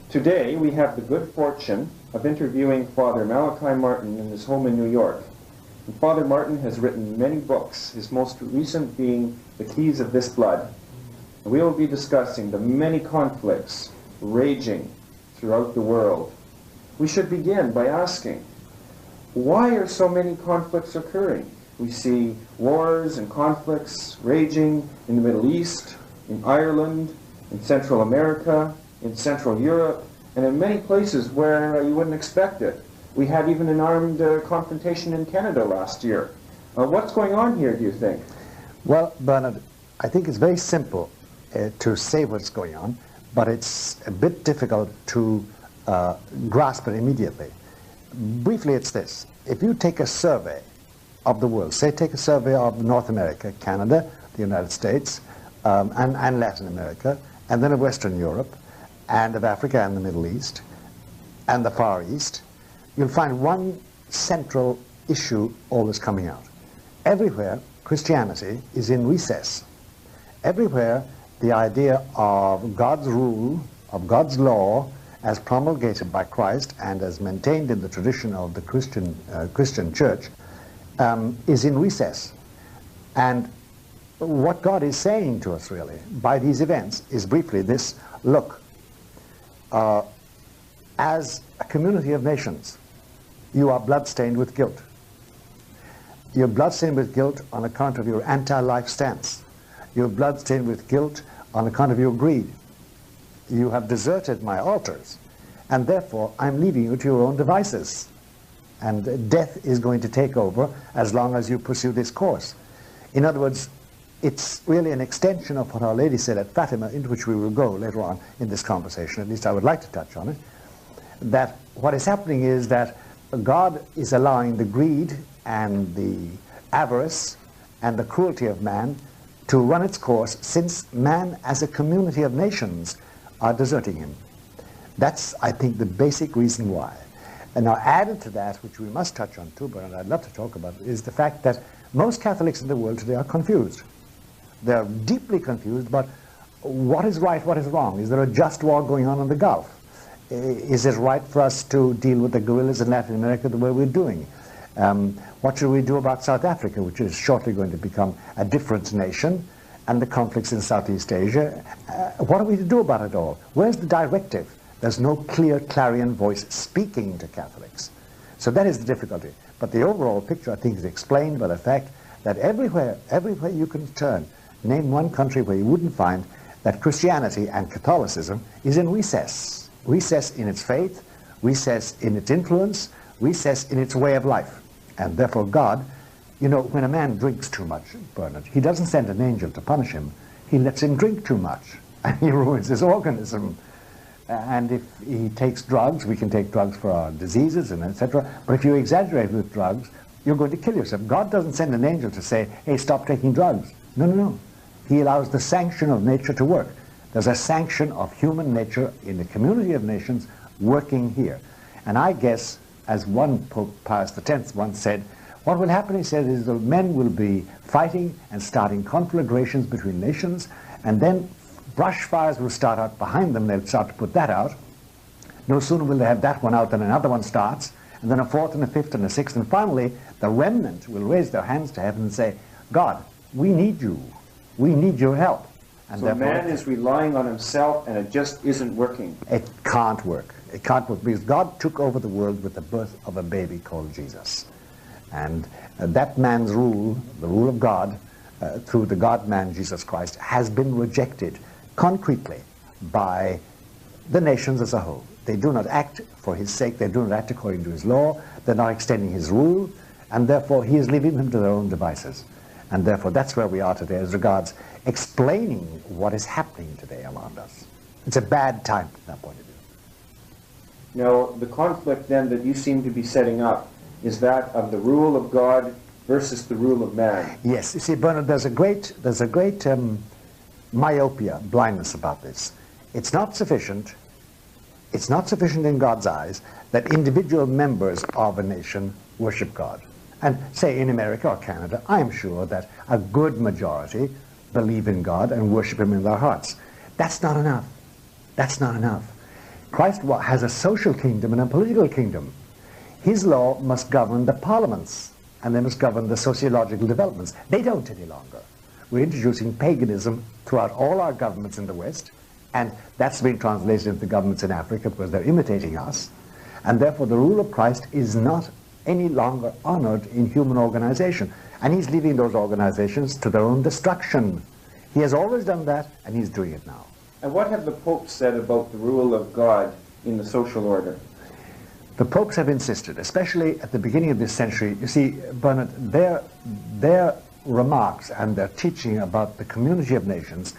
Today, we have the good fortune of interviewing Father Malachi Martin in his home in New York. And Father Martin has written many books, his most recent being The Keys of This Blood. And we will be discussing the many conflicts raging throughout the world. We should begin by asking, why are so many conflicts occurring? We see wars and conflicts raging in the Middle East, in Ireland, in Central America, in Central Europe, and in many places where you wouldn't expect it. We had even an armed confrontation in Canada last year. What's going on here, do you think? Well, Bernard, I think it's very simple to say what's going on, but it's a bit difficult to grasp it immediately. Briefly, it's this. If you take a survey of the world, say take a survey of North America, Canada, the United States, and Latin America, and then of Western Europe, and of Africa and the Middle East, and the Far East, you'll find one central issue always coming out. Everywhere, Christianity is in recess. Everywhere, the idea of God's rule, of God's law, as promulgated by Christ and as maintained in the tradition of the Christian church, is in recess. And what God is saying to us, really, by these events, is briefly this: look, as a community of nations, you are bloodstained with guilt. You're bloodstained with guilt on account of your anti-life stance. You're bloodstained with guilt on account of your greed. You have deserted my altars, and therefore I'm leaving you to your own devices. And death is going to take over as long as you pursue this course. In other words, it's really an extension of what Our Lady said at Fatima, into which we will go later on in this conversation. At least I would like to touch on it. That what is happening is that God is allowing the greed and the avarice and the cruelty of man to run its course, since man as a community of nations are deserting him. That's, I think, the basic reason why. And now added to that, which we must touch on too, but I'd love to talk about, is the fact that most Catholics in the world today are confused. They're deeply confused about what is right, what is wrong. Is there a just war going on in the Gulf? Is it right for us to deal with the guerrillas in Latin America the way we're doing? What should we do about South Africa, which is shortly going to become a different nation, and the conflicts in Southeast Asia? What are we to do about it all? Where's the directive? There's no clear clarion voice speaking to Catholics. So that is the difficulty. But the overall picture, I think, is explained by the fact that everywhere you can turn, name one country where you wouldn't find that Christianity and Catholicism is in recess. Recess in its faith, recess in its influence, recess in its way of life. And therefore God, you know, when a man drinks too much, Bernard, he doesn't send an angel to punish him. He lets him drink too much, and he ruins his organism. And if he takes drugs, we can take drugs for our diseases and etc. But if you exaggerate with drugs, you're going to kill yourself. God doesn't send an angel to say, hey, stop taking drugs. No, no, no. He allows the sanction of nature to work. There's a sanction of human nature in the community of nations working here. And I guess, as one Pope Pius X once said, what will happen, he said, is that men will be fighting and starting conflagrations between nations, and then brush fires will start out behind them. They'll start to put that out. No sooner will they have that one out than another one starts, and then a fourth and a fifth and a sixth, and finally the remnant will raise their hands to heaven and say, God, we need you. We need your help. And so man is relying on himself, and it just isn't working. It can't work. It can't work because God took over the world with the birth of a baby called Jesus. And that man's rule, the rule of God, through the God-man Jesus Christ, has been rejected concretely by the nations as a whole. They do not act for his sake. They do not act according to his law. They're not extending his rule, and therefore he is leaving them to their own devices. And therefore that's where we are today as regards explaining what is happening today around us. It's a bad time from that point of view. Now, the conflict then that you seem to be setting up is that of the rule of God versus the rule of man. Yes, you see, Bernard, there's a great myopia, blindness about this. It's not sufficient in God's eyes that individual members of a nation worship God. And say in America or Canada, I'm sure that a good majority believe in God and worship him in their hearts. That's not enough. That's not enough. Christ has a social kingdom and a political kingdom. His law must govern the parliaments, and they must govern the sociological developments. They don't any longer. We're introducing paganism throughout all our governments in the West, and that's been translated into the governments in Africa because they're imitating us. And therefore the rule of Christ is not any longer honored in human organization. And he's leaving those organizations to their own destruction. He has always done that, and he's doing it now. And what have the popes said about the rule of God in the social order? The popes have insisted, especially at the beginning of this century. You see, Bernard, their remarks and their teaching about the community of nations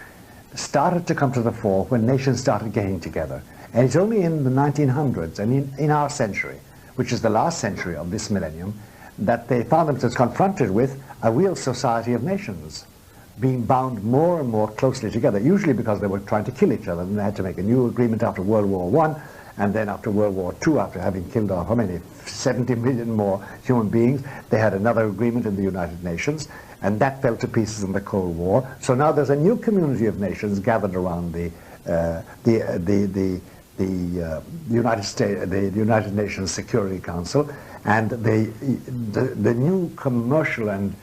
started to come to the fore when nations started getting together. And it's only in the 1900s and in our century, which is the last century of this millennium, that they found themselves confronted with a real society of nations being bound more and more closely together, usually because they were trying to kill each other, and they had to make a new agreement after World War I, and then after World War II, after having killed off, how many, 70 million more human beings, they had another agreement in the United Nations, and that fell to pieces in the Cold War. So now there's a new community of nations gathered around the United Nations Security Council, and the new commercial and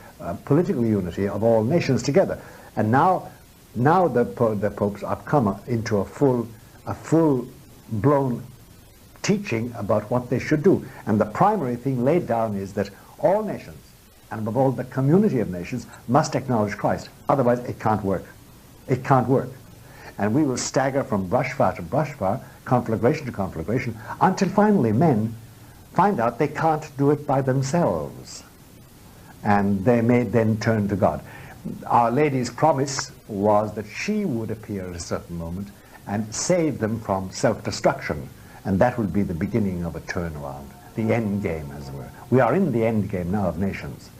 political unity of all nations together. And now the popes have come into a full-blown teaching about what they should do. And the primary thing laid down is that all nations, and above all the community of nations, must acknowledge Christ. Otherwise it can't work. It can't work. And we will stagger from brush fire to brush fire, conflagration to conflagration, until finally men find out they can't do it by themselves. And they may then turn to God. Our Lady's promise was that she would appear at a certain moment and save them from self-destruction. And that would be the beginning of a turnaround, the end game, as it were. We are in the end game now of nations.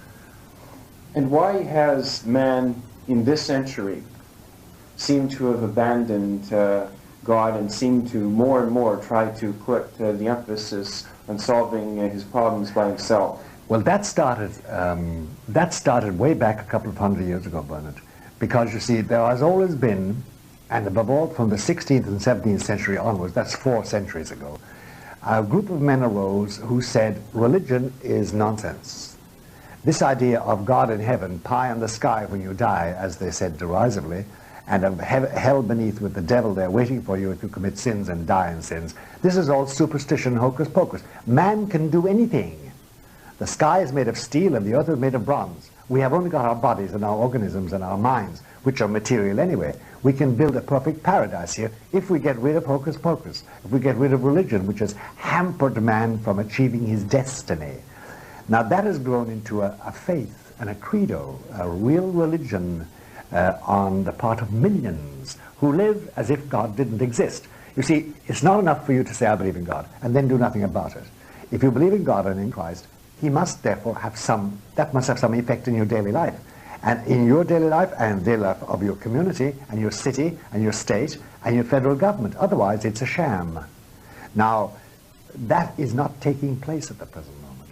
And why has man in this century seemed to have abandoned God and seemed to more and more try to put the emphasis on solving his problems by himself? Well, that started way back a couple of hundred years ago, Bernard, because you see, there has always been, and above all from the 16th and 17th century onwards, that's 4 centuries ago, a group of men arose who said religion is nonsense. This idea of God in heaven, pie in the sky when you die, as they said derisively, and of hell beneath with the devil there waiting for you if you commit sins and die in sins, this is all superstition, hocus pocus. Man can do anything. The sky is made of steel and the earth is made of bronze. We have only got our bodies and our organisms and our minds, which are material anyway. We can build a perfect paradise here if we get rid of hocus pocus, if we get rid of religion, which has hampered man from achieving his destiny. Now that has grown into a faith and a credo, a real religion on the part of millions who live as if God didn't exist. You see, it's not enough for you to say, I believe in God, and then do nothing about it. If you believe in God and in Christ, he must therefore have that must have some effect in your daily life. And in your daily life and daily life of your community and your city and your state and your federal government. Otherwise it's a sham. Now, that is not taking place at the present moment.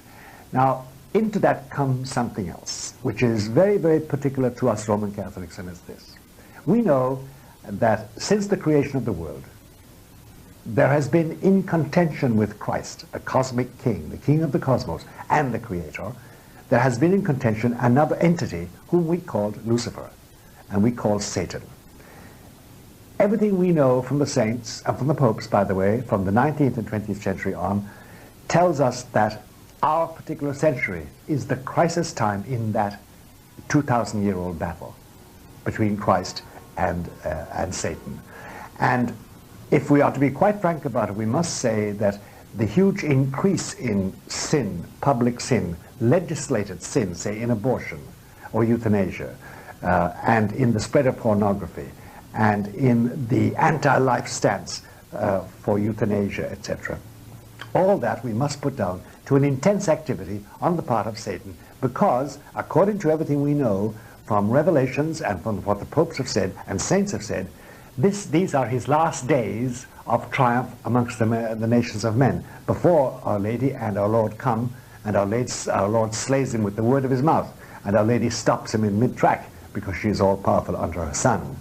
Now, into that comes something else, which is very, very particular to us Roman Catholics, and it's this. We know that since the creation of the world, there has been in contention with Christ, the cosmic king, the king of the cosmos, and the creator, there has been in contention another entity whom we called Lucifer, and we call Satan. Everything we know from the saints, and from the popes, by the way, from the 19th and 20th century on, tells us that our particular century is the crisis time in that 2,000-year-old battle between Christ and Satan. And if we are to be quite frank about it, we must say that the huge increase in sin, public sin, legislated sin, say in abortion or euthanasia, and in the spread of pornography, and in the anti-life stance for euthanasia, etc. All that we must put down to an intense activity on the part of Satan, because according to everything we know from Revelations and from what the popes have said and saints have said, these are his last days of triumph amongst the nations of men, before Our Lady and our Lord come, and our Lord slays him with the word of his mouth, and Our Lady stops him in mid-track, because she is all-powerful under her Son.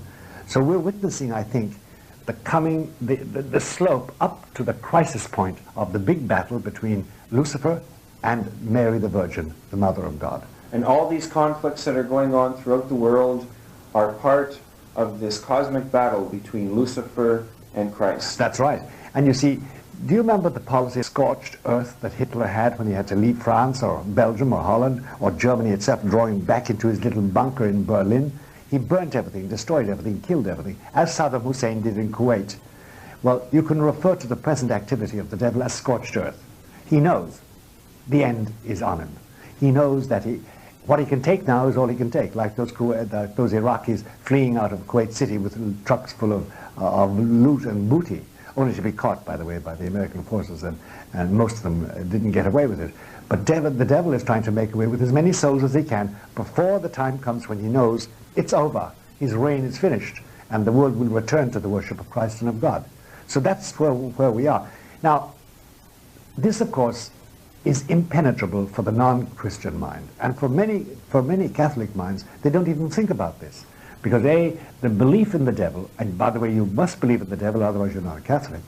So we're witnessing, I think, the slope up to the crisis point of the big battle between Lucifer and Mary the Virgin, the Mother of God. And all these conflicts that are going on throughout the world are part of this cosmic battle between Lucifer and Christ. That's right. And you see, do you remember the policy of scorched earth that Hitler had when he had to leave France or Belgium or Holland or Germany itself, drawing back into his little bunker in Berlin? He burnt everything, destroyed everything, killed everything, as Saddam Hussein did in Kuwait. Well, you can refer to the present activity of the devil as scorched earth. He knows the end is on him. He knows that what he can take now is all he can take, like those Iraqis fleeing out of Kuwait City with trucks full of loot and booty, only to be caught, by the way, by the American forces, and most of them didn't get away with it. But the devil is trying to make away with as many souls as he can before the time comes when he knows it's over, his reign is finished, and the world will return to the worship of Christ and of God. So that's where we are. Now, this, of course, is impenetrable for the non-Christian mind. And for many Catholic minds, they don't even think about this. Because the belief in the devil, and by the way, you must believe in the devil, otherwise you're not a Catholic.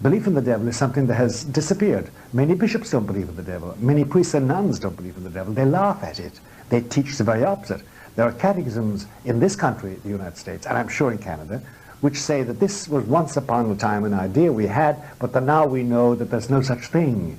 Belief in the devil is something that has disappeared. Many bishops don't believe in the devil. Many priests and nuns don't believe in the devil. They laugh at it. They teach the very opposite. There are catechisms in this country, the United States, and I'm sure in Canada, which say that this was once upon a time an idea we had, but that now we know that there's no such thing,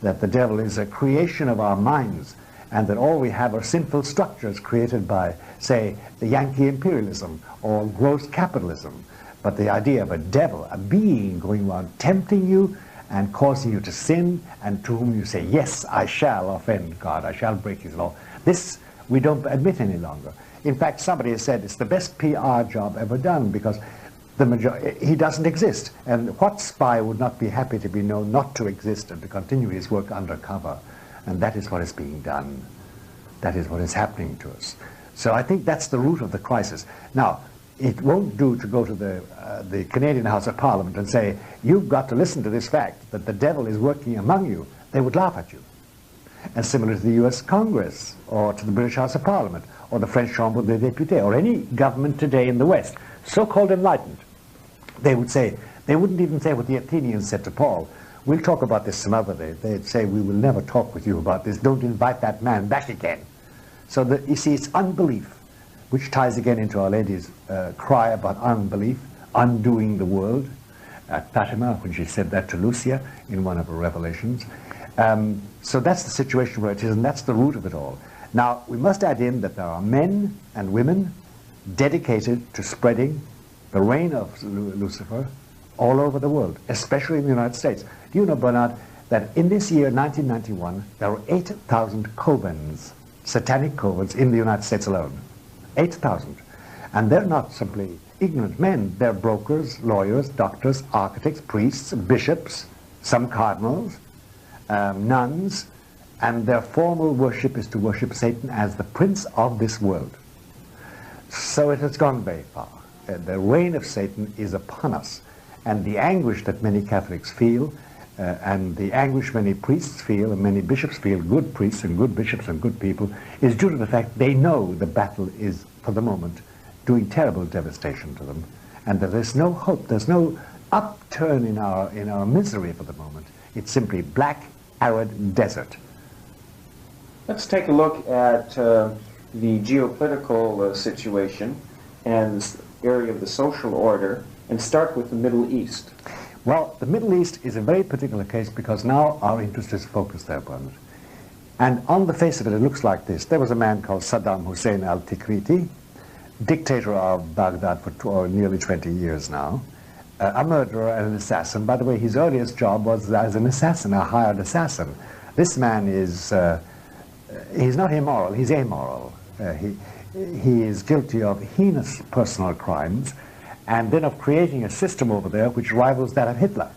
that the devil is a creation of our minds, and that all we have are sinful structures created by, say, the Yankee imperialism or gross capitalism. But the idea of a devil, a being going around tempting you and causing you to sin, and to whom you say, yes, I shall offend God, I shall break his law, this we don't admit any longer. In fact, somebody has said it's the best PR job ever done, because he doesn't exist. And what spy would not be happy to be known not to exist and to continue his work undercover? And that is what is being done. That is what is happening to us. So I think that's the root of the crisis. Now, it won't do to go to the Canadian House of Parliament and say, you've got to listen to this fact, that the devil is working among you. They would laugh at you. And similar to the US Congress, or to the British House of Parliament, or the French Chambre des Députés, or any government today in the West, so-called enlightened, they wouldn't even say what the Athenians said to Paul. We'll talk about this some other day. They'd say, we will never talk with you about this. Don't invite that man back again. So you see, it's unbelief, which ties again into Our Lady's cry about unbelief, undoing the world, at Fatima, when she said that to Lucia in one of her revelations. So that's the situation where it is, and that's the root of it all. Now, we must add in that there are men and women dedicated to spreading the reign of Lucifer all over the world, especially in the United States. Do you know, Bernard, that in this year, 1991, there were 8,000 covens, satanic covens, in the United States alone. 8,000. And they're not simply ignorant men. They're brokers, lawyers, doctors, architects, priests, bishops, some cardinals, nuns, and their formal worship is to worship Satan as the prince of this world. So it has gone very far. The reign of Satan is upon us, and the anguish that many Catholics feel, and the anguish many priests feel, and many bishops feel, good priests and good bishops and good people, is due to the fact they know the battle is, for the moment, doing terrible devastation to them, and that there's no hope, there's no upturn in our misery for the moment. It's simply black, arid desert. Let's take a look at the geopolitical situation and this area of the social order, and start with the Middle East. Well, the Middle East is a very particular case because now our interest is focused there, Bernard. And on the face of it, it looks like this. There was a man called Saddam Hussein al-Tikriti, dictator of Baghdad for nearly 20 years now, a murderer and an assassin. By the way, his earliest job was as an assassin, a hired assassin. This man is, he's not immoral, he's amoral. He is guilty of heinous personal crimes, and then of creating a system over there which rivals that of Hitler,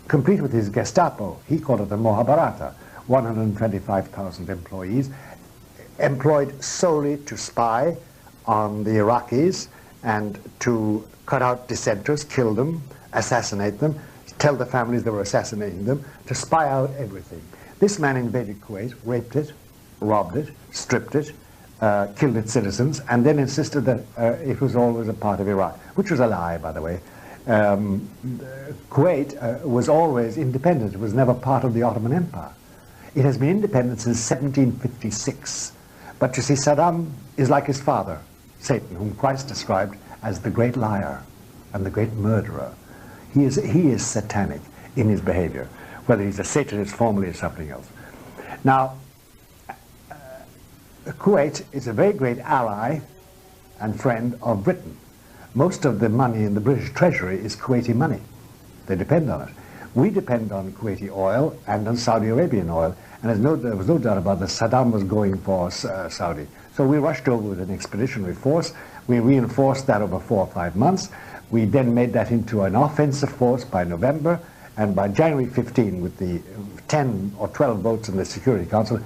complete with his Gestapo. He called it the Mohabharata, 125,000 employees, employed solely to spy on the Iraqis and to cut out dissenters, kill them, assassinate them, tell the families they were assassinating them, to spy out everything. This man invaded Kuwait, raped it, robbed it, stripped it, killed its citizens, and then insisted that it was always a part of Iraq, which was a lie, by the way. Kuwait was always independent. It was never part of the Ottoman Empire. It has been independent since 1756. But you see, Saddam is like his father, Satan, whom Christ described as the great liar and the great murderer. He is satanic in his behavior, whether he's a Satanist formally or something else. Now, Kuwait is a very great ally and friend of Britain. Most of the money in the British Treasury is Kuwaiti money. They depend on it. We depend on Kuwaiti oil and on Saudi Arabian oil, and there was no doubt about this. Saddam was going for Saudi. So we rushed over with an expeditionary force. We reinforced that over 4 or 5 months. We then made that into an offensive force by November, and by January 15, with the 10 or 12 votes in the Security Council,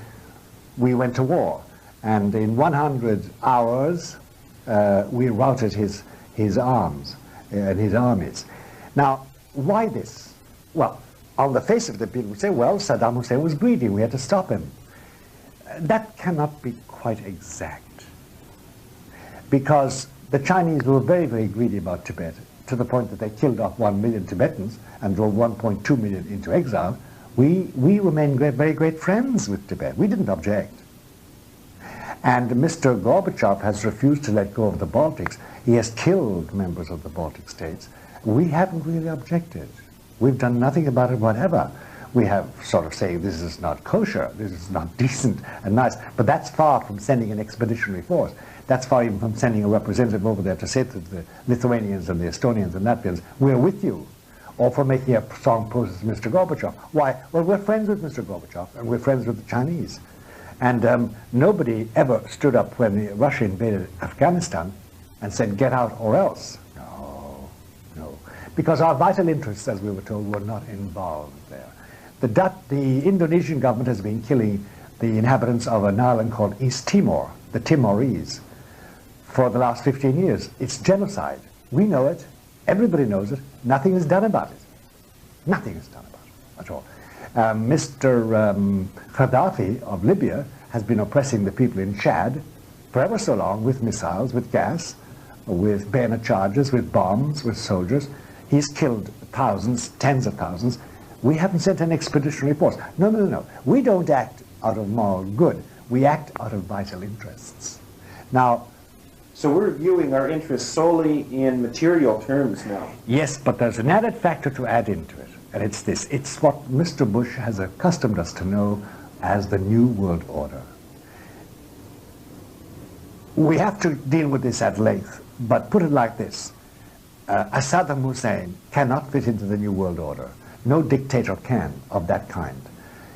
we went to war. And in 100 hours, we routed his arms and his armies. Now, why this? Well, on the face of it, people would say, well, Saddam Hussein was greedy, we had to stop him. That cannot be quite exact, because the Chinese were very, very greedy about Tibet, to the point that they killed off 1 million Tibetans and drove 1.2 million into exile. We remained very great friends with Tibet. We didn't object. And Mr. Gorbachev has refused to let go of the Baltics. He has killed members of the Baltic states. We haven't really objected. We've done nothing about it whatever. We have sort of saying this is not kosher, this is not decent and nice, but that's far from sending an expeditionary force. That's far even from sending a representative over there to say to the Lithuanians and the Estonians and Latvians, we're with you, or for making a strong process with Mr. Gorbachev. Why? Well, we're friends with Mr. Gorbachev, and we're friends with the Chinese. And nobody ever stood up when Russia invaded Afghanistan and said, get out or else. No, no. Because our vital interests, as we were told, were not involved there. The Indonesian government has been killing the inhabitants of an island called East Timor, the Timorese, for the last 15 years. It's genocide. We know it. Everybody knows it. Nothing is done about it. Nothing is done about it at all. Mr. Gaddafi of Libya has been oppressing the people in Chad for ever so long with missiles, with gas, with bayonet charges, with bombs, with soldiers. He's killed thousands, tens of thousands. We haven't sent an expeditionary force. No, no, no. We don't act out of moral good. We act out of vital interests. Now, so we're viewing our interests solely in material terms now. Yes, but there's an added factor to add into it, and it's this. It's what Mr. Bush has accustomed us to know as the New World Order. We have to deal with this at length, but put it like this. Saddam Hussein cannot fit into the New World Order. No dictator can of that kind.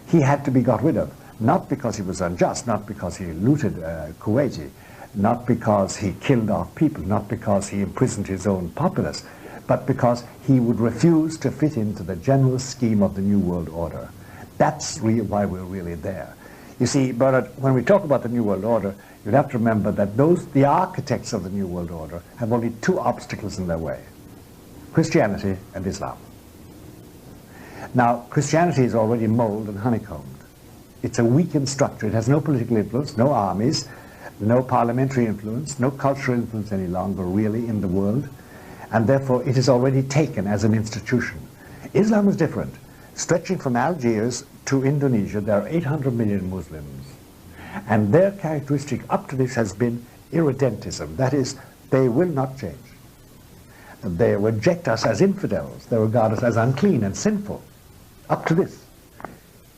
He had to be got rid of, not because he was unjust, not because he looted Kuwaiti, not because he killed off people, not because he imprisoned his own populace, but because he would refuse to fit into the general scheme of the New World Order. That's why we're really there. You see, Bernard, when we talk about the New World Order, you'll have to remember that the architects of the New World Order have only 2 obstacles in their way: Christianity and Islam. Now, Christianity is already molded and honeycombed. It's a weakened structure. It has no political influence, no armies, no parliamentary influence, no cultural influence any longer really in the world, and therefore it is already taken as an institution. Islam is different. Stretching from Algiers to Indonesia, there are 800 million Muslims, and their characteristic up to this has been irredentism. That is, they will not change. They reject us as infidels. They regard us as unclean and sinful. Up to this.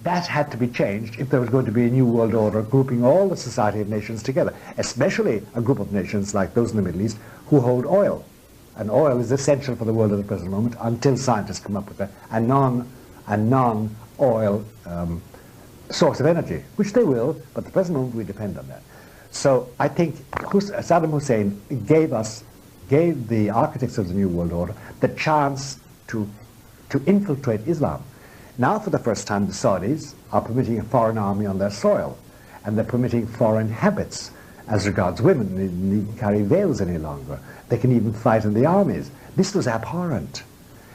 That had to be changed if there was going to be a new world order grouping all the Society of Nations together, especially a group of nations like those in the Middle East who hold oil. And oil is essential for the world at the present moment until scientists come up with a non-oil source of energy, which they will, but at the present moment we depend on that. So I think Saddam Hussein gave the architects of the New World Order the chance to infiltrate Islam. Now, for the first time, the Saudis are permitting a foreign army on their soil, and they're permitting foreign habits as regards women. They needn't carry veils any longer. They can even fight in the armies. This was abhorrent.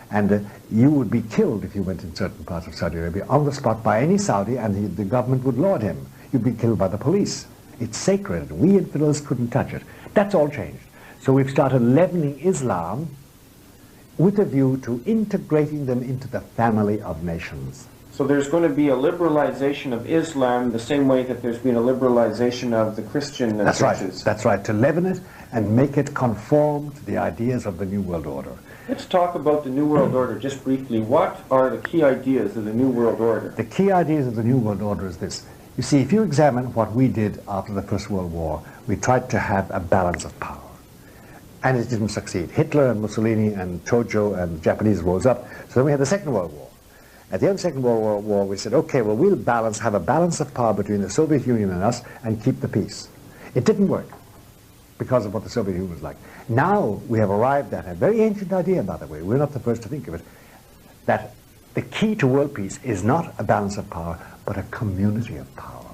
And you would be killed if you went in certain parts of Saudi Arabia on the spot by any Saudi, and the government would laud him. You'd be killed by the police. It's sacred. We infidels couldn't touch it. That's all changed. So we've started leavening Islam with a view to integrating them into the family of nations. So there's going to be a liberalization of Islam the same way that there's been a liberalization of the Christian That's churches. right. That's right. To leaven it and make it conform to the ideas of the New World Order. Let's talk about the New World Order just briefly. What are the key ideas of the New World Order? The key ideas of the New World Order is this. You see, if you examine what we did after the First World War, we tried to have a balance of power. And it didn't succeed. Hitler and Mussolini and Tojo and the Japanese rose up. So then we had the Second World War. At the end of the Second World War, we said, okay, well, we'll have a balance of power between the Soviet Union and us and keep the peace. It didn't work because of what the Soviet Union was like. Now we have arrived at a very ancient idea, by the way, we're not the first to think of it, that the key to world peace is not a balance of power, but a community of power.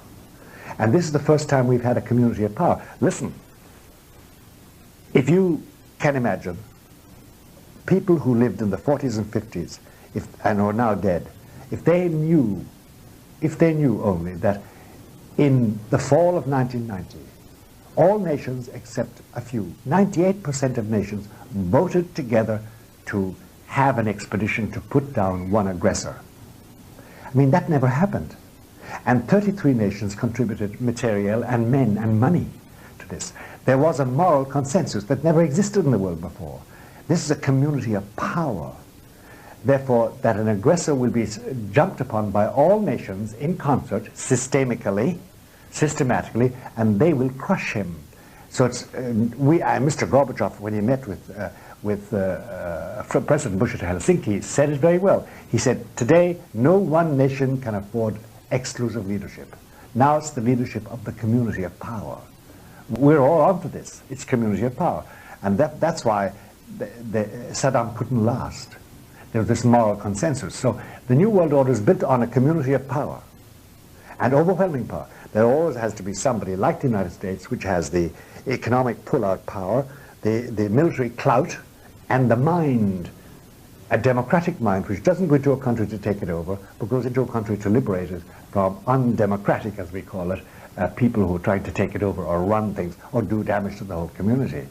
And this is the first time we've had a community of power. Listen, if you can imagine people who lived in the 40s and 50s and are now dead, if they knew only that in the fall of 1990, all nations except a few, 98% of nations voted together to have an expedition to put down one aggressor. I mean, that never happened. And 33 nations contributed material and men and money to this. There was a moral consensus that never existed in the world before. This is a community of power. Therefore, that an aggressor will be jumped upon by all nations in concert, systematically, and they will crush him. So it's, Mr. Gorbachev, when he met with President Bush at Helsinki, said it very well. He said, today, no one nation can afford exclusive leadership. Now it's the leadership of the community of power. We're all onto this. It's community of power. And that's why Saddam couldn't last. There was this moral consensus. So the New World Order is built on a community of power and overwhelming power. There always has to be somebody like the United States, which has the economic pull-out power, the military clout, and the mind, a democratic mind, which doesn't go into a country to take it over, but goes into a country to liberate it from undemocratic, as we call it, people who are trying to take it over or run things or do damage to the whole community.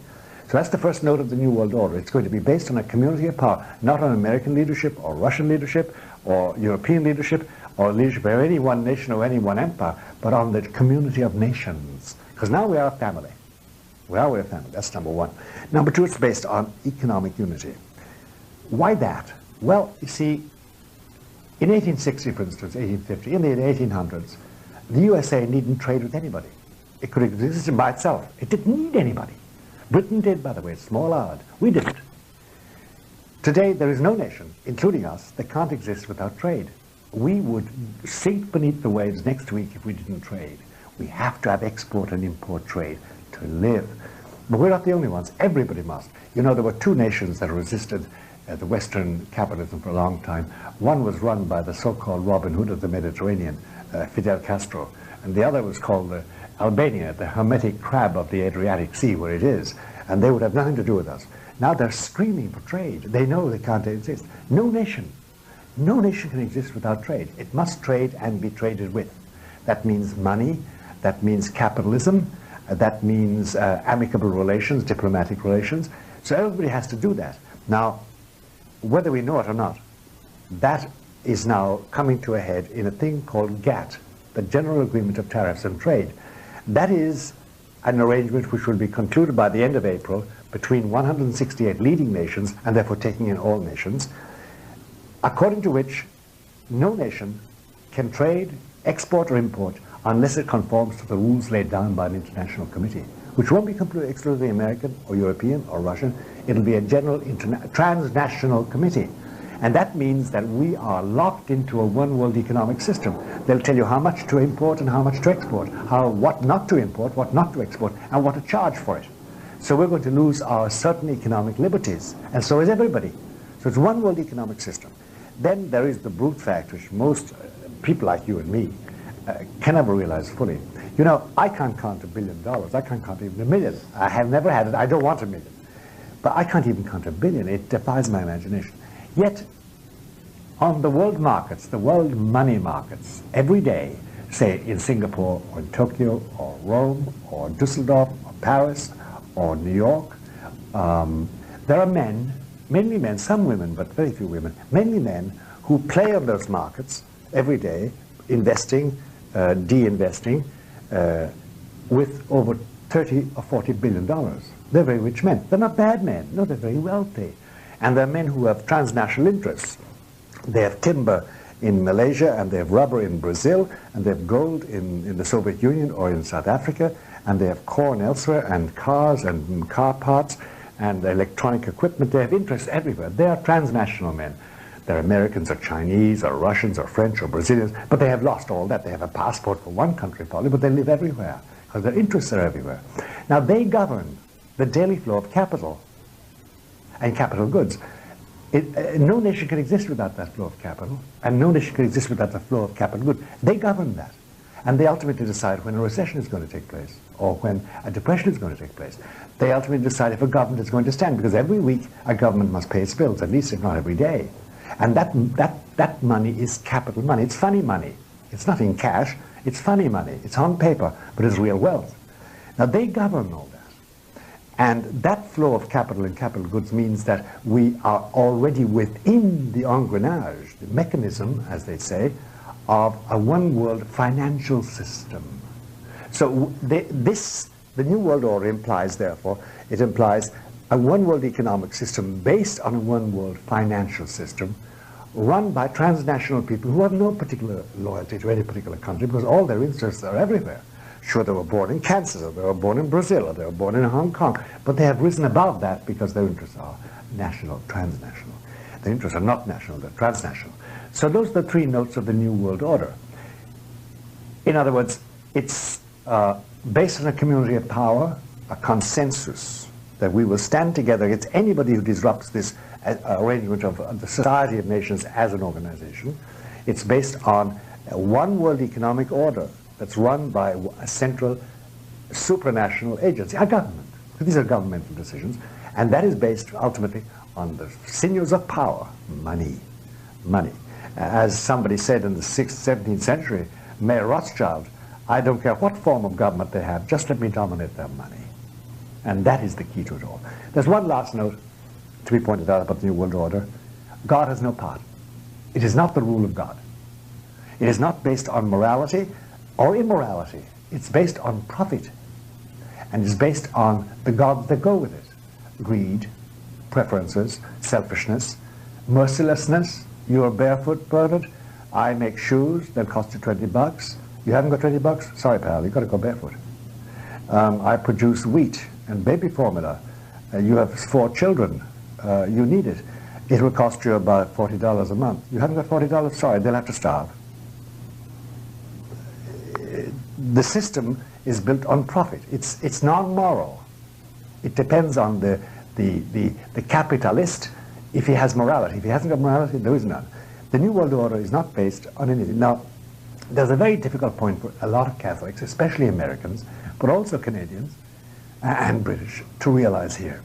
So that's the first note of the New World Order. It's going to be based on a community of power, not on American leadership or Russian leadership or European leadership or leadership of any one nation or any one empire, but on the community of nations. Because now we are a family. We're a family. That's number one. Number two, it's based on economic unity. Why that? Well, you see, in 1860, for instance, 1850, in the 1800s, the USA needn't trade with anybody. It could exist by itself. It didn't need anybody. Britain did, by the way, small-eyed. We didn't. Today, there is no nation, including us, that can't exist without trade. We would sink beneath the waves next week if we didn't trade. We have to have export and import trade to live. But we're not the only ones. Everybody must. You know, there were two nations that resisted the Western capitalism for a long time. One was run by the so-called Robin Hood of the Mediterranean, Fidel Castro, and the other was called Albania, the hermetic crab of the Adriatic Sea, where it is, and they would have nothing to do with us. Now they're screaming for trade. They know they can't exist. No nation can exist without trade. It must trade and be traded with. That means money, that means capitalism, that means amicable relations, diplomatic relations. So everybody has to do that. Now, whether we know it or not, that is now coming to a head in a thing called GATT, the General Agreement of Tariffs and Trade. That is an arrangement which will be concluded by the end of April between 168 leading nations, and therefore taking in all nations, according to which no nation can trade, export or import unless it conforms to the rules laid down by an international committee, which won't be completely exclusively American or European or Russian. It'll be a general transnational committee. And that means that we are locked into a one world economic system. They'll tell you how much to import and how much to export, what not to import, what not to export, and what to charge for it. So we're going to lose our certain economic liberties, and so is everybody. So it's one world economic system. Then there is the brute fact, which most people like you and me can never realize fully. You know, I can't count $1 billion. I can't count even $1 million. I have never had it. I don't want $1 million. But I can't even count $1 billion. It defies my imagination. Yet, on the world markets, the world money markets, every day, say in Singapore or in Tokyo or Rome or Dusseldorf or Paris or New York, there are men mainly men, some women, but very few women, mainly men who play on those markets every day, investing, de-investing, with over 30 or 40 billion dollars. They're very rich men. They're not bad men. No, they're very wealthy. And they're men who have transnational interests. They have timber in Malaysia, and they have rubber in Brazil, and they have gold in the Soviet Union or in South Africa, and they have corn elsewhere, and cars and car parts and electronic equipment. They have interests everywhere. They are transnational men. They're Americans or Chinese or Russians or French or Brazilians, but they have lost all that. They have a passport for one country probably, but they live everywhere because their interests are everywhere. Now they govern the daily flow of capital and capital goods. No nation can exist without that flow of capital, and no nation can exist without the flow of capital goods. They govern that, and they ultimately decide when a recession is going to take place or when a depression is going to take place. They ultimately decide if a government is going to stand, because every week a government must pay its bills, at least if not every day. And that money is capital money. It's funny money. It's not in cash. It's funny money. It's on paper, but it's real wealth. Now they govern all that. And that flow of capital and capital goods means that we are already within the engrenage, the mechanism, as they say, of a one-world financial system. So the New World Order implies, therefore, it implies a one-world economic system based on a one-world financial system run by transnational people who have no particular loyalty to any particular country because all their interests are everywhere. Sure, they were born in Kansas, or they were born in Brazil, or they were born in Hong Kong, but they have risen above that because their interests are national, transnational. Their interests are not national, they're transnational. So those are the three notes of the New World Order. In other words, it's based on a community of power, a consensus, that we will stand together against anybody who disrupts this arrangement of the Society of Nations as an organization. It's based on a one world economic order that's run by a central supranational agency, a government. These are governmental decisions, and that is based ultimately on the sinews of power, money, money. As somebody said in the 17th century, Mayor Rothschild, I don't care what form of government they have, just let me dominate their money. And that is the key to it all. There's one last note to be pointed out about the New World Order. God has no part. It is not the rule of God. It is not based on morality or immorality. It's based on profit. And it's based on the gods that go with it. Greed, preferences, selfishness, mercilessness. You are barefoot, Bernard. I make shoes that cost you $20. You haven't got $20? Sorry, pal, you've got to go barefoot. I produce wheat and baby formula. You have 4 children. You need it. It will cost you about $40 a month. You haven't got $40? Sorry, they'll have to starve. The system is built on profit. It's non-moral. It depends on the capitalist if he has morality. If he hasn't got morality, there is none. The New World Order is not based on anything. Now, there's a very difficult point for a lot of Catholics, especially Americans, but also Canadians and British, to realize here.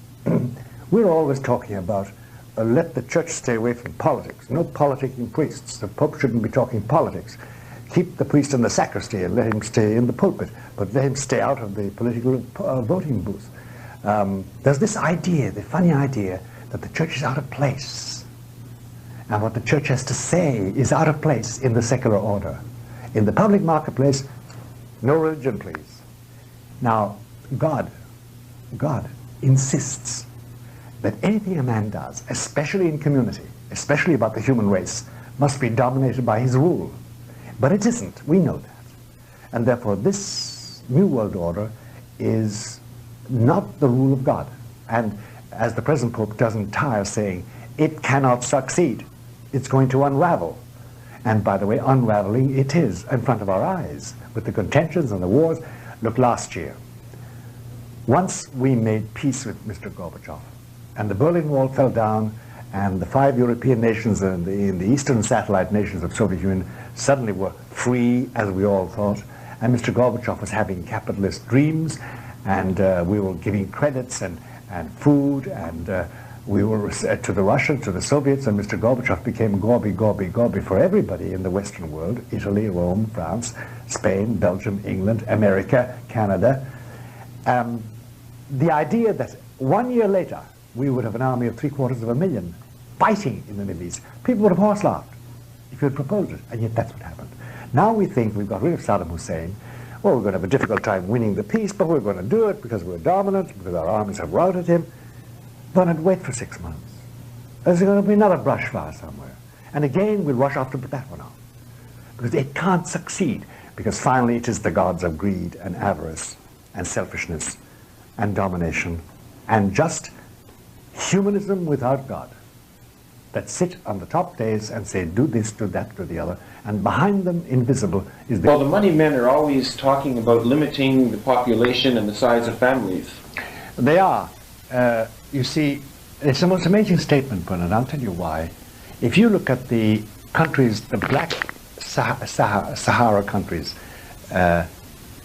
We're always talking about let the church stay away from politics. No politicking priests. The Pope shouldn't be talking politics. Keep the priest in the sacristy and let him stay in the pulpit, but let him stay out of the political voting booth. There's this idea, the funny idea, that the church is out of place. And what the church has to say is out of place in the secular order. In the public marketplace, no religion, please. Now, God insists that anything a man does, especially in community, especially about the human race, must be dominated by his rule. But it isn't. We know that. And therefore, this New World Order is not the rule of God. And as the present Pope doesn't tire saying, it cannot succeed. It's going to unravel. And by the way, unraveling it is in front of our eyes with the contentions and the wars. Look, last year, once we made peace with Mr. Gorbachev, and the Berlin Wall fell down, and the 5 European nations and the eastern satellite nations of Soviet Union suddenly were free, as we all thought, and Mr. Gorbachev was having capitalist dreams, and we were giving credits and food, and we were to the Russians, to the Soviets, and Mr. Gorbachev became Gorby, Gorby, Gorby for everybody in the Western world, Italy, Rome, France, Spain, Belgium, England, America, Canada. The idea that 1 year later, we would have an army of 750,000 fighting in the Middle East. People would have horse laughed if you had proposed it, and yet that's what happened. Now we think we've got rid of Saddam Hussein. Well, we're going to have a difficult time winning the peace, but we're going to do it because we're dominant, because our armies have routed him. Then I'd wait for 6 months. There's going to be another brush fire somewhere. And again, we'll rush off to put that one on. Because it can't succeed, because finally it is the gods of greed and avarice and selfishness and domination and just humanism without God that sit on the top days and say, do this, do that, do the other, and behind them, invisible, is the... Well, the money men are always talking about limiting the population and the size of families. They are. You see, it's the most amazing statement, Bernard. I'll tell you why. If you look at the countries, the black Sahara countries,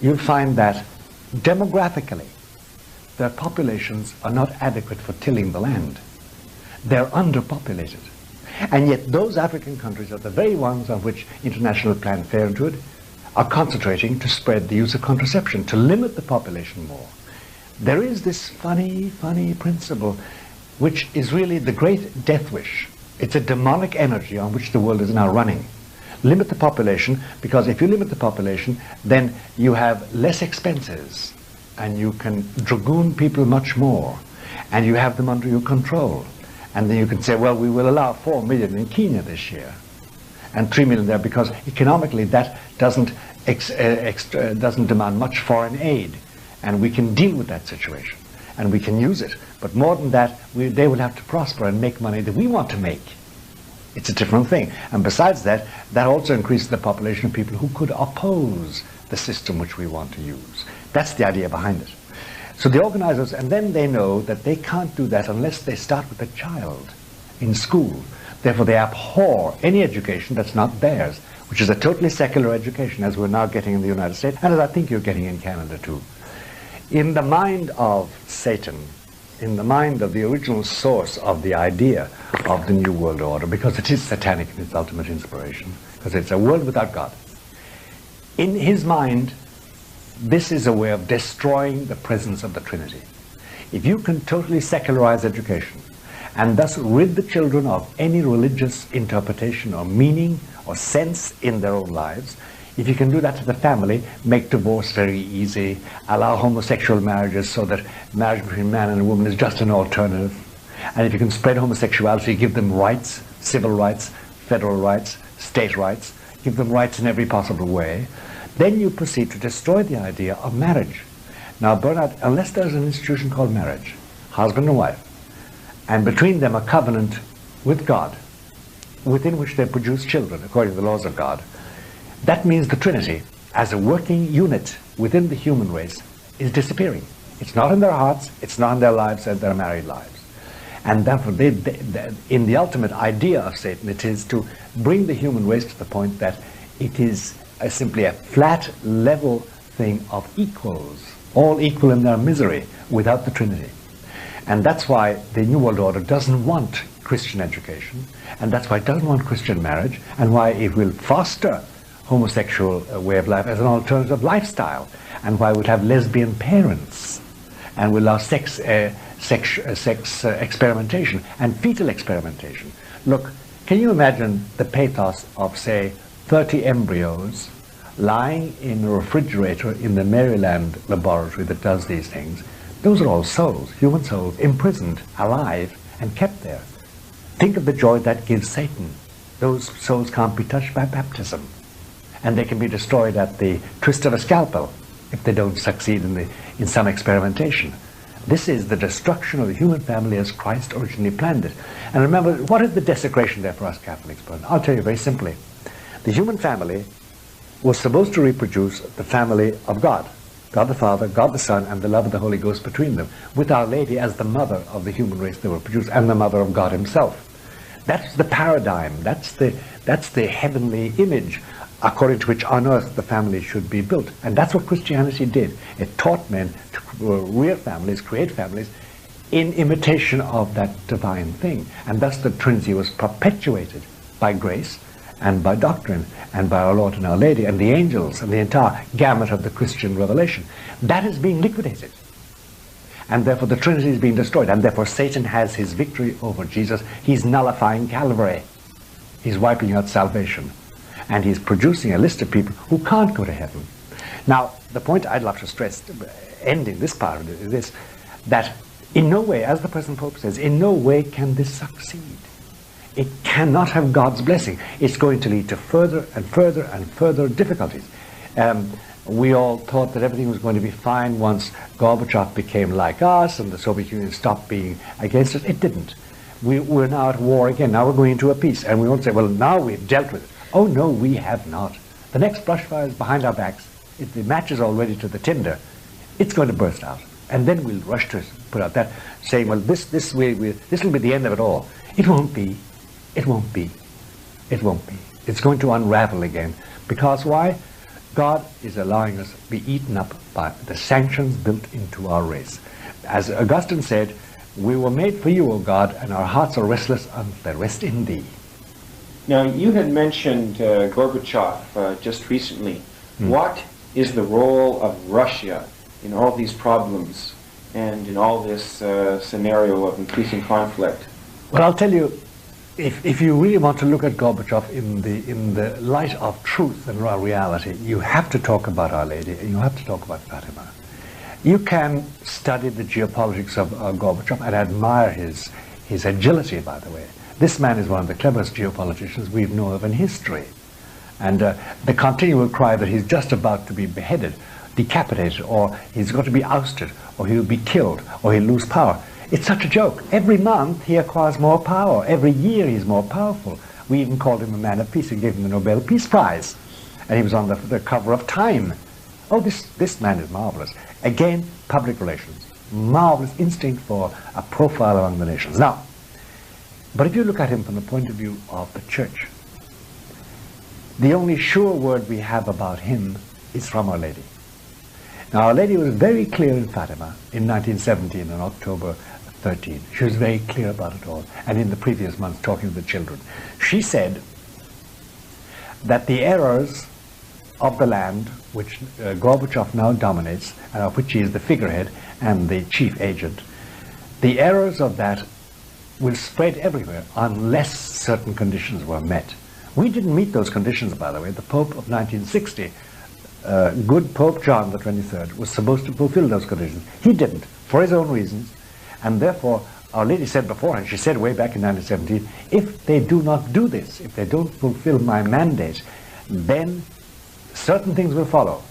you'll find that demographically, their populations are not adequate for tilling the land. They're underpopulated. And yet those African countries are the very ones on which International Planned Parenthood are concentrating to spread the use of contraception, to limit the population more. There is this funny principle, which is really the great death wish. It's a demonic energy on which the world is now running. Limit the population, because if you limit the population, then you have less expenses, and you can dragoon people much more, and you have them under your control. And then you can say, well, we will allow 4 million in Kenya this year, and 3 million there, because economically that doesn't demand much foreign aid, and we can deal with that situation, and we can use it. But more than that, they will have to prosper and make money that we want to make. It's a different thing. And besides that, that also increases the population of people who could oppose the system which we want to use. That's the idea behind it. So the organizers, and then they know that they can't do that unless they start with a child in school. Therefore, they abhor any education that's not theirs, which is a totally secular education, as we're now getting in the United States, and as I think you're getting in Canada too. In the mind of Satan, in the mind of the original source of the idea of the New World Order, because it is satanic in its ultimate inspiration, because it's a world without God. In his mind, this is a way of destroying the presence of the Trinity. If you can totally secularize education, and thus rid the children of any religious interpretation or meaning or sense in their own lives, if you can do that to the family, make divorce very easy, allow homosexual marriages so that marriage between man and a woman is just an alternative, and if you can spread homosexuality, give them rights, civil rights, federal rights, state rights, give them rights in every possible way, then you proceed to destroy the idea of marriage. Now, Bernard, unless there's an institution called marriage, husband and wife, and between them a covenant with God, within which they produce children according to the laws of God, that means the Trinity, as a working unit within the human race, is disappearing. It's not in their hearts, it's not in their lives and their married lives. And therefore, in the ultimate idea of Satan, it is to bring the human race to the point that it is simply a flat, level thing of equals, all equal in their misery, without the Trinity. And that's why the New World Order doesn't want Christian education, and that's why it doesn't want Christian marriage, and why it will foster homosexual way of life as an alternative lifestyle, and why it would have lesbian parents, and will allow sex experimentation and fetal experimentation. Look, can you imagine the pathos of, say, 30 embryos lying in a refrigerator in the Maryland laboratory that does these things? Those are all souls, human souls, imprisoned, alive, and kept there. Think of the joy that gives Satan. Those souls can't be touched by baptism, and they can be destroyed at the twist of a scalpel if they don't succeed in some experimentation. This is the destruction of the human family as Christ originally planned it. And remember, what is the desecration there for us Catholics? I'll tell you very simply. The human family was supposed to reproduce the family of God. God the Father, God the Son, and the love of the Holy Ghost between them, with Our Lady as the mother of the human race that were produced, and the mother of God himself. That's the paradigm, that's the heavenly image according to which on earth the family should be built. And that's what Christianity did. It taught men to rear families, create families, in imitation of that divine thing. And thus the Trinity was perpetuated by grace and by doctrine and by our Lord and Our Lady and the angels and the entire gamut of the Christian revelation. That is being liquidated. And therefore the Trinity is being destroyed. And therefore Satan has his victory over Jesus. He's nullifying Calvary. He's wiping out salvation. And he's producing a list of people who can't go to heaven. Now, the point I'd love to stress, ending this part of it, is this, that in no way, as the present Pope says, in no way can this succeed. It cannot have God's blessing. It's going to lead to further and further and further difficulties. We all thought that everything was going to be fine once Gorbachev became like us and the Soviet Union stopped being against us. It didn't. We're now at war again. Now we're going into a peace. And we won't say, well, now we've dealt with it. Oh, no, we have not. The next brush fire is behind our backs. If the match is already to the tinder, it's going to burst out. And then we'll rush to put out that, saying, well, this will be the end of it all. It won't be. It won't be. It won't be. It's going to unravel again. Because why? God is allowing us to be eaten up by the sanctions built into our race. As Augustine said, we were made for you, O God, and our hearts are restless until they rest in thee. Now, you had mentioned Gorbachev just recently. What is the role of Russia in all these problems and in all this scenario of increasing conflict? Well, I'll tell you, if you really want to look at Gorbachev in the light of truth and reality, you have to talk about Our Lady, and you have to talk about Fatima. You can study the geopolitics of Gorbachev and admire his agility, by the way. This man is one of the cleverest geopoliticians we know of in history. And the continual cry that he's just about to be beheaded, decapitated, or he's got to be ousted, or he'll be killed, or he'll lose power. It's such a joke. Every month he acquires more power. Every year he's more powerful. We even called him a man of peace and gave him the Nobel Peace Prize. And he was on the cover of Time. Oh, this man is marvelous. Again, public relations. Marvelous instinct for a profile among the nations. Now, but if you look at him from the point of view of the Church, the only sure word we have about him is from Our Lady. Now, Our Lady was very clear in Fatima in 1917 on October 13. She was very clear about it all. And in the previous months, talking to the children. She said that the errors of the land, which Gorbachev now dominates, and of which he is the figurehead and the chief agent, the errors of that will spread everywhere unless certain conditions were met. We didn't meet those conditions, by the way. The Pope of 1960, good Pope John the 23rd, was supposed to fulfill those conditions. He didn't, for his own reasons. And therefore, Our Lady said before, and she said way back in 1917, if they do not do this, if they don't fulfill my mandate, then certain things will follow.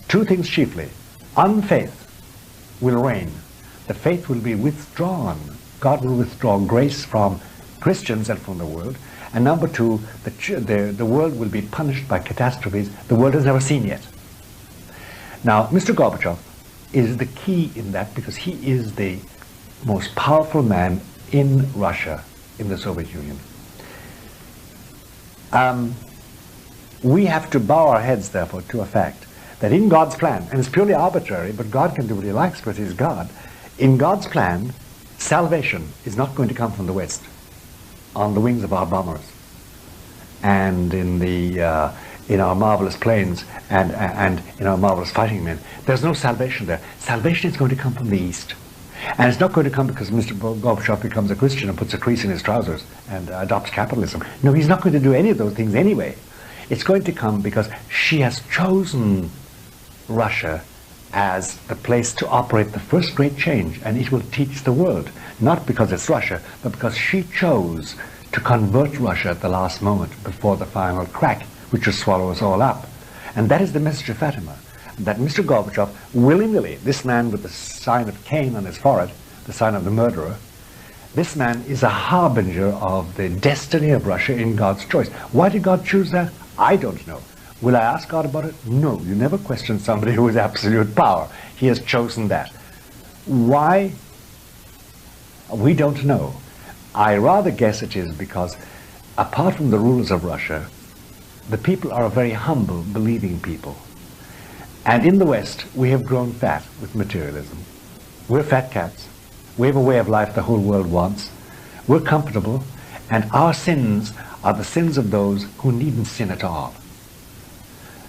Two things chiefly. Unfaith will reign. The faith will be withdrawn. God will withdraw grace from Christians and from the world. And number two, the world will be punished by catastrophes the world has never seen yet. Now, Mr. Gorbachev is the key in that because he is the most powerful man in Russia, in the Soviet Union. We have to bow our heads, therefore, to a fact that in God's plan, and it's purely arbitrary, but God can do what he likes because he's God, in God's plan, salvation is not going to come from the West on the wings of our bombers and in our marvelous planes and in our marvelous fighting men. There's no salvation there. Salvation is going to come from the East. And it's not going to come because Mr. Gorbachev becomes a Christian and puts a crease in his trousers and adopts capitalism. No, he's not going to do any of those things anyway. It's going to come because she has chosen Russia as the place to operate the first great change, and it will teach the world. Not because it's Russia, but because she chose to convert Russia at the last moment before the final crack, which will swallow us all up. And that is the message of Fatima, that Mr. Gorbachev, willy-nilly, this man with the sign of Cain on his forehead, the sign of the murderer, this man is a harbinger of the destiny of Russia in God's choice. Why did God choose that? I don't know. Will I ask God about it? No. You never question somebody who has absolute power. He has chosen that. Why? We don't know. I rather guess it is because, apart from the rulers of Russia, the people are a very humble, believing people. And in the West, we have grown fat with materialism. We're fat cats. We have a way of life the whole world wants. We're comfortable, and our sins are the sins of those who needn't sin at all.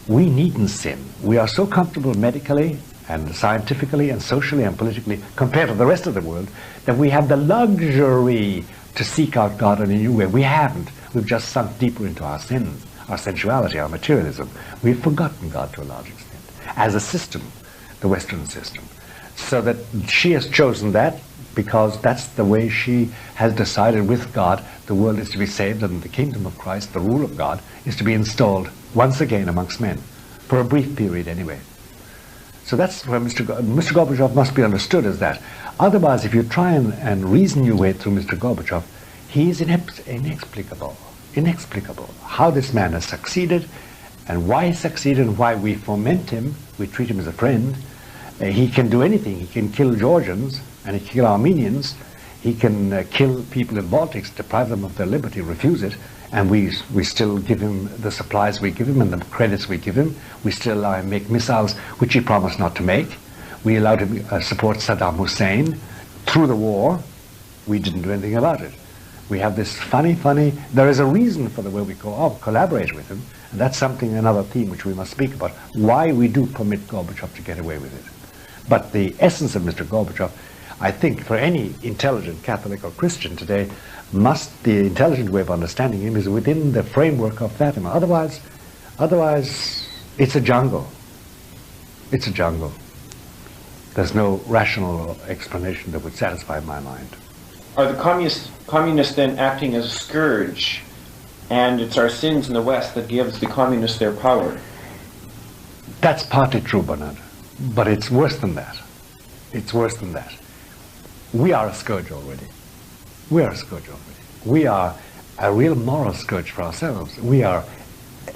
We needn't sin. We are so comfortable medically and scientifically and socially and politically, compared to the rest of the world, that we have the luxury to seek out God in a new way. We haven't. We've just sunk deeper into our sins, our sensuality, our materialism. We've forgotten God to a large extent, as a system, the Western system. So that she has chosen that because that's the way she has decided with God the world is to be saved, and the kingdom of Christ, the rule of God, is to be installed once again amongst men, for a brief period anyway. So that's where Mr. Gorbachev must be understood as that. Otherwise, if you try and reason your way through Mr. Gorbachev, he is inexplicable. Inexplicable. How this man has succeeded, and why he succeeded, and why we foment him, we treat him as a friend. He can do anything. He can kill Georgians, and he can kill Armenians. He can kill people in Baltics, deprive them of their liberty, refuse it, and we still give him the supplies we give him and the credits we give him. We still allow him make missiles which he promised not to make. We allowed him support Saddam Hussein through the war. We didn't do anything about it. We have this funny, there is a reason for the way we collaborate with him, and that's something, another theme which we must speak about, why we do permit Gorbachev to get away with it. But the essence of Mr. Gorbachev, I think, for any intelligent Catholic or Christian today, the intelligent way of understanding him is within the framework of that. Otherwise, it's a jungle. It's a jungle. There's no rational explanation that would satisfy my mind. Are the communists then acting as a scourge, and it's our sins in the West that gives the communists their power? That's partly true, Bernard, but it's worse than that. It's worse than that. We are a scourge already. We are a scourge already. We are a real moral scourge for ourselves. We are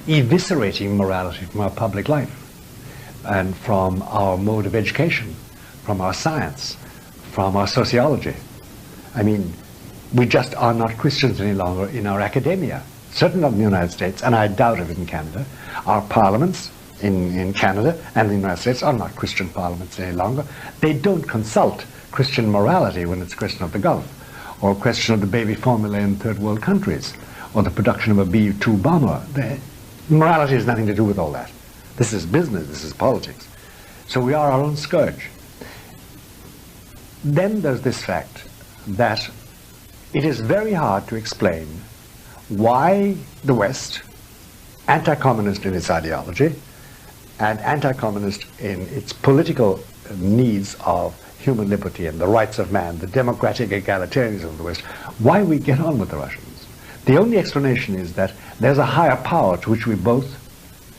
eviscerating morality from our public life and from our mode of education, from our science, from our sociology. I mean, we just are not Christians any longer in our academia. Certainly not in the United States, and I doubt it in Canada. Our parliaments in Canada and the United States are not Christian parliaments any longer. They don't consult Christian morality when it's a question of the Gulf, or a question of the baby formula in third world countries, or the production of a B-2 bomber. Morality has nothing to do with all that. This is business, this is politics. So we are our own scourge. Then there's this fact that it is very hard to explain why the West, anti-communist in its ideology, and anti-communist in its political needs of human liberty and the rights of man, the democratic egalitarianism of the West, why we get on with the Russians. The only explanation is that there's a higher power to which we both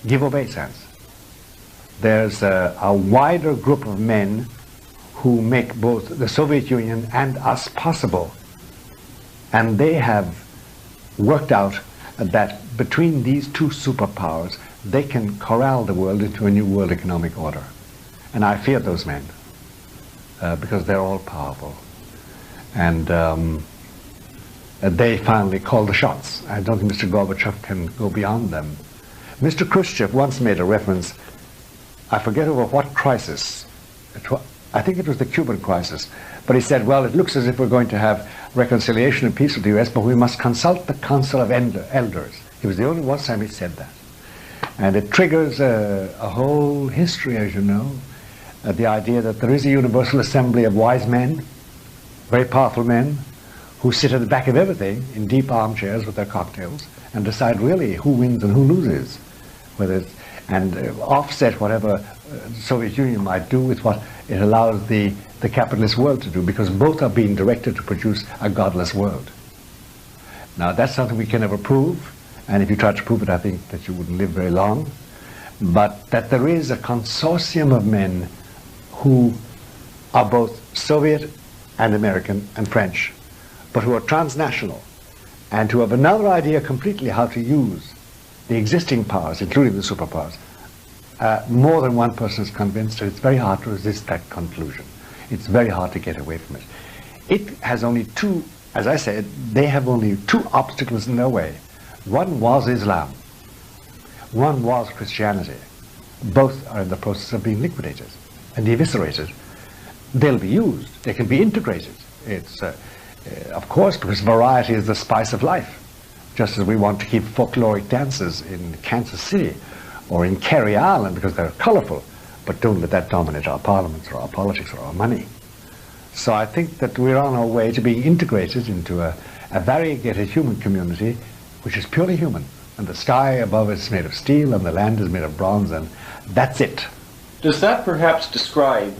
give obeisance. There's a wider group of men who make both the Soviet Union and us possible. And they have worked out that between these two superpowers, they can corral the world into a new world economic order. And I fear those men. Because they're all powerful. And they finally call the shots. I don't think Mr. Gorbachev can go beyond them. Mr. Khrushchev once made a reference, I forget over what crisis, I think it was the Cuban crisis, but he said, well, it looks as if we're going to have reconciliation and peace with the US, but we must consult the Council of Elders. He was the only one time he said that. And it triggers a whole history, as you know, the idea that there is a universal assembly of wise men, very powerful men, who sit at the back of everything in deep armchairs with their cocktails and decide really who wins and who loses, and offset whatever the Soviet Union might do with what it allows the capitalist world to do, because both are being directed to produce a godless world. Now that's something we can never prove, and if you try to prove it, I think that you wouldn't live very long, but that there is a consortium of men who are both Soviet and American and French, but who are transnational and who have another idea completely how to use the existing powers, including the superpowers. More than one person is convinced that it's very hard to resist that conclusion. It's very hard to get away from it. It has only two, as I said, they have only two obstacles in their way. One was Islam. One was Christianity. Both are in the process of being liquidated and eviscerated. They'll be used. They can be integrated. It's, of course, because variety is the spice of life. Just as we want to keep folkloric dances in Kansas City or in Carey Island because they're colorful, but don't let that dominate our parliaments or our politics or our money. So I think that we're on our way to being integrated into a variegated human community which is purely human. And the sky above is made of steel and the land is made of bronze, and that's it. Does that perhaps describe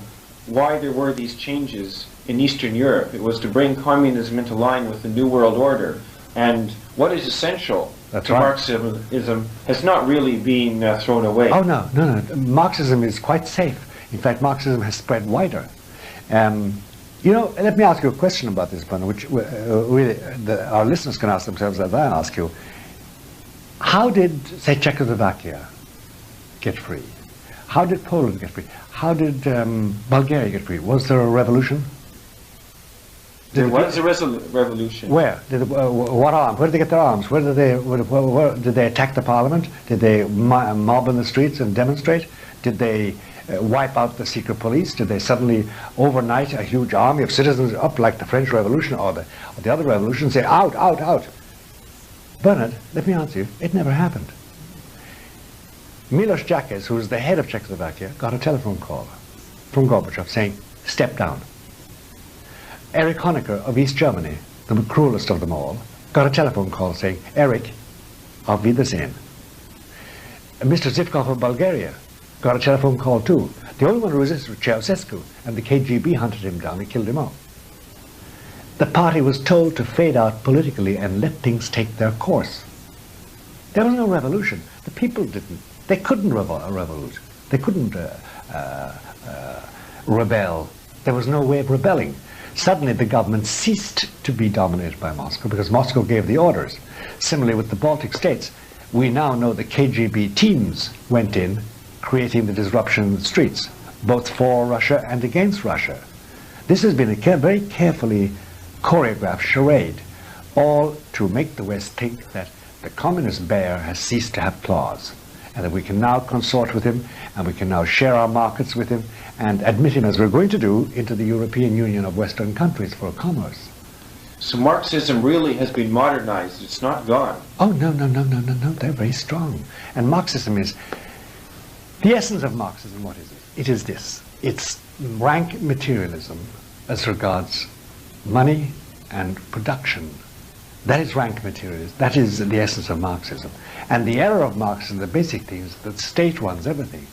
why there were these changes in Eastern Europe? It was to bring communism into line with the New World Order. And what is essential to Marxism has not really been thrown away. Oh, no. Marxism is quite safe. In fact, Marxism has spread wider. You know, let me ask you a question about this, Bruno, which our listeners can ask themselves as I ask you. How did, say, Czechoslovakia get free? How did Poland get free? How did Bulgaria get free? Was there a revolution? There was a revolution. Where? What arms? Where did they get their arms? Where did they attack the parliament? Did they mob in the streets and demonstrate? Did they wipe out the secret police? Did they suddenly overnight a huge army of citizens up like the French Revolution or the other revolution say out, out, out? Bernard, let me answer you, it never happened. Miloš Jakeš, who was the head of Czechoslovakia, got a telephone call from Gorbachev saying, step down. Erich Honecker of East Germany, the cruelest of them all, got a telephone call saying, Erich, auf Wiedersehen. Mr. Zivkov of Bulgaria got a telephone call too. The only one who resisted was Ceausescu, and the KGB hunted him down and killed him off. The party was told to fade out politically and let things take their course. There was no revolution. The people didn't. They couldn't revolute. They couldn't rebel. There was no way of rebelling. Suddenly the government ceased to be dominated by Moscow because Moscow gave the orders. Similarly with the Baltic states, we now know the KGB teams went in, creating the disruption in the streets, both for Russia and against Russia. This has been a very carefully choreographed charade, all to make the West think that the communist bear has ceased to have claws, and that we can now consort with him, and we can now share our markets with him, and admit him, as we're going to do, into the European Union of Western countries for commerce. So Marxism really has been modernized. It's not gone. Oh, no. They're very strong. And Marxism is... The essence of Marxism, what is it? It is this. It's rank materialism as regards money and production. That is rank materialism. That is the essence of Marxism. And the error of Marxism, the basic thing, is that state runs everything.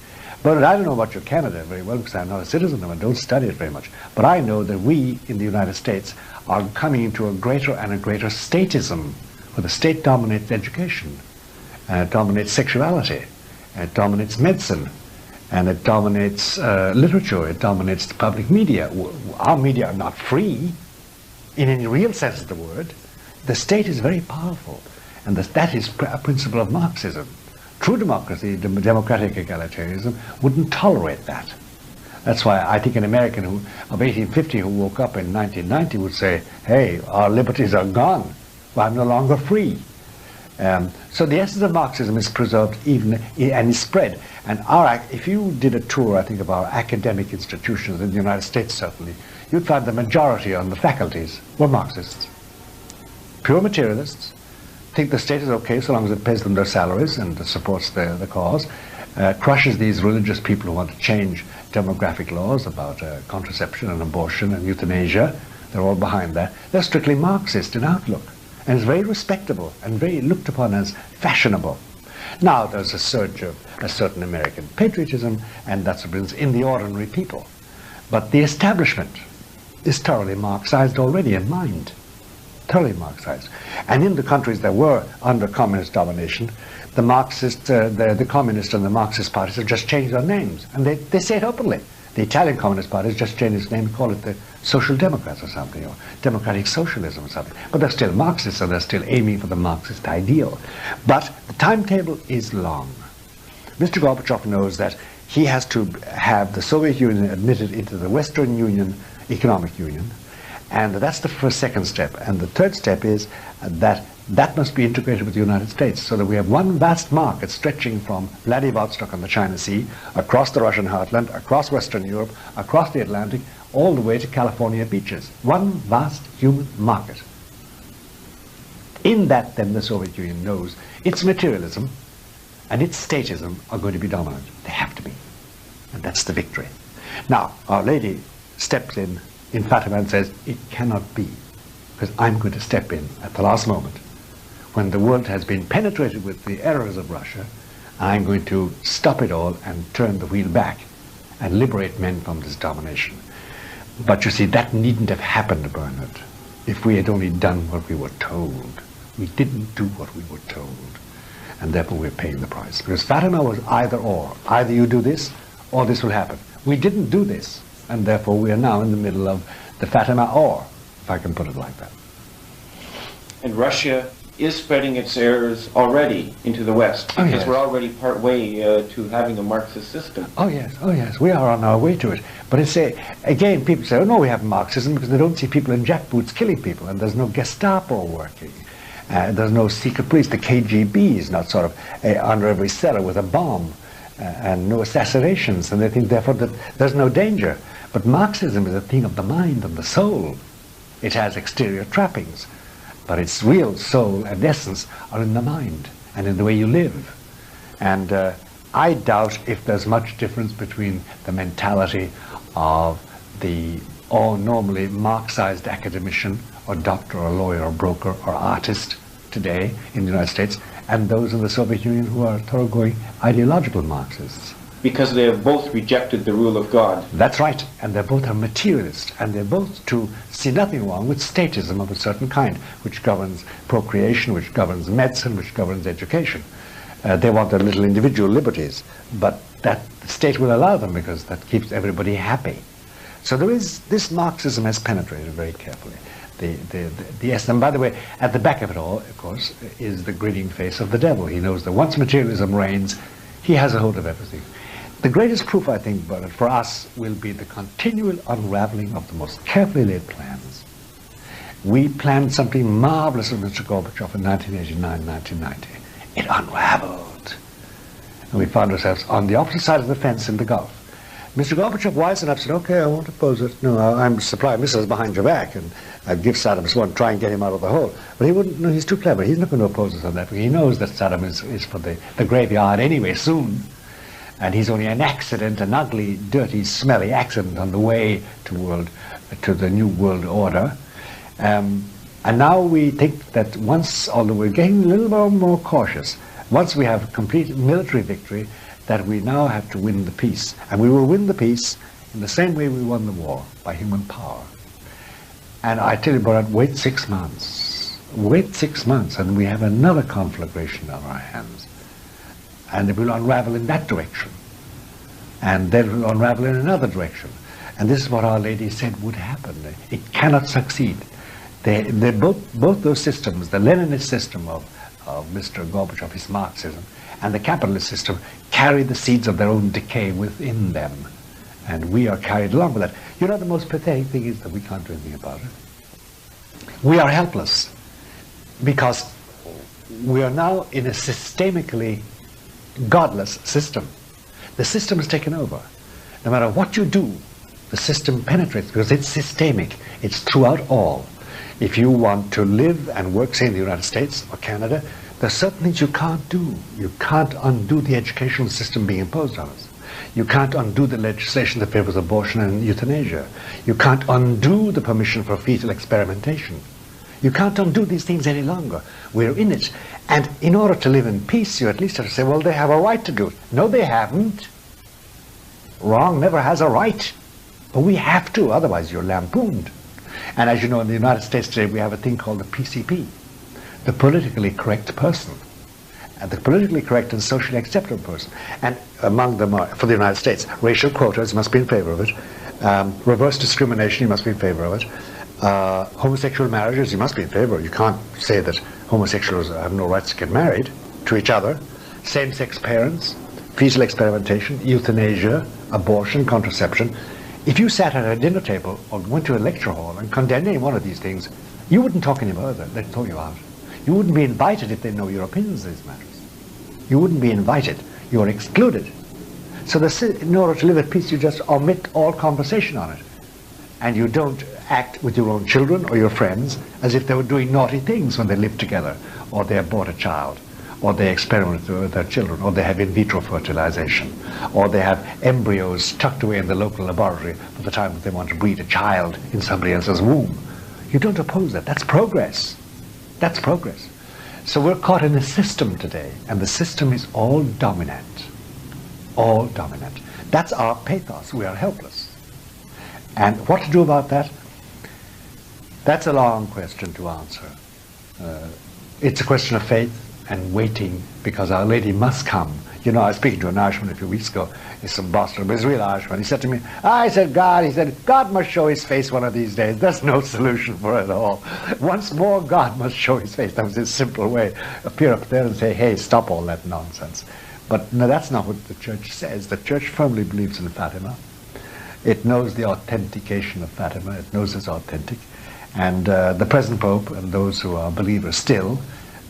But I don't know about your Canada very well because I'm not a citizen of it, I don't study it very much. But I know that we in the United States are coming into a greater and a greater statism, where the state dominates education, and it dominates sexuality, and it dominates medicine, and it dominates literature, it dominates the public media. Our media are not free in any real sense of the word. The state is very powerful, and that is a principle of Marxism. True democracy, democratic egalitarianism, wouldn't tolerate that. That's why I think an American of 1850 who woke up in 1990 would say, hey, our liberties are gone. I'm no longer free. So the essence of Marxism is preserved even and is spread. And if you did a tour, I think, of our academic institutions in the United States, certainly, you'd find the majority on the faculties were Marxists. Pure materialists, think the state is okay so long as it pays them their salaries and supports the cause, crushes these religious people who want to change demographic laws about contraception and abortion and euthanasia. They're all behind that. They're strictly Marxist in outlook, and it's very respectable and very looked upon as fashionable. Now there's a surge of a certain American patriotism, and that's in the ordinary people. But the establishment is thoroughly Marxized already in mind. Thoroughly Marxized. And in the countries that were under communist domination, the Marxist, the communist and the Marxist parties have just changed their names. And they say it openly. The Italian Communist Party has just changed its name and call it the Social Democrats or something, or Democratic Socialism or something. But they're still Marxists, and they're still aiming for the Marxist ideal. But the timetable is long. Mr. Gorbachev knows that he has to have the Soviet Union admitted into the Western Union, Economic Union, and that's the second step. And the third step is that must be integrated with the United States, so that we have one vast market stretching from Vladivostok on the China Sea, across the Russian heartland, across Western Europe, across the Atlantic, all the way to California beaches. One vast human market. In that, then, the Soviet Union knows its materialism and its statism are going to be dominant. They have to be. And that's the victory. Now, Our Lady steps in Fatima and says, it cannot be, because I'm going to step in at the last moment, when the world has been penetrated with the errors of Russia. I'm going to stop it all and turn the wheel back and liberate men from this domination. But you see, that needn't have happened, Bernard, if we had only done what we were told. We didn't do what we were told, and therefore we're paying the price. Because Fatima was either or. Either you do this, or this will happen. We didn't do this, and therefore we are now in the middle of the Fatima or, if I can put it like that. And Russia is spreading its errors already into the West, because yes. we're already part way to having a Marxist system. Oh yes, we are on our way to it. But it's again, people say, oh no, we have Marxism, because they don't see people in jackboots killing people, and there's no Gestapo working. There's no secret police. The KGB is not sort of under every cellar with a bomb, and no assassinations, and they think therefore that there's no danger. But Marxism is a thing of the mind and the soul. It has exterior trappings, but its real soul and essence are in the mind and in the way you live. And I doubt if there's much difference between the mentality of the normally Marxized academician or doctor or lawyer or broker or artist today in the United States and those in the Soviet Union who are thoroughgoing ideological Marxists. Because they have both rejected the rule of God. That's right, and they both are materialists, and they both too see nothing wrong with statism of a certain kind, which governs procreation, which governs medicine, which governs education. They want their little individual liberties, but that the state will allow them because that keeps everybody happy. So there is, this Marxism has penetrated very carefully. The essence, and by the way, at the back of it all, of course, is the grinning face of the devil. He knows that once materialism reigns, he has a hold of everything. The greatest proof, I think, Bernard, for us will be the continual unraveling of the most carefully laid plans. We planned something marvelous with Mr. Gorbachev in 1989, 1990. It unraveled. And we found ourselves on the opposite side of the fence in the Gulf. Mr. Gorbachev, wise enough, said, okay, I won't oppose it. No, I'm supplying missiles behind your back, and I'd give Saddam one, try and get him out of the hole. But he wouldn't, no, he's too clever. He's not going to oppose us on that. He knows that Saddam is for the graveyard anyway, soon. And he's only an accident, an ugly, dirty, smelly accident on the way to the new world order. And now we think that once, although we're getting a little more cautious, once we have complete military victory, that we now have to win the peace. And we will win the peace in the same way we won the war, by human power. And I tell you, Bernard, wait 6 months. Wait 6 months, and we have another conflagration on our hands. And it will unravel in that direction. And then it will unravel in another direction. And this is what Our Lady said would happen. It cannot succeed. Both those systems, the Leninist system of Mr. Gorbachev, his Marxism, and the capitalist system, carry the seeds of their own decay within them. And we are carried along with that. You know, the most pathetic thing is that we can't do anything about it. We are helpless because we are now in a systemically godless system. The system is taken over. No matter what you do, the system penetrates because it's systemic. It's throughout all. If you want to live and work, say, in the United States or Canada, there are certain things you can't do. You can't undo the educational system being imposed on us. You can't undo the legislation that favors abortion and euthanasia. You can't undo the permission for fetal experimentation. You can't undo these things any longer. We're in it. And in order to live in peace, you at least have to say, well, they have a right to do it. No, they haven't. Wrong never has a right. But we have to, otherwise you're lampooned. And as you know, in the United States today, we have a thing called the PCP, the politically correct person. And the politically correct and socially acceptable person. And among them are, for the United States, racial quotas, you must be in favor of it. Reverse discrimination, you must be in favor of it. Homosexual marriages, you must be in favor. You can't say that homosexuals have no rights to get married to each other. Same-sex parents, fetal experimentation, euthanasia, abortion, contraception. If you sat at a dinner table or went to a lecture hall and condemned any one of these things, you wouldn't talk any further. They'd talk you out. You wouldn't be invited if they know your opinions on these matters. You wouldn't be invited. You are excluded. So in order to live at peace, you just omit all conversation on it. And you don't act with your own children or your friends as if they were doing naughty things when they lived together, or they abort a child, or they experiment with their children, or they have in vitro fertilization, or they have embryos tucked away in the local laboratory for the time that they want to breed a child in somebody else's womb. You don't oppose that. That's progress. That's progress. So we're caught in a system today, and the system is all dominant. All dominant. That's our pathos. We are helpless. And what to do about that? That's a long question to answer. It's a question of faith and waiting, because Our Lady must come. You know, I was speaking to an Irishman a few weeks ago. He's from Boston, but he's a real Irishman. He said to me, I said, God must show his face one of these days. There's no solution for it all. Once more, God must show his face. That was his simple way. Appear up there and say, hey, stop all that nonsense. But no, that's not what the Church says. The Church firmly believes in Fatima. It knows the authentication of Fatima. It knows it's authentic. And the present Pope and those who are believers still,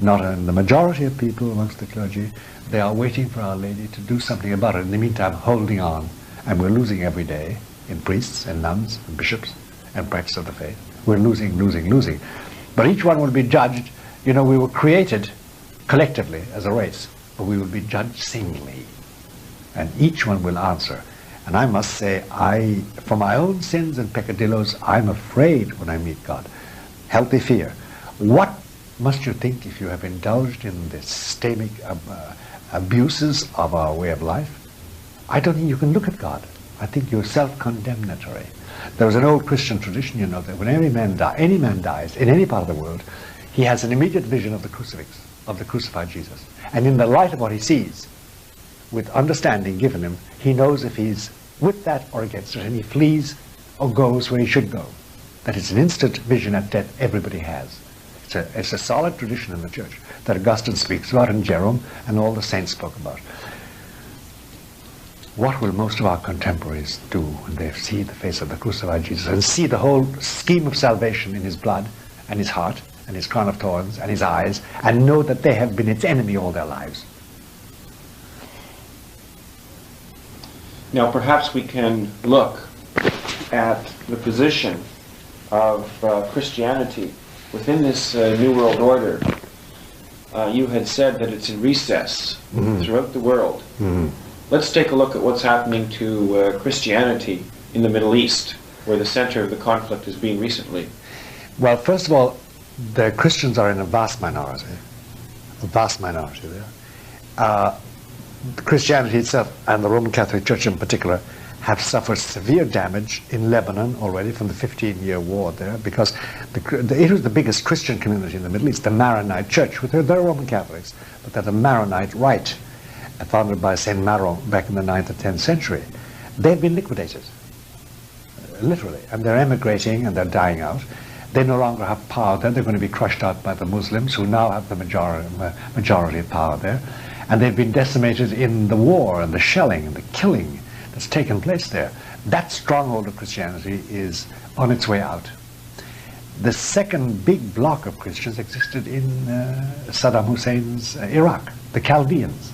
not in the majority of people amongst the clergy, they are waiting for Our Lady to do something about it. In the meantime, holding on. And we're losing every day in priests and nuns and bishops and practice of the faith. We're losing, losing, losing. But each one will be judged. You know, we were created collectively as a race, but we will be judged singly. And each one will answer. And I must say, for my own sins and peccadillos, I'm afraid when I meet God. Healthy fear. What must you think if you have indulged in the systemic abuses of our way of life? I don't think you can look at God. I think you're self-condemnatory. There was an old Christian tradition, you know, that when any man dies in any part of the world, he has an immediate vision of the crucifix, of the crucified Jesus. And in the light of what he sees, with understanding given him, he knows if he's with that or against it, and he flees or goes where he should go. That is an instant vision at death everybody has. It's a solid tradition in the Church that Augustine speaks about and Jerome and all the saints spoke about. What will most of our contemporaries do when they see the face of the crucified Jesus and see the whole scheme of salvation in his blood and his heart and his crown of thorns and his eyes, and know that they have been its enemy all their lives? Now perhaps we can look at the position of Christianity within this New World Order. You had said that it's in recess throughout the world. Let's take a look at what's happening to Christianity in the Middle East, where the center of the conflict has been recently. Well, first of all, the Christians are in a vast minority there. Christianity itself, and the Roman Catholic Church in particular, have suffered severe damage in Lebanon already from the 15-year war there, because it was the biggest Christian community in the Middle East, the Maronite Church. They're Roman Catholics, but they're the Maronite Rite, founded by Saint Maron back in the 9th or 10th century. They've been liquidated, literally, and they're emigrating and they're dying out. They no longer have power there. They're going to be crushed out by the Muslims, who now have the majority of power there. And they've been decimated in the war and the shelling and the killing that's taken place there. That stronghold of Christianity is on its way out. The second big block of Christians existed in Saddam Hussein's Iraq, the Chaldeans.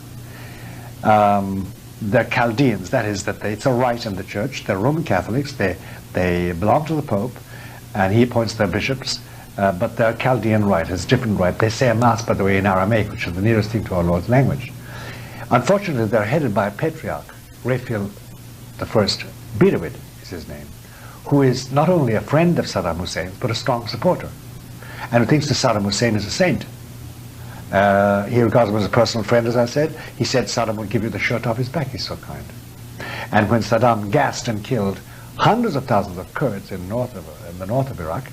The Chaldeans, that is, that it's a rite in the church. They're Roman Catholics. They belong to the Pope, and he appoints their bishops. But their Chaldean rite has different rite. They say a mass, by the way, in Aramaic, which is the nearest thing to our Lord's language. Unfortunately, they're headed by a patriarch, Raphael I Bidawid is his name, who is not only a friend of Saddam Hussein, but a strong supporter, and who thinks that Saddam Hussein is a saint. He regards him as a personal friend, as I said. He said Saddam would give you the shirt off his back, he's so kind. And when Saddam gassed and killed hundreds of thousands of Kurds in the north of Iraq,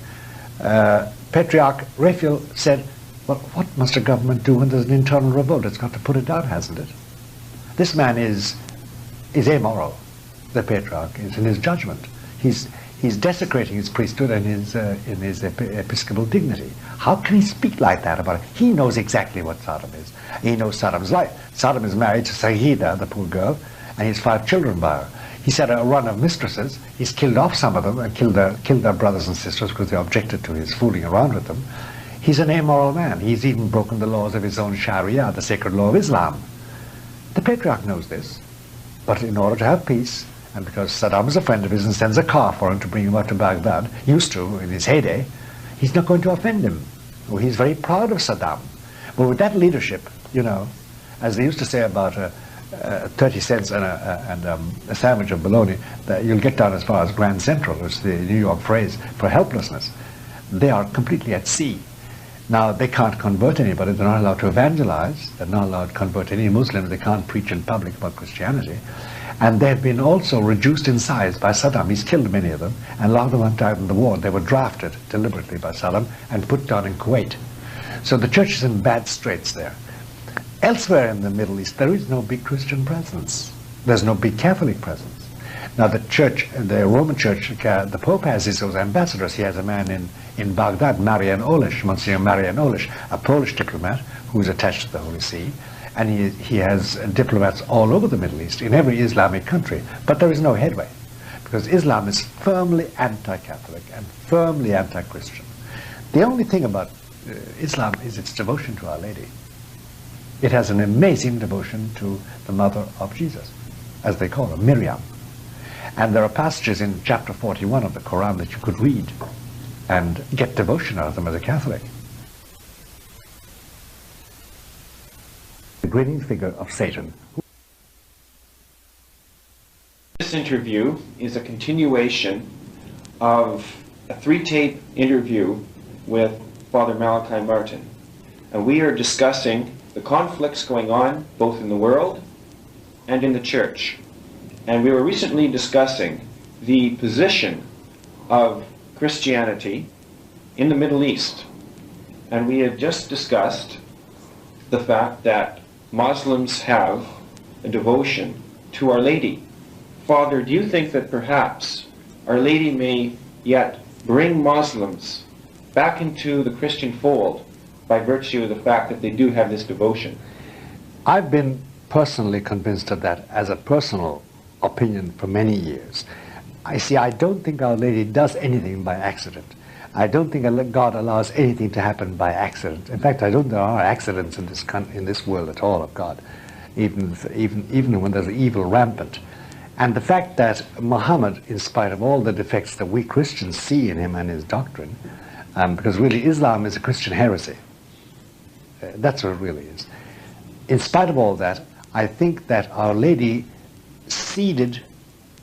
Patriarch Raphael said, well, what must a government do when there's an internal revolt? It's got to put it down, hasn't it? This man is amoral, the Patriarch, is in his judgment. He's desecrating his priesthood and his episcopal dignity. How can he speak like that about it? He knows exactly what Saddam is. He knows Saddam's life. Saddam is married to Sayyida, the poor girl, and he has 5 children by her. He's had a run of mistresses. He's killed off some of them and killed their brothers and sisters because they objected to his fooling around with them. He's an amoral man. He's even broken the laws of his own Sharia, the sacred law of Islam. The Patriarch knows this. But in order to have peace, and because Saddam is a friend of his and sends a car for him to bring him out to Baghdad, used to in his heyday, he's not going to offend him. Well, he's very proud of Saddam. But with that leadership, you know, as they used to say about 30 cents and a sandwich of bologna, that you'll get down as far as Grand Central, which is the New York phrase for helplessness. They are completely at sea. Now, they can't convert anybody. They're not allowed to evangelize. They're not allowed to convert any Muslims. They can't preach in public about Christianity. And they've been also reduced in size by Saddam. He's killed many of them, and a lot of them have died in the war. They were drafted deliberately by Saddam and put down in Kuwait. So the church is in bad straits there. Elsewhere in the Middle East, there is no big Christian presence. There's no big Catholic presence. Now the church, the Roman Church, the Pope has his own ambassadors. He has a man in Baghdad, Marian Olish, Monsignor Marian Olish, a Polish diplomat who is attached to the Holy See. And he has diplomats all over the Middle East, in every Islamic country. But there is no headway, because Islam is firmly anti-Catholic and firmly anti-Christian. The only thing about Islam is its devotion to Our Lady. It has an amazing devotion to the mother of Jesus, as they call her, Miriam. And there are passages in chapter 41 of the Quran that you could read and get devotion out of them as a Catholic. The grinning figure of Satan. This interview is a continuation of a 3-tape interview with Father Malachi Martin. And we are discussing the conflicts going on both in the world and in the church. And we were recently discussing the position of Christianity in the Middle East. And we had just discussed the fact that Muslims have a devotion to Our Lady. Father, do you think that perhaps Our Lady may yet bring Muslims back into the Christian fold by virtue of the fact that they do have this devotion? I've been personally convinced of that as a personal opinion for many years. I don't think Our Lady does anything by accident. I don't think God allows anything to happen by accident. In fact, I don't think there are accidents in this world at all of God, even when there's evil rampant. And the fact that Muhammad, in spite of all the defects that we Christians see in him and his doctrine, because really Islam is a Christian heresy. That's what it really is. In spite of all that, I think that Our Lady ceded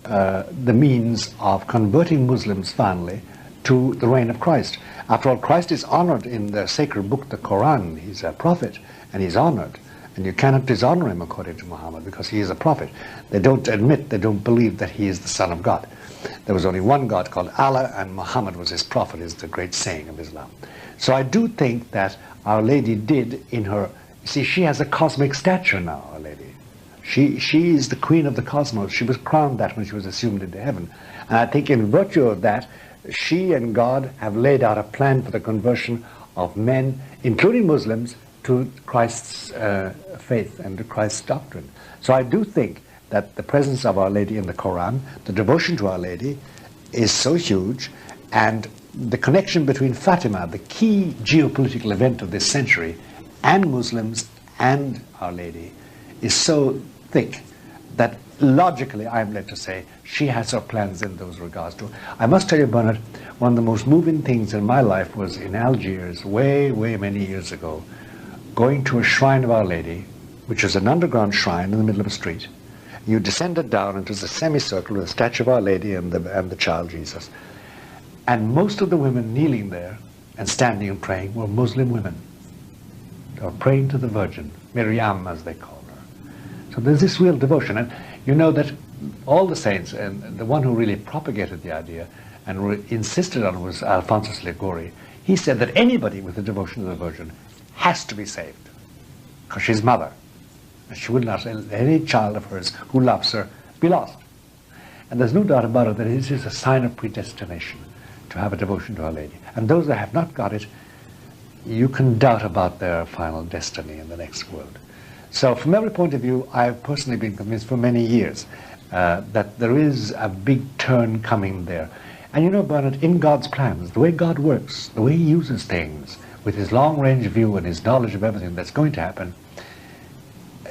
the means of converting Muslims finally to the reign of Christ. After all, Christ is honored in the sacred book, the Quran. He's a prophet, and he's honored. And you cannot dishonor him according to Muhammad, because he is a prophet. They don't believe that he is the Son of God. There was only one God called Allah, and Muhammad was his prophet, is the great saying of Islam. So I do think that Our Lady did in her, see, she has a cosmic stature now, Our Lady. She is the queen of the cosmos. She was crowned that when she was assumed into heaven. And I think in virtue of that, she and God have laid out a plan for the conversion of men, including Muslims, to Christ's faith and to Christ's doctrine. So I do think that the presence of Our Lady in the Quran, the devotion to Our Lady, is so huge, and the connection between Fatima, the key geopolitical event of this century, and Muslims and Our Lady, is so thick that logically I'm led to say she has her plans in those regards too. I must tell you, Bernard, one of the most moving things in my life was in Algiers, way many years ago, going to a shrine of Our Lady, which is an underground shrine in the middle of a street. You descended down into the semicircle with a statue of Our Lady and the child Jesus. And most of the women kneeling there and standing and praying were Muslim women. They were praying to the Virgin, Miriam as they call her. So there's this real devotion. And you know that all the saints, and the one who really propagated the idea and insisted on it was Alphonsus Liguori. He said that anybody with a devotion to the Virgin has to be saved, because she's mother. And she will not let any child of hers who loves her be lost. And there's no doubt about it that it is a sign of predestination to have a devotion to Our Lady. And those that have not got it, you can doubt about their final destiny in the next world. So from every point of view, I've personally been convinced for many years that there is a big turn coming there. And you know, Bernard, in God's plans, the way God works, the way he uses things, with his long-range view and his knowledge of everything that's going to happen,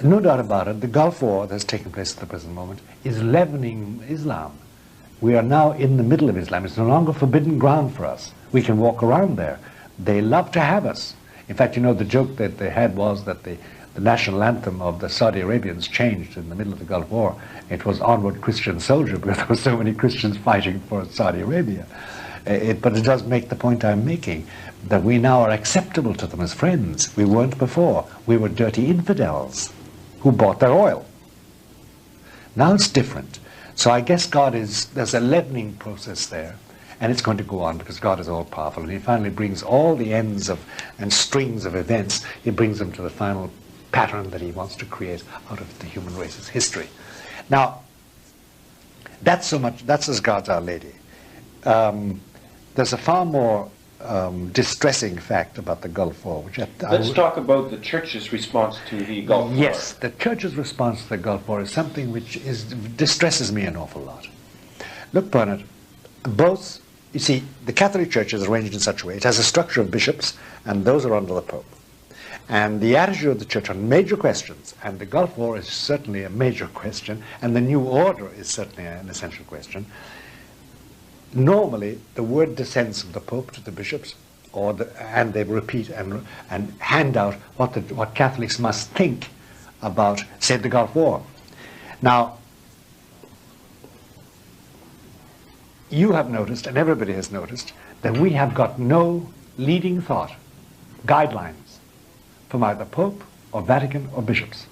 no doubt about it, the Gulf War that's taking place at the present moment is leavening Islam. We are now in the middle of Islam. It's no longer forbidden ground for us. We can walk around there. They love to have us. In fact, you know, the joke that they had was that the the national anthem of the Saudi Arabians changed in the middle of the Gulf War. It was Onward Christian Soldier, because there were so many Christians fighting for Saudi Arabia. But it does make the point I'm making, that we now are acceptable to them as friends. We weren't before. We were dirty infidels who bought their oil. Now it's different. So I guess there's a leavening process there, and it's going to go on because God is all-powerful, and he finally brings all the ends and strings of events, he brings them to the final pattern that he wants to create out of the human race's history. Now, that's as God's Our Lady. There's a far more distressing fact about the Gulf War, which Let's talk about the church's response to the Gulf War. Yes, the church's response to the Gulf War is something which distresses me an awful lot. Look, Bernard, you see, the Catholic Church is arranged in such a way. It has a structure of bishops, and those are under the Pope. And the attitude of the Church on major questions, and the Gulf War is certainly a major question, and the New Order is certainly an essential question. Normally, the word descends from the Pope to the bishops, and they repeat and hand out what Catholics must think about, say, the Gulf War. Now, you have noticed, and everybody has noticed, that we have got no leading thought, guidelines, from either Pope or Vatican or bishops.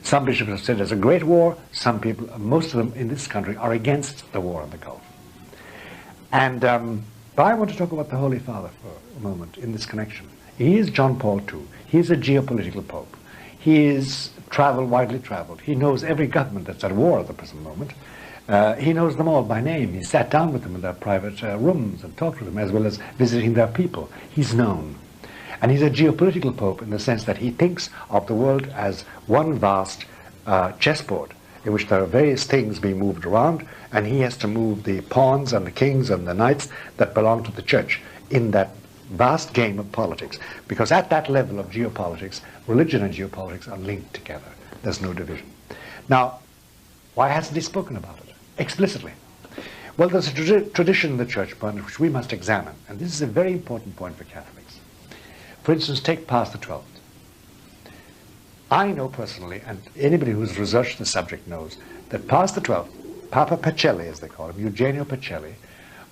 Some bishops have said there's a great war. Some people, most of them in this country, are against the war in the Gulf. And but I want to talk about the Holy Father for a moment in this connection. He is John Paul II. He is a geopolitical pope. He is widely traveled. He knows every government that's at war at the present moment. He knows them all by name. He sat down with them in their private rooms and talked with them, as well as visiting their people. He's known. And he's a geopolitical pope in the sense that he thinks of the world as one vast chessboard in which there are various things being moved around, and he has to move the pawns and the kings and the knights that belong to the church in that vast game of politics. Because at that level of geopolitics, religion and geopolitics are linked together. There's no division. Now, why hasn't he spoken about it explicitly? Well, there's a tradition in the church, which we must examine, and this is a very important point for Catholics. For instance, take Pius XII. I know personally, and anybody who's researched the subject knows, that Pius XII, Papa Pacelli as they call him, Eugenio Pacelli,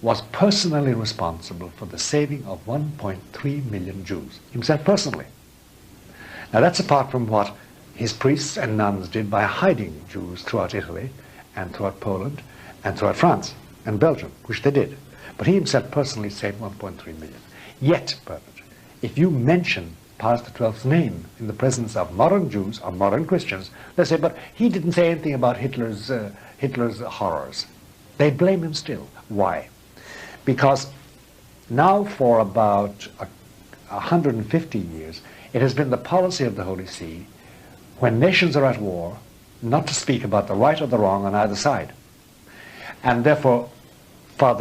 was personally responsible for the saving of 1.3 million Jews, himself personally. Now that's apart from what his priests and nuns did by hiding Jews throughout Italy and throughout Poland and throughout France and Belgium, which they did. But he himself personally saved 1.3 million. Yet, Bernard, if you mention Pius XII's name in the presence of modern Jews or modern Christians, they say, but he didn't say anything about Hitler's horrors. They blame him still. Why? Because now for about 150 years, it has been the policy of the Holy See, when nations are at war, not to speak about the right or the wrong on either side. And therefore, Pope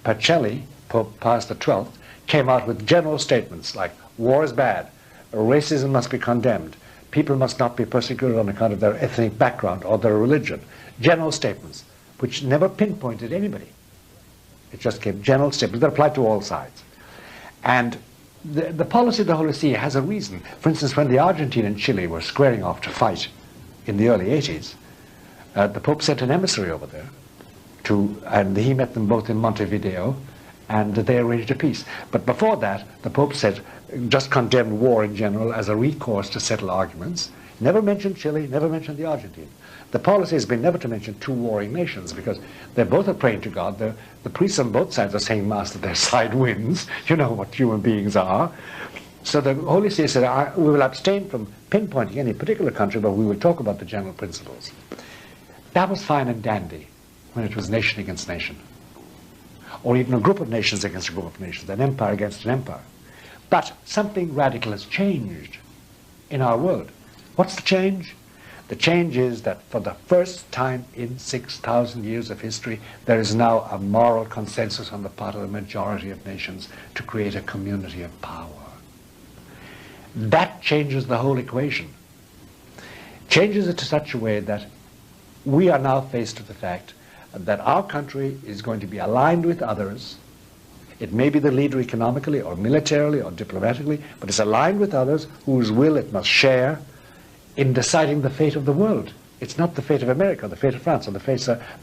Pacelli, Pope Pius XII, came out with general statements like, war is bad, racism must be condemned, people must not be persecuted on account of their ethnic background or their religion. General statements, which never pinpointed anybody. It just gave general statements that applied to all sides. And the policy of the Holy See has a reason. For instance, when the Argentine and Chile were squaring off to fight in the early 80s, the Pope sent an emissary over there, and he met them both in Montevideo, and they arranged a peace. But before that, the Pope said, just condemned war in general as a recourse to settle arguments. Never mentioned Chile, never mentioned the Argentine. The policy has been never to mention two warring nations, because they both are praying to God. The priests on both sides are saying Mass that their side wins. You know what human beings are. So the Holy See said, we will abstain from pinpointing any particular country, but we will talk about the general principles. That was fine and dandy when it was nation against nation, or even a group of nations against a group of nations, an empire against an empire. But something radical has changed in our world. What's the change? The change is that for the first time in 6,000 years of history, there is now a moral consensus on the part of the majority of nations to create a community of power. That changes the whole equation. Changes it to such a way that we are now faced with the fact that our country is going to be aligned with others It may be the leader economically or militarily or diplomatically, but it's aligned with others whose will it must share in deciding the fate of the world. It's not the fate of America, the fate of France, or the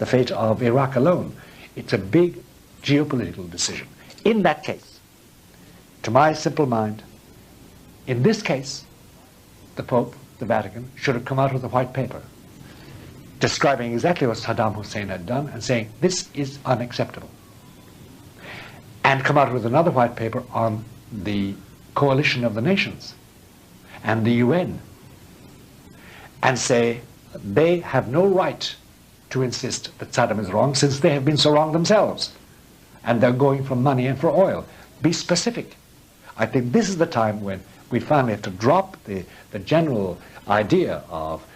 fate of Iraq alone. It's a big geopolitical decision. In that case, to my simple mind, in this case, the Pope, the Vatican, should have come out with a white paper describing exactly what Saddam Hussein had done and saying, this is unacceptable. And come out with another white paper on the coalition of the nations and the UN and say they have no right to insist that Saddam is wrong since they have been so wrong themselves and they're going for money and for oil. Be specific. I think this is the time when we finally have to drop the general idea of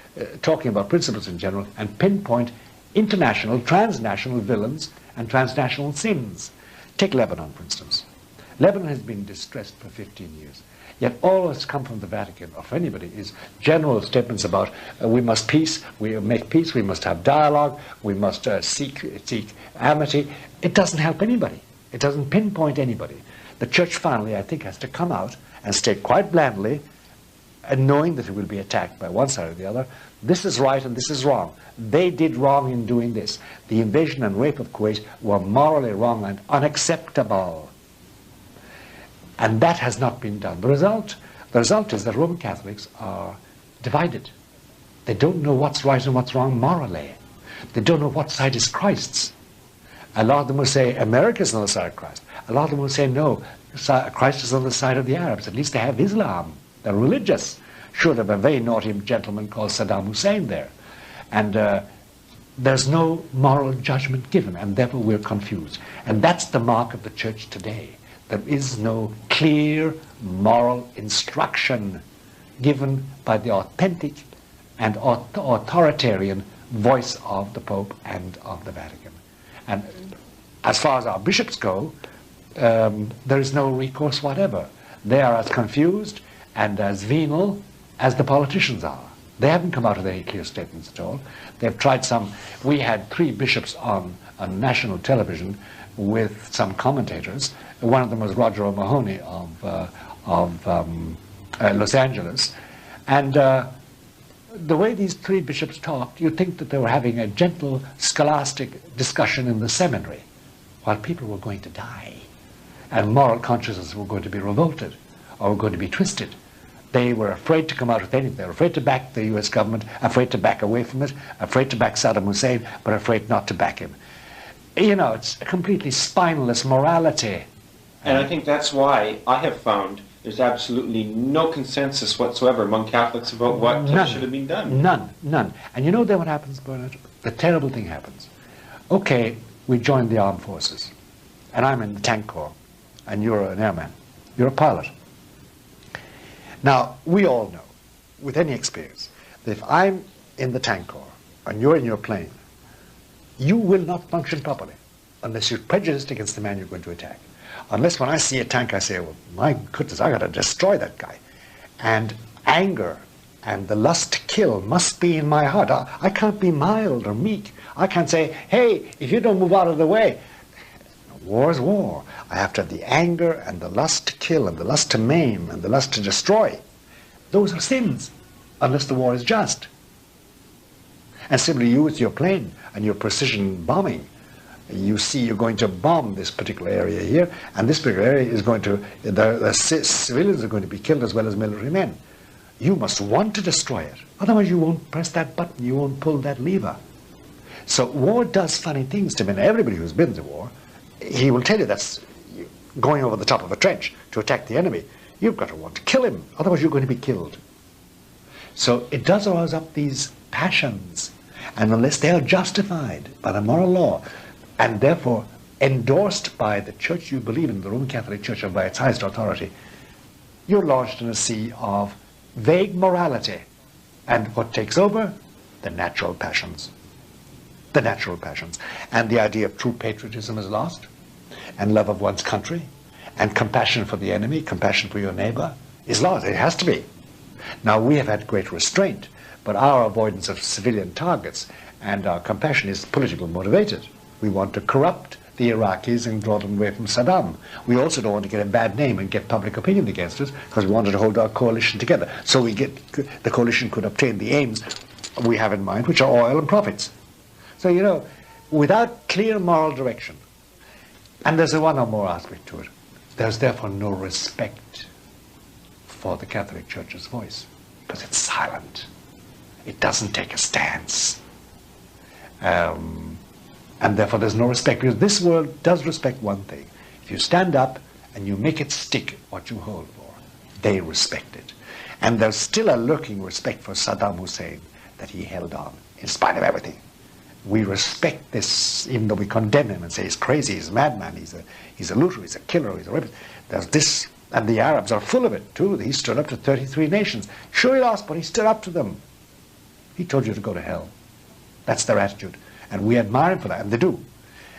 talking about principles in general and pinpoint international, transnational villains and transnational sins. Take Lebanon, for instance. Lebanon has been distressed for 15 years. Yet all that's come from the Vatican, or from anybody, is general statements about we must peace, we make peace, we must have dialogue, we must seek amity. It doesn't help anybody. It doesn't pinpoint anybody. The church finally, I think, has to come out and state quite blandly, and knowing that it will be attacked by one side or the other, this is right and this is wrong. They did wrong in doing this. The invasion and rape of Kuwait were morally wrong and unacceptable. And that has not been done. The result is that Roman Catholics are divided. They don't know what's right and what's wrong morally. They don't know what side is Christ's. A lot of them will say America is on the side of Christ. A lot of them will say no, Christ is on the side of the Arabs. At least they have Islam. They're religious. Sure, there were a very naughty gentleman called Saddam Hussein there. And there's no moral judgment given, and therefore we're confused. And that's the mark of the church today. There is no clear moral instruction given by the authentic and authoritarian voice of the Pope and of the Vatican. And as far as our bishops go, there is no recourse whatever. They are as confused and as venal as the politicians are. They haven't come out with any clear statements at all. They've tried some. We had 3 bishops on national television with some commentators. One of them was Roger O'Mahony of Los Angeles. And the way these 3 bishops talked, you'd think that they were having a gentle scholastic discussion in the seminary, while people were going to die, and moral consciences were going to be revolted, or were going to be twisted. They were afraid to come out with anything. They were afraid to back the US government, afraid to back away from it, afraid to back Saddam Hussein, but afraid not to back him. You know, it's a completely spineless morality. And I think that's why I have found there's absolutely no consensus whatsoever among Catholics about what should have been done. None. And you know then what happens, Bernard? The terrible thing happens. Okay, we joined the armed forces, and I'm in the tank corps, and you're an airman. You're a pilot. Now, we all know, with any experience, that if I'm in the tank corps, and you're in your plane, you will not function properly unless you're prejudiced against the man you're going to attack. Unless when I see a tank, I say, well, my goodness, I got to destroy that guy. And anger and the lust to kill must be in my heart. I can't be mild or meek. I can't say, hey, if you don't move out of the way, war is war. I have to have the anger and the lust to kill and the lust to maim and the lust to destroy. Those are sins, unless the war is just. And similarly, you with your plane and your precision bombing, you see you're going to bomb this particular area here, and this particular area is going to, the civilians are going to be killed as well as military men. You must want to destroy it. Otherwise you won't press that button, you won't pull that lever. So war does funny things to men. Everybody who's been to war, he will tell you that's going over the top of a trench to attack the enemy. You've got to want to kill him, otherwise you're going to be killed. So it does rouse up these passions, and unless they are justified by the moral law, and therefore endorsed by the church you believe in, the Roman Catholic Church, or by its highest authority, you're launched in a sea of vague morality. And what takes over? The natural passions. The natural passions. And the idea of true patriotism is lost, and love of one's country, and compassion for the enemy, compassion for your neighbor, is lost. It has to be. Now, we have had great restraint, but our avoidance of civilian targets and our compassion is politically motivated. We want to corrupt the Iraqis and draw them away from Saddam. We also don't want to get a bad name and get public opinion against us, because we wanted to hold our coalition together. So the coalition could obtain the aims we have in mind, which are oil and profits. So, you know, without clear moral direction, and there's one more aspect to it, there's therefore no respect for the Catholic Church's voice, because it's silent. It doesn't take a stance. And therefore there's no respect, because this world does respect one thing. If you stand up and you make it stick what you hold for, they respect it. And there's still a lurking respect for Saddam Hussein that he held on in spite of everything. We respect this, even though we condemn him and say he's crazy, he's a madman, he's a looter, he's a killer, he's a rapist. There's this, and the Arabs are full of it too. He stood up to 33 nations. Sure, he lost, but he stood up to them. He told you to go to hell. That's their attitude. And we admire him for that, and they do.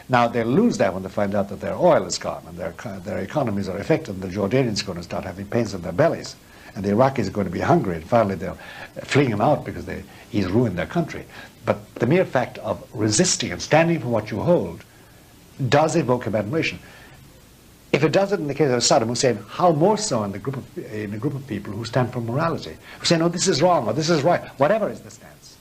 Now, they'll lose that when they find out that their oil is gone and their economies are affected, and the Jordanians are going to start having pains in their bellies, and the Iraqis are going to be hungry, and finally they'll fling him out because he's ruined their country. But the mere fact of resisting and standing for what you hold does evoke admiration. If it does it in the case of Saddam Hussein, how more so in a group of people who stand for morality, who say, no, this is wrong, or this is right, whatever is the stance.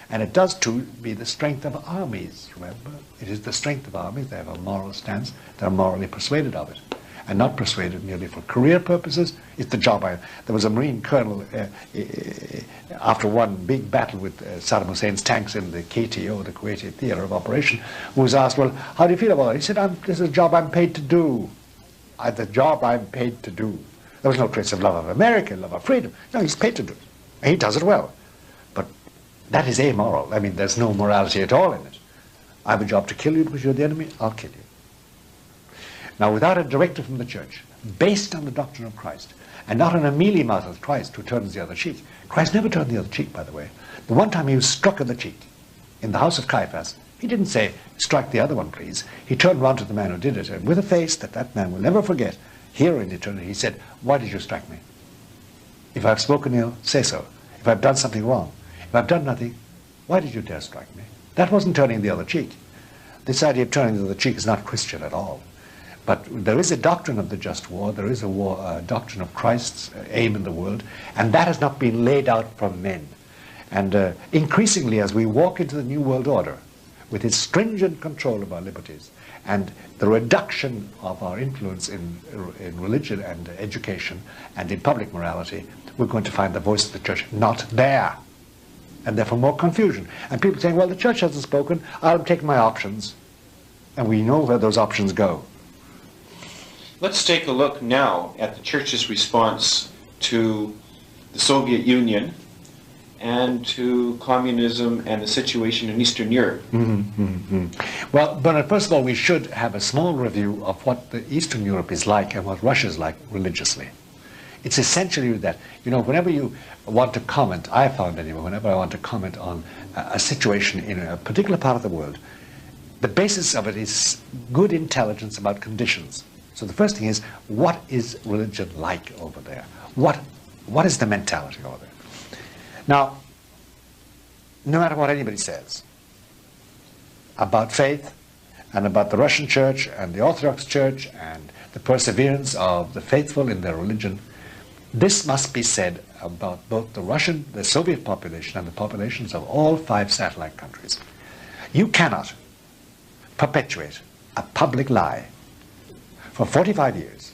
And it does, too, be the strength of armies, remember. It is the strength of armies. They have a moral stance. They're morally persuaded of it. And not persuaded merely for career purposes. It's the job. There was a Marine colonel, after one big battle with Saddam Hussein's tanks in the KTO, the Kuwaiti Theater of Operation, who was asked, well, how do you feel about it? He said, this is a job I'm paid to do. The job I'm paid to do. There was no trace of love of America, love of freedom. No, he's paid to do it. And he does it well. That is amoral. I mean, there's no morality at all in it. I have a job to kill you because you're the enemy, I'll kill you. Now, without a directive from the Church, based on the doctrine of Christ, and not on a mealy mouthed Christ who turns the other cheek. Christ never turned the other cheek, by the way. The one time he was struck on the cheek, in the house of Caiaphas, he didn't say, strike the other one, please. He turned round to the man who did it, and with a face that man will never forget, here in eternity, he said, why did you strike me? If I've spoken ill, say so. If I've done something wrong, if I've done nothing, why did you dare strike me? That wasn't turning the other cheek. This idea of turning the other cheek is not Christian at all. But there is a doctrine of the just war. There is a doctrine of Christ's aim in the world, and that has not been laid out from men. And increasingly, as we walk into the New World Order, with its stringent control of our liberties, and the reduction of our influence in religion and education and in public morality, we're going to find the voice of the Church not there. And therefore more confusion. And people saying, well, the Church hasn't spoken, I'll take my options. And we know where those options go. Let's take a look now at the Church's response to the Soviet Union and to communism and the situation in Eastern Europe. Well, Bernard, first of all, we should have a small review of what the Eastern Europe is like and what Russia is like religiously. It's essentially that, you know, whenever you want to comment, I found anyway, whenever I want to comment on a situation in a particular part of the world, the basis of it is good intelligence about conditions. So the first thing is, what is religion like over there? What is the mentality over there? Now, no matter what anybody says about faith and about the Russian Church and the Orthodox Church and the perseverance of the faithful in their religion, this must be said about both the Soviet population and the populations of all 5 satellite countries. You cannot perpetuate a public lie for 45 years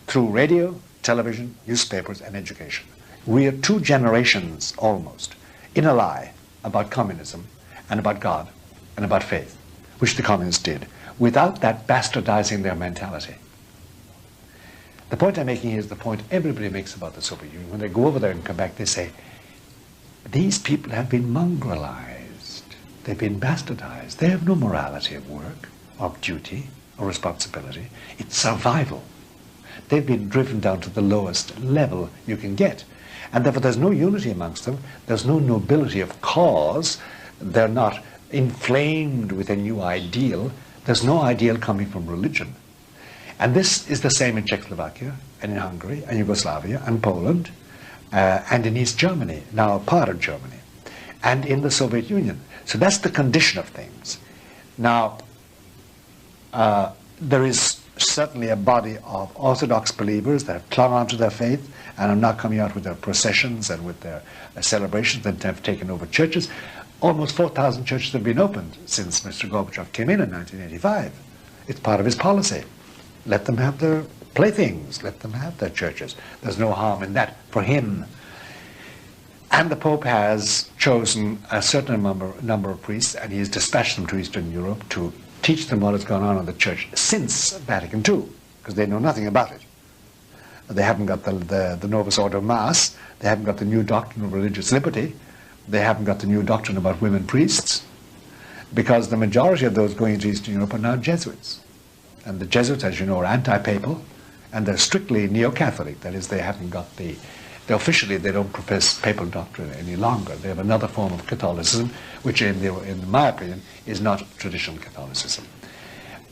through radio, television, newspapers, and education. We are 2 generations almost in a lie about communism and about God and about faith, which the communists did, without that bastardizing their mentality. The point I'm making here is the point everybody makes about the Soviet Union. When they go over there and come back, they say, these people have been mongrelized. They've been bastardized. They have no morality of work, of duty, or responsibility. It's survival. They've been driven down to the lowest level you can get. And therefore there's no unity amongst them. There's no nobility of cause. They're not inflamed with a new ideal. There's no ideal coming from religion. And this is the same in Czechoslovakia, and in Hungary, and Yugoslavia, and Poland, and in East Germany, now a part of Germany, and in the Soviet Union. So that's the condition of things. Now, There is certainly a body of Orthodox believers that have clung on to their faith and are now coming out with their processions and with their celebrations that have taken over churches. Almost 4,000 churches have been opened since Mr. Gorbachev came in 1985. It's part of his policy. Let them have their playthings. Let them have their churches. There's no harm in that for him. And the Pope has chosen a certain number of priests, and he has dispatched them to Eastern Europe to teach them what has gone on in the church since Vatican II, because they know nothing about it. They haven't got the Novus Ordo Mass. They haven't got the new doctrine of religious liberty. They haven't got the new doctrine about women priests, because the majority of those going into Eastern Europe are now Jesuits. And the Jesuits, as you know, are anti-papal, and they're strictly neo-Catholic. That is, they haven't got officially they don't profess papal doctrine any longer. They have another form of Catholicism, which in my opinion is not traditional Catholicism.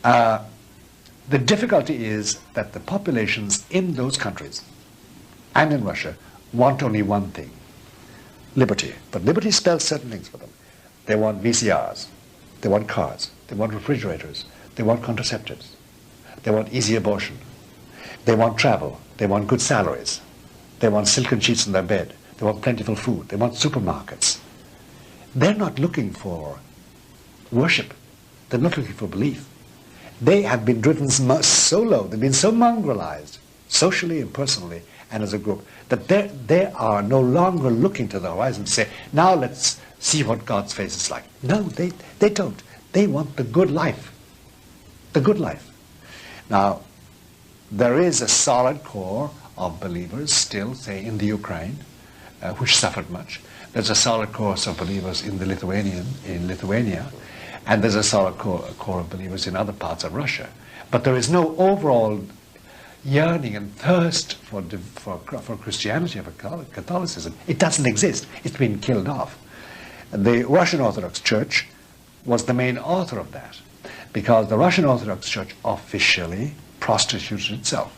The difficulty is that the populations in those countries and in Russia want only one thing: liberty. But liberty spells certain things for them. They want VCRs, they want cars, they want refrigerators, they want contraceptives, they want easy abortion, they want travel, they want good salaries, they want silken sheets in their bed, they want plentiful food, they want supermarkets. They're not looking for worship. They're not looking for belief. They have been driven so low, they've been so mongrelized, socially and personally and as a group, that they are no longer looking to the horizon to say, now let's see what God's face is like. No, they don't. They want the good life. The good life. Now, there is a solid core of believers still, say, in the Ukraine, which suffered much. There's a solid core of believers in Lithuania, and there's a solid core of believers in other parts of Russia. But there is no overall yearning and thirst for Christianity, for Catholicism. It doesn't exist. It's been killed off. The Russian Orthodox Church was the main author of that, because the Russian Orthodox Church officially prostituted itself,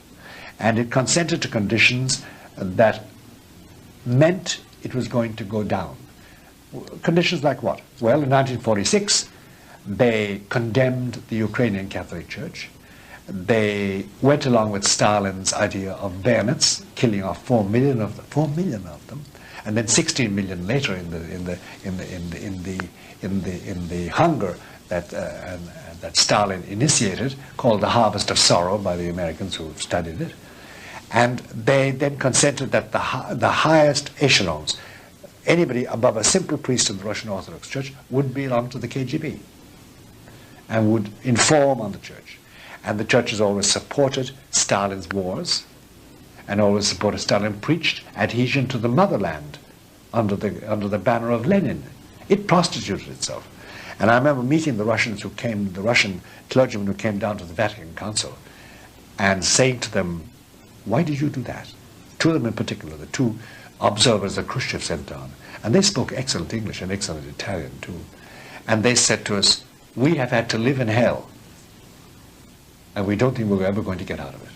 and it consented to conditions that meant it was going to go down. Conditions like what? Well, in 1946, they condemned the Ukrainian Catholic Church. They went along with Stalin's idea of bayonets, killing off 4 million of them, and then 16 million later in the hunger that Stalin initiated, called the Harvest of Sorrow by the Americans who studied it. And they then consented that the highest echelons, anybody above a simple priest in the Russian Orthodox Church, would belong to the KGB and would inform on the church. And the church has always supported Stalin's wars, and always supported Stalin, preached adhesion to the motherland under the banner of Lenin. It prostituted itself. And I remember meeting the Russian clergymen who came down to the Vatican Council, and saying to them, why did you do that? Two of them in particular, the two observers that Khrushchev sent down. And they spoke excellent English and excellent Italian too. And they said to us, we have had to live in hell, and we don't think we're ever going to get out of it.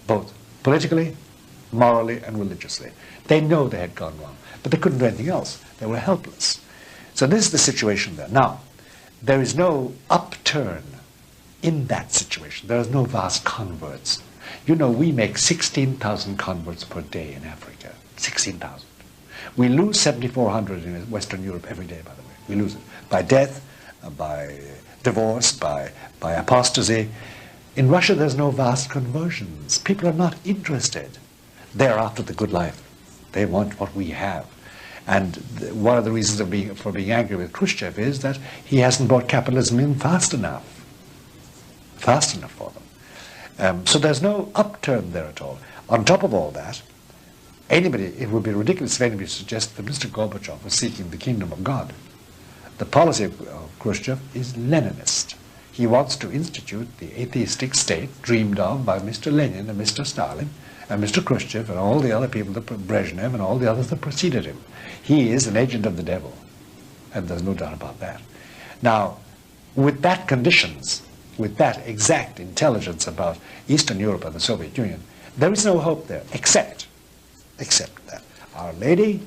Both politically, morally, and religiously. They know they had gone wrong, but they couldn't do anything else. They were helpless. So this is the situation there. Now, there is no upturn in that situation. There is no vast converts. You know, we make 16,000 converts per day in Africa. 16,000. We lose 7,400 in Western Europe every day, by the way. We lose it by death, by divorce, by apostasy. In Russia, there's no vast conversions. People are not interested. They're after the good life. They want what we have. And one of the reasons for being angry with Khrushchev is that he hasn't brought capitalism in fast enough for them. So there's no upturn there at all. On top of all that, it would be ridiculous if anybody suggested that Mr. Gorbachev was seeking the kingdom of God. The policy of Khrushchev is Leninist. He wants to institute the atheistic state dreamed of by Mr. Lenin and Mr. Stalin and Mr. Khrushchev and all the other people, Brezhnev and all the others that preceded him. He is an agent of the devil, and there's no doubt about that. Now, with that conditions, with that exact intelligence about Eastern Europe and the Soviet Union, there is no hope there, except that Our Lady,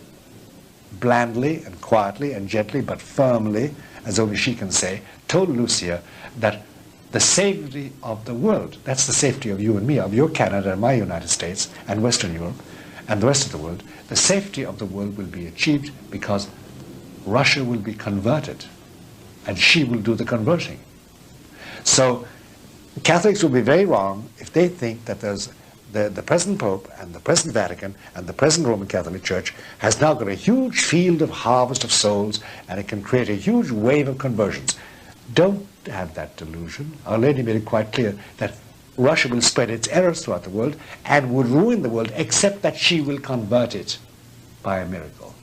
blandly and quietly and gently but firmly, as only she can say, told Lucia that the safety of the world. That's the safety of you and me, of your Canada and my United States and Western Europe and the rest of the world. The safety of the world will be achieved because Russia will be converted and she will do the converting. So Catholics will be very wrong if they think that there's the present Pope and the present Vatican and the present Roman Catholic Church has now got a huge field of harvest of souls and it can create a huge wave of conversions. Don't have that delusion. Our Lady made it quite clear that Russia will spread its errors throughout the world and would ruin the world, except that she will convert it by a miracle.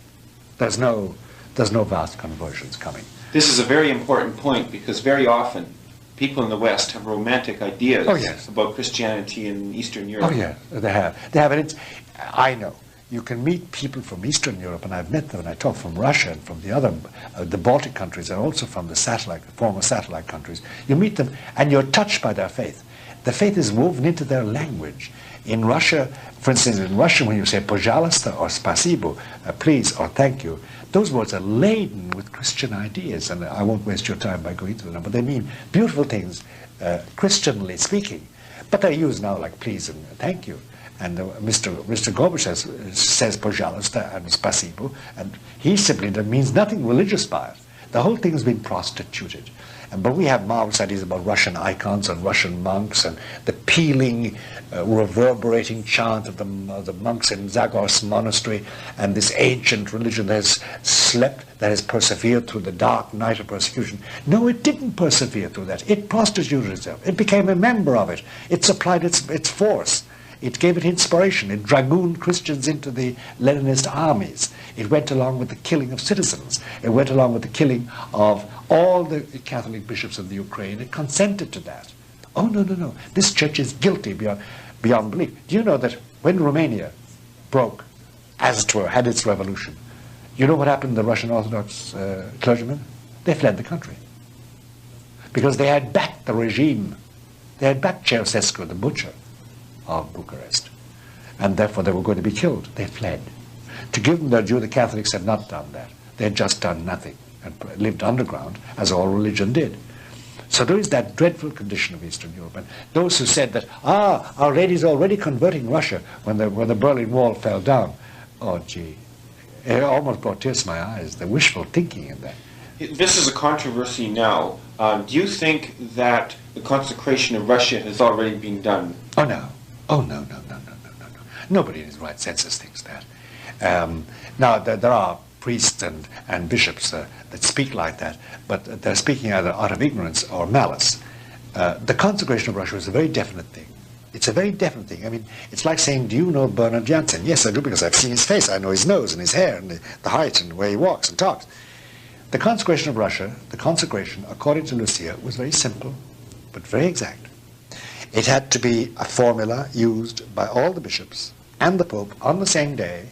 There's no vast conversions coming. This is a very important point because very often people in the West have romantic ideas about Christianity in Eastern Europe. Oh, yeah, they have. They have, and it's, I know. You can meet people from Eastern Europe, and I've met them, and I talk from Russia and from the other, the Baltic countries, and also from the former satellite countries. You meet them, and you're touched by their faith. The faith is woven into their language. In Russia, for instance, in Russian, when you say "пожалуйста" or "спасибо," please or thank you, those words are laden with Christian ideas, and I won't waste your time by going through them, but they mean beautiful things, Christianly speaking. But they're used now like please and thank you. And Mr. Gorbachev says "пожалуйста" and "спасибо," and he simply means nothing religious by it. The whole thing has been prostituted. But we have marvelous ideas about Russian icons and Russian monks and the pealing, reverberating chant of the monks in Zagros monastery and this ancient religion that has slept, that has persevered through the dark night of persecution. No, it didn't persevere through that. It prostituted itself. It became a member of it. It supplied its force. It gave it inspiration. It dragooned Christians into the Leninist armies. It went along with the killing of citizens. It went along with the killing of all the Catholic bishops of the Ukraine. It consented to that. Oh, no, no, no. This church is guilty beyond belief. Do you know that when Romania broke, as it were, had its revolution, you know what happened to the Russian Orthodox clergymen? They fled the country. Because they had backed the regime. They had backed Ceausescu, the butcher of Bucharest, and therefore they were going to be killed. They fled. To give them their due, the Catholics had not done that. They had just done nothing and lived underground, as all religion did. So there is that dreadful condition of Eastern Europe. And those who said that, Our Lady's already converting Russia when the Berlin Wall fell down, oh gee, it almost brought tears to my eyes, the wishful thinking in that. This is a controversy now. Do you think that the consecration of Russia has already been done? Oh no. Oh, no, no, no, no, no, no, no. Nobody in his right senses thinks that. Now, there are priests and bishops that speak like that, but they're speaking either out of ignorance or malice. The consecration of Russia is a very definite thing. It's a very definite thing. I mean, it's like saying, do you know Bernard Jansen? Yes, I do, because I've seen his face. I know his nose and his hair and the height and where he walks and talks. The consecration of Russia, the consecration, according to Lucia, was very simple, but very exact. It had to be a formula used by all the bishops and the Pope on the same day,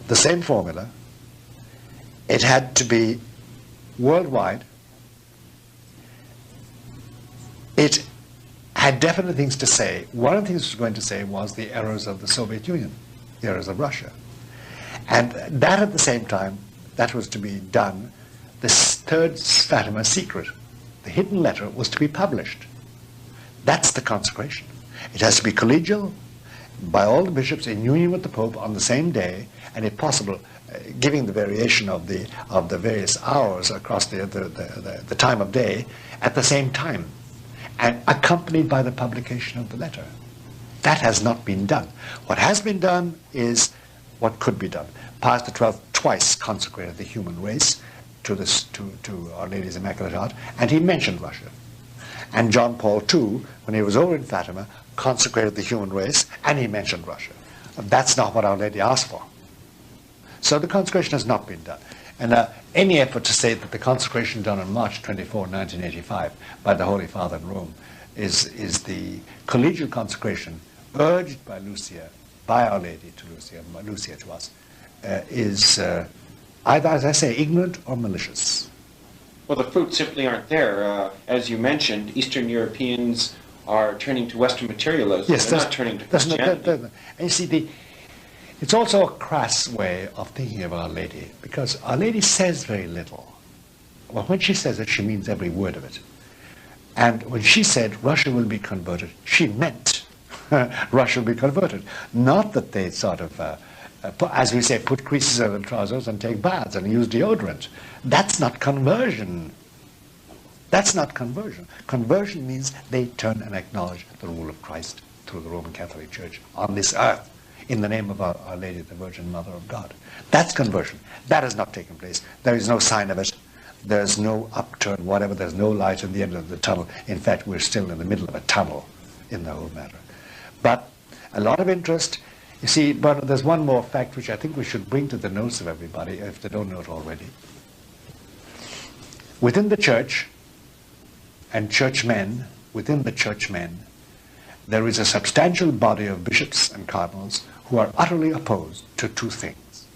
the same formula. It had to be worldwide. It had definite things to say. One of the things it was going to say was the errors of the Soviet Union, the errors of Russia. And that at the same time, that was to be done. This third Fatima secret, the hidden letter, was to be published. That's the consecration. It has to be collegial, by all the bishops in union with the Pope on the same day, and if possible, giving the variation of the various hours across the time of day at the same time, and accompanied by the publication of the letter. That has not been done. What has been done is what could be done. Pius XII twice consecrated the human race to Our Lady's Immaculate Heart, and he mentioned Russia. And John Paul II, when he was over in Fatima, consecrated the human race, and he mentioned Russia. That's not what Our Lady asked for. So the consecration has not been done. And any effort to say that the consecration done on March 24, 1985, by the Holy Father in Rome, is the collegial consecration urged by Lucia, by Our Lady to Lucia, Lucia to us, is either, as I say, ignorant or malicious. Well, the fruits simply aren't there. As you mentioned, Eastern Europeans are turning to Western materialism. Yes, they're not turning to Christianity. And you see, it's also a crass way of thinking of Our Lady, because Our Lady says very little. Well, when she says it, she means every word of it. And when she said Russia will be converted, she meant Russia will be converted. Not that they sort of, as we say, put creases over the trousers and take baths and use deodorant. That's not conversion. That's not conversion. Conversion means they turn and acknowledge the rule of Christ through the Roman Catholic Church on this earth in the name of Our Lady, the Virgin Mother of God. That's conversion. That has not taken place. There is no sign of it. There's no upturn, whatever. There's no light at the end of the tunnel. In fact, we're still in the middle of a tunnel in the whole matter. But a lot of interest. You see, but there's one more fact which I think we should bring to the notice of everybody, if they don't know it already. Within the church, and churchmen, within the churchmen, there is a substantial body of bishops and cardinals who are utterly opposed to two things.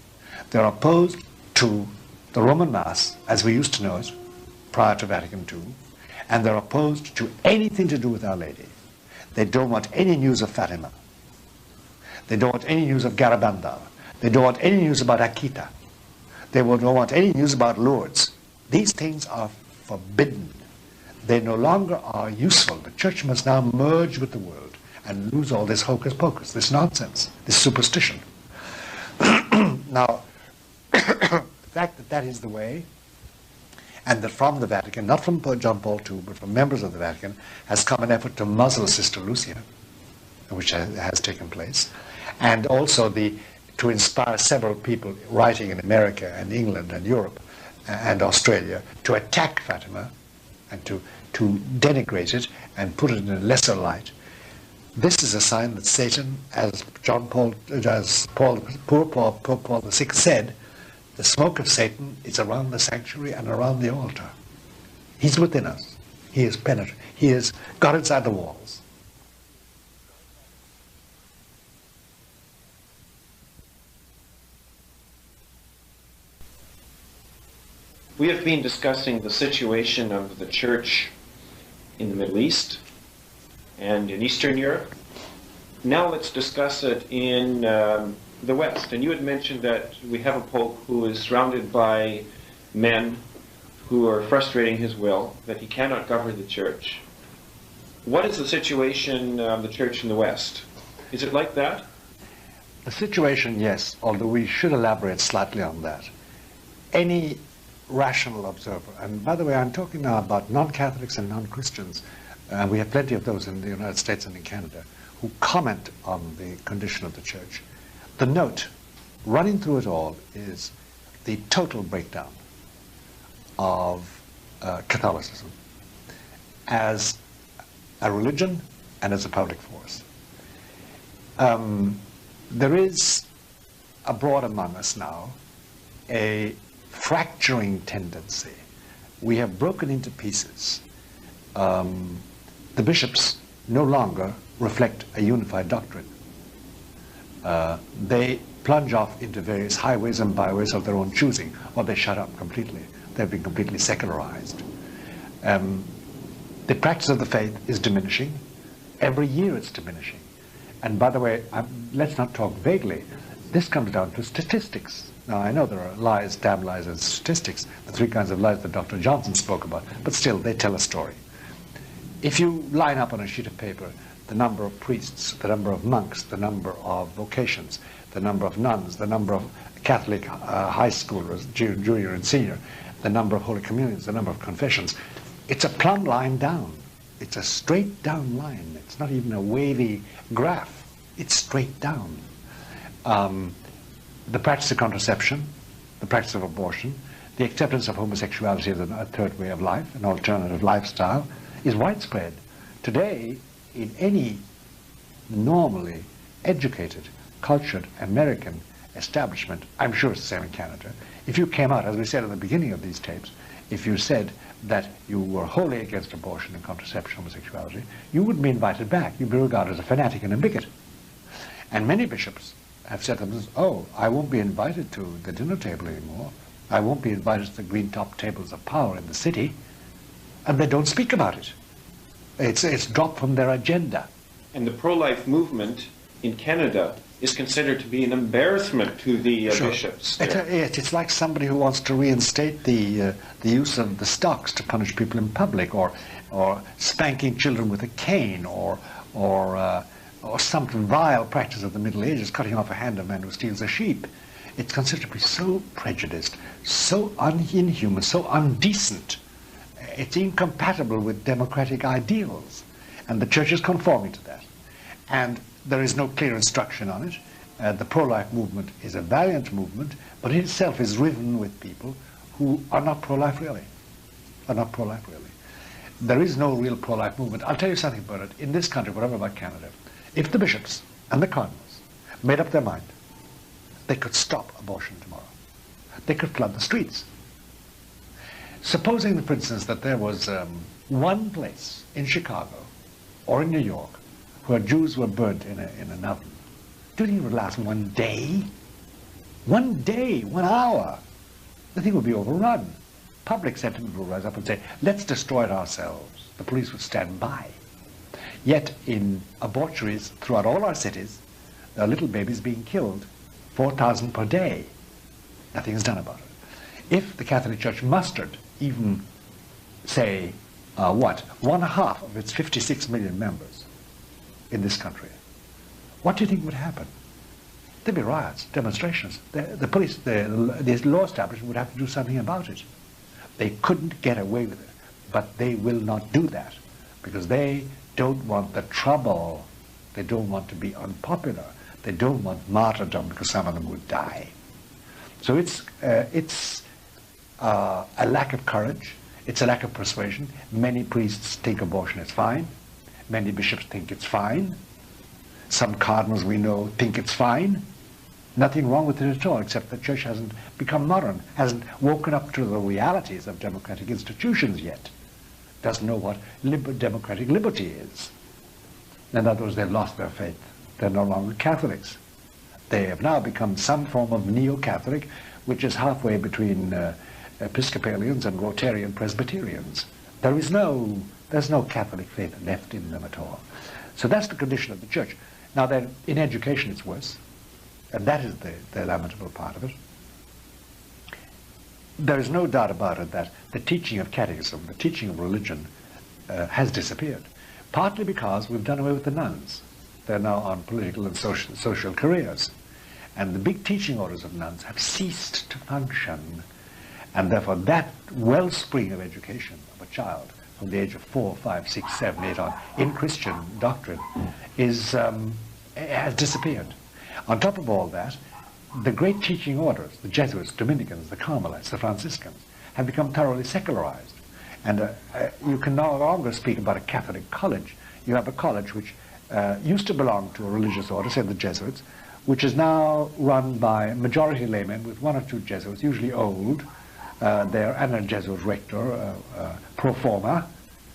They're opposed to the Roman Mass, as we used to know it, prior to Vatican II, and they're opposed to anything to do with Our Lady. They don't want any news of Fatima. They don't want any news of Garabandal. They don't want any news about Akita. They don't want any news about Lourdes. These things are forbidden. They no longer are useful. The church must now merge with the world and lose all this hocus pocus, this nonsense, this superstition. Now, the fact that that is the way, and that from the Vatican, not from John Paul II, but from members of the Vatican, has come an effort to muzzle Sister Lucia, which has taken place, and also to inspire several people writing in America and England and Europe and Australia to attack Fatima and to denigrate it and put it in a lesser light. This is a sign that Satan, as Pope Paul VI said, the smoke of Satan is around the sanctuary and around the altar. He's within us. He is penetrated. He has got inside the walls. We have been discussing the situation of the church in the Middle East and in Eastern Europe. Now let's discuss it in the West. And you had mentioned that we have a Pope who is surrounded by men who are frustrating his will, that he cannot govern the church. What is the situation of the church in the West? Is it like that? The situation, yes, although we should elaborate slightly on that. Any rational observer, and by the way, I'm talking now about non-Catholics and non-Christians, and we have plenty of those in the United States and in Canada, who comment on the condition of the church. The note running through it all is the total breakdown of Catholicism as a religion and as a public force. There is abroad among us now a fracturing tendency. We have broken into pieces. The bishops no longer reflect a unified doctrine. They plunge off into various highways and byways of their own choosing, or they shut up completely. They've been completely secularized. The practice of the faith is diminishing. Every year it's diminishing. And by the way, let's not talk vaguely. This comes down to statistics. Now, I know there are lies, damn lies, and statistics, the three kinds of lies that Dr. Johnson spoke about, but still, they tell a story. If you line up on a sheet of paper the number of priests, the number of monks, the number of vocations, the number of nuns, the number of Catholic high schoolers, junior and senior, the number of Holy Communions, the number of confessions, it's a plumb line down. It's a straight down line. It's not even a wavy graph. It's straight down. The practice of contraception, the practice of abortion, the acceptance of homosexuality as a third way of life, an alternative lifestyle, is widespread. Today, in any normally educated, cultured American establishment, I'm sure it's the same in Canada, if you came out, as we said at the beginning of these tapes, if you said that you were wholly against abortion and contraception, homosexuality, you wouldn't be invited back. You'd be regarded as a fanatic and a bigot. And many bishops have said to themselves, oh, I won't be invited to the dinner table anymore. I won't be invited to the green top tables of power in the city. And they don't speak about it. It's dropped from their agenda. And the pro-life movement in Canada is considered to be an embarrassment to the bishops. It's like somebody who wants to reinstate the use of the stocks to punish people in public, or or spanking children with a cane, or some vile practice of the Middle Ages, cutting off a hand of a man who steals a sheep. It's considered to be so prejudiced, so inhuman, so undecent. It's incompatible with democratic ideals. And the church is conforming to that. And there is no clear instruction on it. The pro-life movement is a valiant movement, but it itself is riven with people who are not pro-life really. There is no real pro-life movement. I'll tell you something about it. In this country, whatever about Canada, if the bishops and the cardinals made up their mind, they could stop abortion tomorrow. They could flood the streets. Supposing, for instance, that there was one place in Chicago or in New York where Jews were burnt in an oven, do you think it would last one day? 1 day, 1 hour. The thing would be overrun. Public sentiment would rise up and say, let's destroy it ourselves. The police would stand by. Yet in abortories throughout all our cities, there are little babies being killed, 4,000 per day. Nothing is done about it. If the Catholic Church mustered even, say, 1/2 of its 56 million members in this country, what do you think would happen? There'd be riots, demonstrations. The police, the law establishment would have to do something about it. They couldn't get away with it, but they will not do that because they don't want the trouble. They don't want to be unpopular. They don't want martyrdom because some of them would die. So it's a lack of courage. It's a lack of persuasion. Many priests think abortion is fine. Many bishops think it's fine. Some cardinals we know think it's fine. Nothing wrong with it at all, except the church hasn't become modern, hasn't woken up to the realities of democratic institutions yet. Doesn't know what democratic liberty is. In other words, they've lost their faith. They're no longer Catholics. They have now become some form of neo-Catholic, which is halfway between Episcopalians and Rotarian Presbyterians. There's no Catholic faith left in them at all. So that's the condition of the church. Now, then, in education it's worse, and that is the lamentable part of it. There is no doubt about it that the teaching of catechism, the teaching of religion, has disappeared, partly because we've done away with the nuns. They're now on political and social careers. And the big teaching orders of nuns have ceased to function. And therefore that wellspring of education of a child from the age of 4, 5, 6, 7, 8 on in Christian doctrine has disappeared. On top of all that, the great teaching orders, the Jesuits, Dominicans, the Carmelites, the Franciscans, have become thoroughly secularized. And you can no longer speak about a Catholic college. You have a college which used to belong to a religious order, say the Jesuits, which is now run by majority laymen with 1 or 2 Jesuits, usually old, there, and a Jesuit rector, pro forma,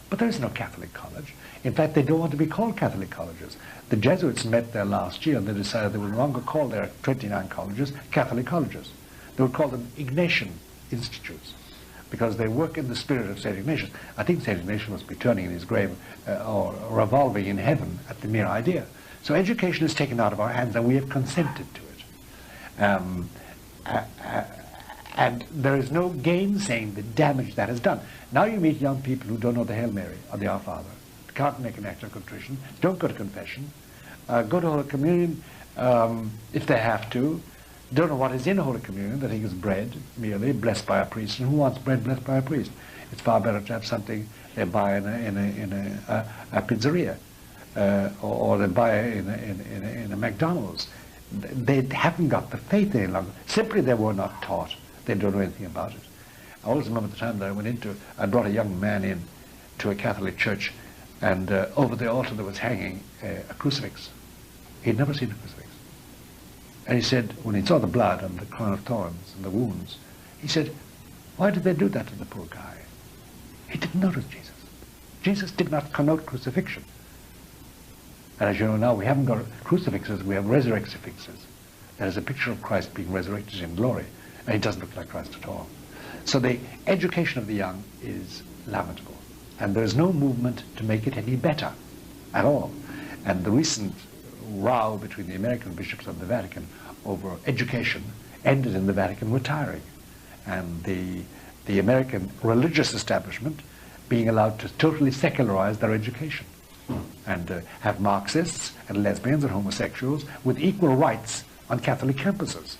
but there is no Catholic college. In fact, they don't want to be called Catholic colleges. The Jesuits met there last year and they decided they would no longer call their 29 colleges Catholic colleges. They would call them Ignatian institutes because they work in the spirit of St. Ignatius. I think St. Ignatius must be turning in his grave or revolving in heaven at the mere idea. So education is taken out of our hands and we have consented to it. And there is no gainsaying the damage that is done. Now you meet young people who don't know the Hail Mary or the Our Father, can't make an act of contrition, don't go to confession, go to Holy Communion if they have to, don't know what is in Holy Communion. They think it's bread merely blessed by a priest. And who wants bread blessed by a priest? It's far better to have something they buy in a pizzeria or they buy in a McDonald's. They haven't got the faith any longer. Simply they were not taught. They don't know anything about it. I always remember the time that I brought a young man in to a Catholic church, and over the altar there was hanging a crucifix. He'd never seen a crucifix. And he said, when he saw the blood and the crown of thorns and the wounds, he said, why did they do that to the poor guy? He didn't notice Jesus. Jesus did not connote crucifixion. And as you know now, we haven't got crucifixes, we have resurrectifixes. That is a picture of Christ being resurrected in glory, and he doesn't look like Christ at all. So the education of the young is lamentable, and there is no movement to make it any better at all. And the recent row between the American bishops and the Vatican over education ended in the Vatican retiring. And the American religious establishment being allowed to totally secularize their education and have Marxists and lesbians and homosexuals with equal rights on Catholic campuses,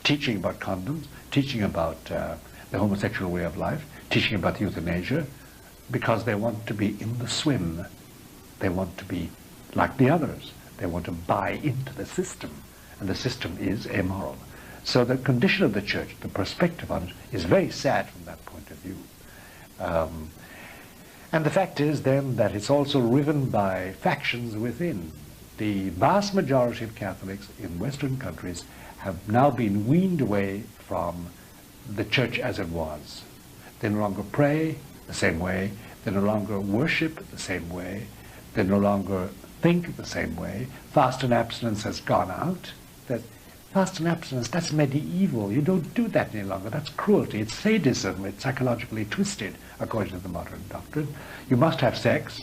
teaching about condoms, teaching about the homosexual way of life, teaching about euthanasia, because they want to be in the swim. They want to be like the others. They want to buy into the system, and the system is amoral. So the condition of the church, the perspective on it, is very sad from that point of view. And the fact is then that it's also riven by factions within. The vast majority of Catholics in Western countries have now been weaned away from the church as it was. They no longer pray the same way. They no longer worship the same way. They no longer think the same way. Fast and abstinence has gone out. Fast and abstinence, that's medieval. You don't do that any longer. That's cruelty. It's sadism. It's psychologically twisted, according to the modern doctrine. You must have sex.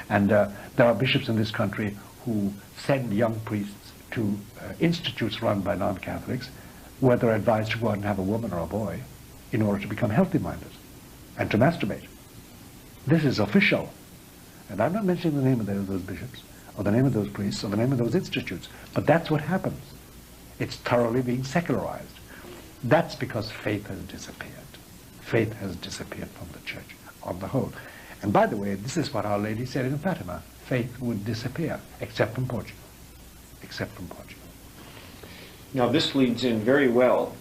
And there are bishops in this country who send young priests to institutes run by non-Catholics, where they're advised to go out and have a woman or a boy in order to become healthy-minded and to masturbate. This is official. And I'm not mentioning the name of those bishops, or the name of those priests, or the name of those institutes, but that's what happens. It's thoroughly being secularized. That's because faith has disappeared. Faith has disappeared from the church on the whole. And by the way, this is what Our Lady said in Fatima. Faith would disappear, except from Portugal. Except from Portugal. Now this leads in very well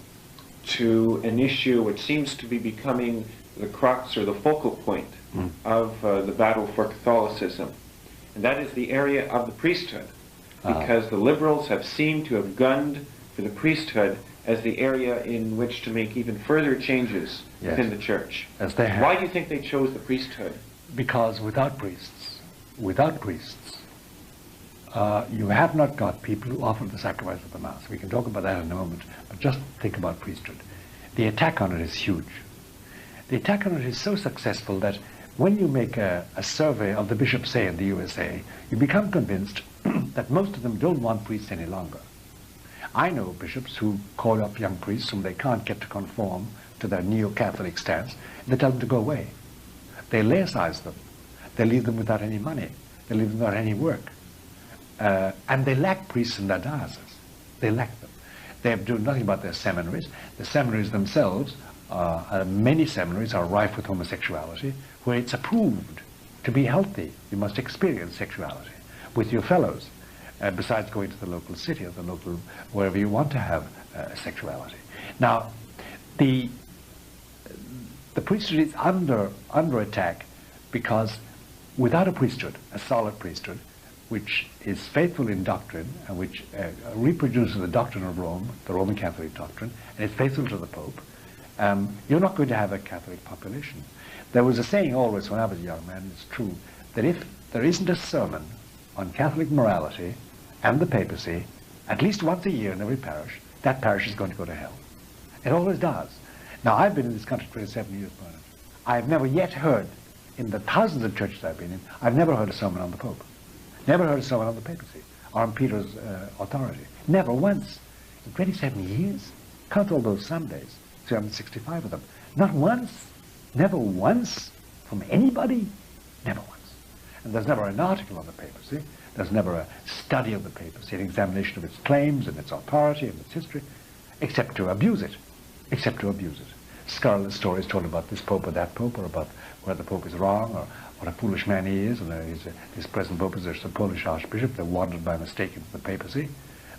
to an issue which seems to be becoming the crux or the focal point of the battle for Catholicism. And that is the area of the priesthood. Because the liberals have seemed to have gunned for the priesthood as the area in which to make even further changes within the church. As they have. Why do you think they chose the priesthood? Because without priests, you have not got people who offer the sacrifice of the Mass. We can talk about that in a moment, but just think about priesthood. The attack on it is huge. The attack on it is so successful that when you make a survey of the bishops, say, in the USA, you become convinced that most of them don't want priests any longer. I know bishops who call up young priests whom they can't get to conform to their neo-Catholic stance, and they tell them to go away. They laicize them. They leave them without any money. They leave them without any work. And they lack priests in their dioceses. They lack them. They do nothing about their seminaries. The seminaries themselves, many seminaries are rife with homosexuality, where it's approved to be healthy. You must experience sexuality with your fellows, besides going to the local city or the local, wherever you want to have sexuality. Now, the priesthood is under attack because without a priesthood, a solid priesthood, which is faithful in doctrine and which reproduces the doctrine of Rome, the Roman Catholic doctrine, and is faithful to the Pope, you're not going to have a Catholic population. There was a saying always when I was a young man, it's true, that if there isn't a sermon on Catholic morality and the papacy, at least once a year in every parish, that parish is going to go to hell. It always does. Now, I've been in this country 27 years, Bernard. I've never yet heard, in the thousands of churches I've been in, I've never heard a sermon on the Pope. Never heard a sermon on the papacy or on Peter's authority. Never once. In 27 years? Count all those Sundays, 365 of them. Not once. Never once from anybody. Never once. And there's never an article on the papacy. There's never a study of the papacy, an examination of its claims and its authority and its history, except to abuse it. Except to abuse it. Scurrilous stories told about this pope or that pope, or about whether the pope is wrong, or what a foolish man he is, and this present pope is a Polish archbishop that wandered by mistake into the papacy.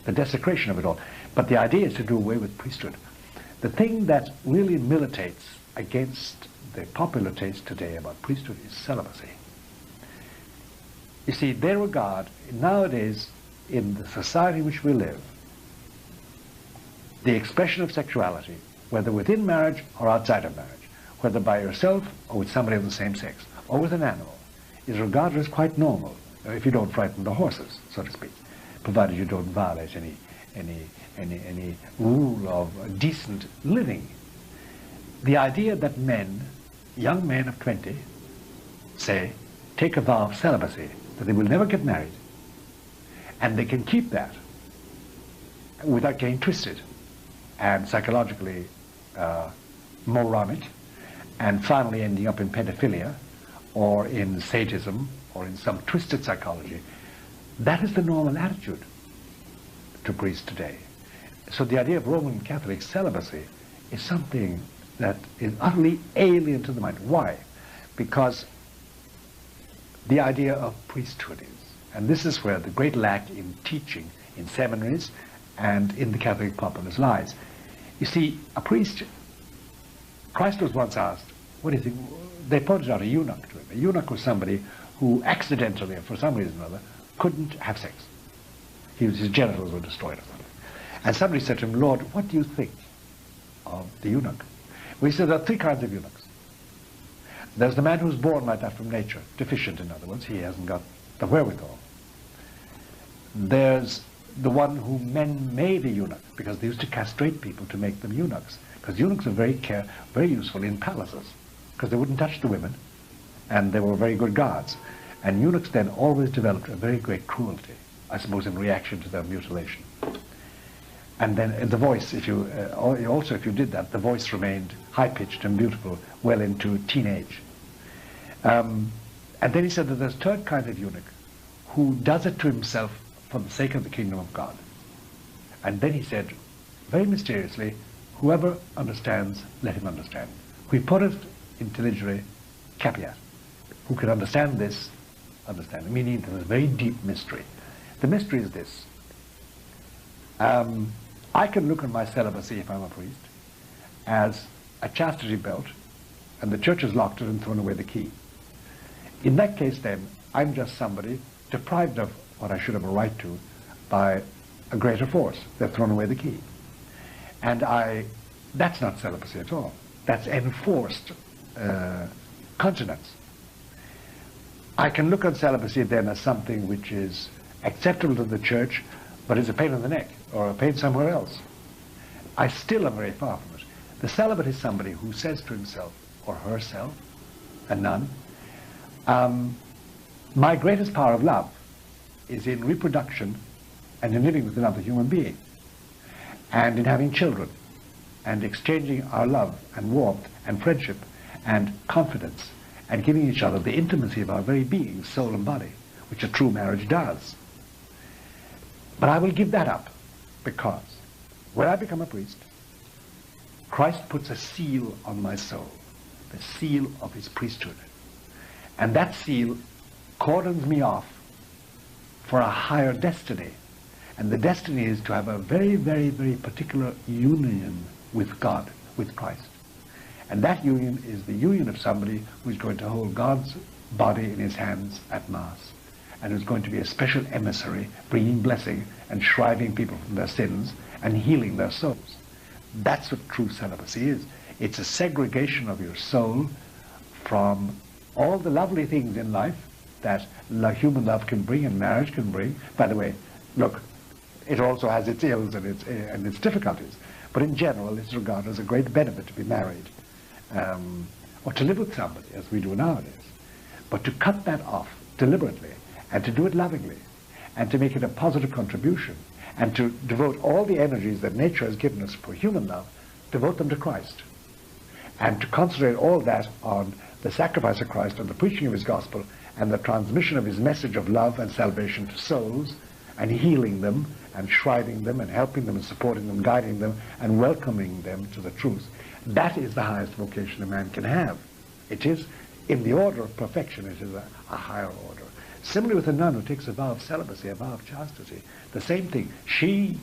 The desecration of it all. But the idea is to do away with priesthood. The thing that really militates against the popular taste today about priesthood is celibacy. You see, they regard, nowadays, in the society in which we live, the expression of sexuality, whether within marriage or outside of marriage, whether by yourself or with somebody of the same sex, or with an animal, is regarded as quite normal, if you don't frighten the horses, so to speak, provided you don't violate any rule of decent living. The idea that men, young men of 20, say, take a vow of celibacy, that they will never get married, and they can keep that without getting twisted and psychologically moronic, and finally ending up in pedophilia or in sadism or in some twisted psychology. That is the normal attitude to priests today. So the idea of Roman Catholic celibacy is something that is utterly alien to the mind. Why? Because the idea of priesthood is, and this is where the great lack in teaching in seminaries and in the Catholic populace lies. You see, a priest, Christ was once asked, what is it? They pointed out a eunuch to him. A eunuch was somebody who accidentally, for some reason or other, couldn't have sex. His genitals were destroyed or something. And somebody said to him, Lord, what do you think of the eunuch? Well, he said there are three kinds of eunuchs. There's the man who's born like that from nature, deficient in other words, he hasn't got the wherewithal. There's the one who men made a eunuch, because they used to castrate people to make them eunuchs. Because eunuchs are very useful in palaces, because they wouldn't touch the women, and they were very good guards. And eunuchs then always developed a very great cruelty, I suppose in reaction to their mutilation. And then the voice, if you did that, the voice remained high-pitched and beautiful well into teenage. And then he said that there's a third kind of eunuch who does it to himself for the sake of the kingdom of God. And then he said, very mysteriously, whoever understands, let him understand. Qui potet intelligere capiat. Who can understand this, understand. Meaning there's a very deep mystery. The mystery is this. I can look on my celibacy, if I'm a priest, as a chastity belt, and the church has locked it and thrown away the key. In that case, then, I'm just somebody deprived of what I should have a right to by a greater force. They've thrown away the key. And that's not celibacy at all. That's enforced continence. I can look on celibacy then as something which is acceptable to the church, but is a pain in the neck, or a pain somewhere else. I still am very far from it. The celibate is somebody who says to himself, or herself, a nun, my greatest power of love is in reproduction and in living with another human being, and in having children, and exchanging our love and warmth and friendship and confidence, and giving each other the intimacy of our very being, soul and body, which a true marriage does. But I will give that up, because when I become a priest, Christ puts a seal on my soul, the seal of his priesthood. And that seal cordons me off for a higher destiny. And the destiny is to have a very, very, very particular union with God, with Christ. And that union is the union of somebody who's going to hold God's body in his hands at Mass, and who's going to be a special emissary, bringing blessing and shriving people from their sins and healing their souls. That's what true celibacy is. It's a segregation of your soul from all the lovely things in life that human love can bring and marriage can bring. By the way, look, it also has its ills and its difficulties, but in general it's regarded as a great benefit to be married, or to live with somebody, as we do nowadays. But to cut that off deliberately, and to do it lovingly, and to make it a positive contribution, and to devote all the energies that nature has given us for human love, devote them to Christ, and to concentrate all that on the sacrifice of Christ and the preaching of his gospel and the transmission of his message of love and salvation to souls, and healing them and shriving them and helping them and supporting them, guiding them and welcoming them to the truth. That is the highest vocation a man can have. It is, in the order of perfection, it is a higher order. Similarly with a nun who takes a vow of celibacy, a vow of chastity, the same thing. She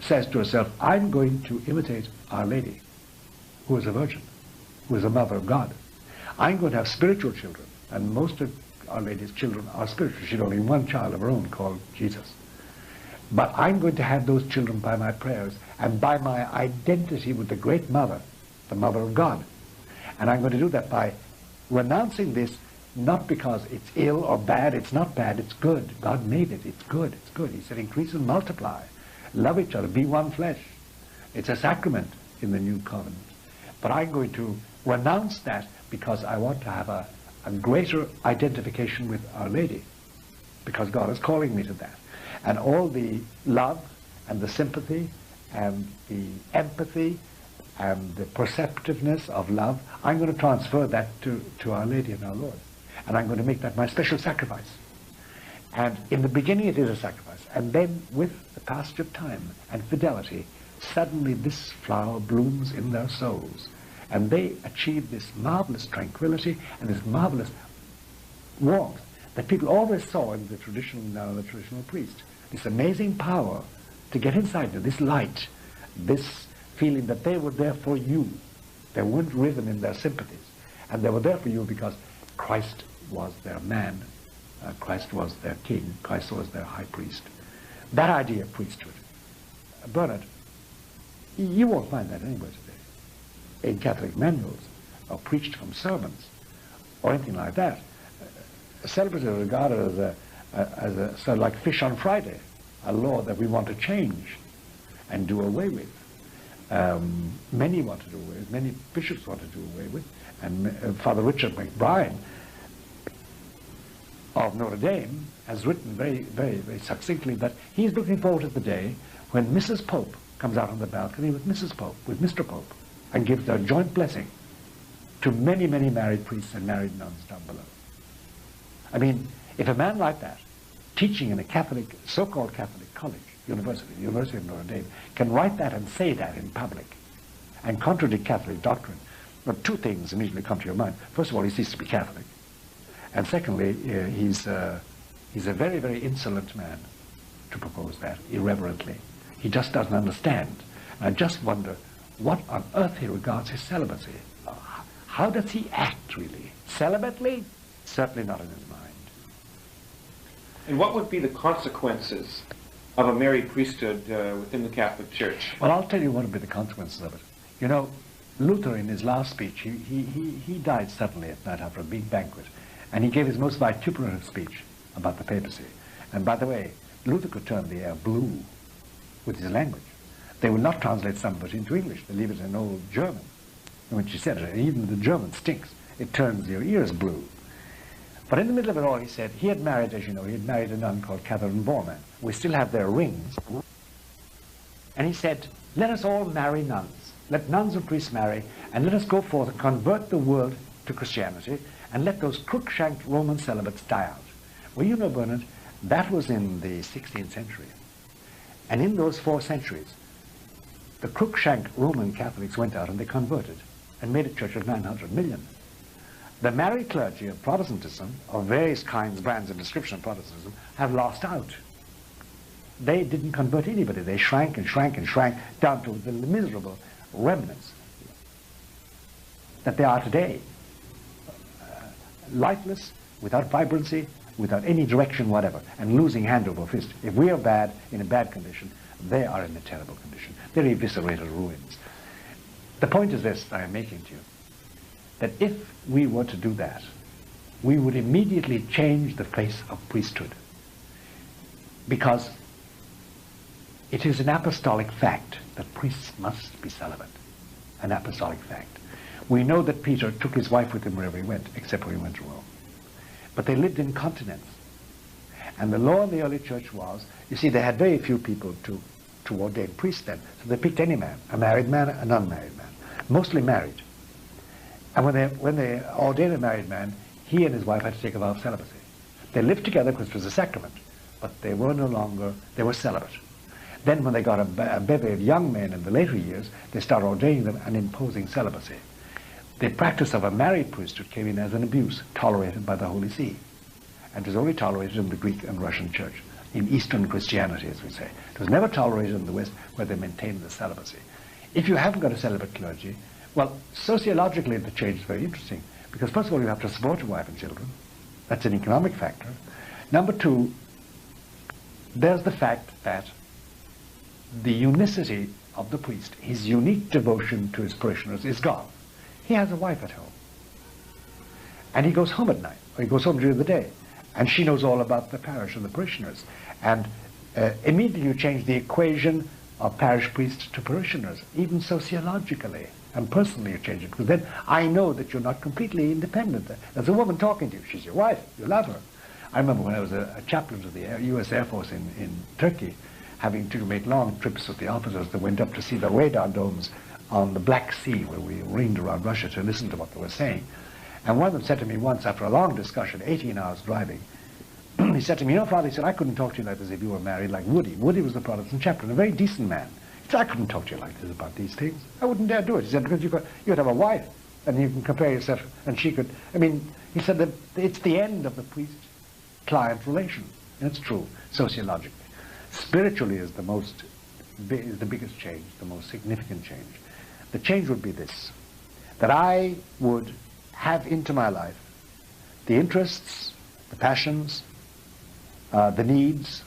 says to herself, I'm going to imitate Our Lady, who is a virgin, who is a mother of God. I'm going to have spiritual children, and most of Our Lady's children are spiritual. She had only one child of her own called Jesus. But I'm going to have those children by my prayers and by my identity with the great mother, the mother of God. And I'm going to do that by renouncing this, not because it's ill or bad. It's not bad, it's good. God made it, it's good, it's good. He said increase and multiply, love each other, be one flesh. It's a sacrament in the new covenant. But I'm going to renounce that because I want to have a greater identification with Our Lady, because God is calling me to that. And all the love and the sympathy and the empathy and the perceptiveness of love, I'm going to transfer that to Our Lady and our Lord. And I'm going to make that my special sacrifice. And in the beginning it is a sacrifice. And then with the passage of time and fidelity, suddenly this flower blooms in their souls. And they achieve this marvelous tranquility and this marvelous warmth that people always saw in the traditional priest. This amazing power to get inside them, this light, this feeling that they were there for you. They weren't riven in their sympathies. And they were there for you because Christ was their man. Christ was their king. Christ was their high priest. That idea of priesthood. Bernard, you won't find that anywhere today. In Catholic manuals, or preached from sermons, or anything like that. Celibacy is regarded as a sort of like fish on Friday, a law that we want to change and do away with. Many want to do away with, many bishops want to do away with, and Father Richard McBride of Notre Dame has written very, very, very succinctly that he's looking forward to the day when Mrs. Pope comes out on the balcony with Mrs. Pope, with Mr. Pope, and gives their joint blessing to many, many married priests and married nuns down below. I mean, if a man like that, teaching in a Catholic, so-called Catholic college, university, the University of Notre Dame, can write that and say that in public and contradict Catholic doctrine, well, two things immediately come to your mind. First of all, he ceases to be Catholic. And secondly, he's a very, very insolent man to propose that irreverently. He just doesn't understand. And I just wonder what on earth he regards his celibacy. How does he act, really? Celibately? Certainly not in his mind. And what would be the consequences of a married priesthood within the Catholic Church? Well, I'll tell you what would be the consequences of it. You know, Luther, in his last speech, he died suddenly at night after a big banquet, and he gave his most vituperative speech about the papacy. And by the way, Luther could turn the air blue with his language. They will not translate some of it into English. They leave it in old German. And when she said it, even the German stinks. It turns your ears blue. But in the middle of it all, he said, he had married, as you know, he had married a nun called Catherine Bormann. We still have their rings. And he said, let us all marry nuns. Let nuns and priests marry, and let us go forth and convert the world to Christianity, and let those crook-shanked Roman celibates die out. Well, you know, Bernard, that was in the 16th century. And in those 4 centuries, the crook-shanked Roman Catholics went out and they converted and made a church of 900 million. The married clergy of Protestantism, of various kinds, brands, and description of Protestantism, have lost out. They didn't convert anybody. They shrank and shrank and shrank down to the miserable remnants that they are today. Lifeless, without vibrancy, without any direction whatever, and losing hand over fist. If we are bad, in a bad condition, they are in a terrible condition. They're eviscerated ruins. The point is this I am making to you, that if we were to do that, we would immediately change the face of priesthood. Because it is an apostolic fact that priests must be celibate. An apostolic fact. We know that Peter took his wife with him wherever he went, except when he went to Rome. But they lived in continents. And the law in the early church was, you see, they had very few people to ordain priests then. So they picked any man, a married man, an unmarried man, mostly married. And when they ordained a married man, he and his wife had to take a vow of celibacy. They lived together because it was a sacrament, but they were no longer, they were celibate. Then when they got a bevy of young men in the later years, they started ordaining them and imposing celibacy. The practice of a married priesthood came in as an abuse, tolerated by the Holy See. And it was only tolerated in the Greek and Russian church, in Eastern Christianity, as we say. It was never tolerated in the West, where they maintained the celibacy. If you haven't got a celibate clergy, well, sociologically the change is very interesting, because first of all you have to support your wife and children. That's an economic factor. Number two, there's the fact that the unicity of the priest, his unique devotion to his parishioners, is gone. He has a wife at home. And he goes home at night, or he goes home during the day, and she knows all about the parish and the parishioners. And immediately you change the equation of parish priest to parishioners, even sociologically and personally you change it, because then I know that you're not completely independent. There's a woman talking to you. She's your wife. You love her. I remember when I was a chaplain to the U.S. Air Force in Turkey, having to make long trips with the officers that went up to see the radar domes on the Black Sea, where we ringed around Russia to listen to what they were saying. And one of them said to me once, after a long discussion, 18 hours driving, he said to me, you know, Father, he said, I couldn't talk to you like this if you were married like Woody. Woody was the Protestant chaplain, a very decent man. He said, I couldn't talk to you like this about these things. I wouldn't dare do it. He said, because you'd have a wife, and you can compare yourself, and she could, I mean, he said that it's the end of the priest-client relation. And it's true, sociologically. Spiritually is the biggest change, the most significant change. The change would be this, that I would have into my life the interests, the passions, the needs,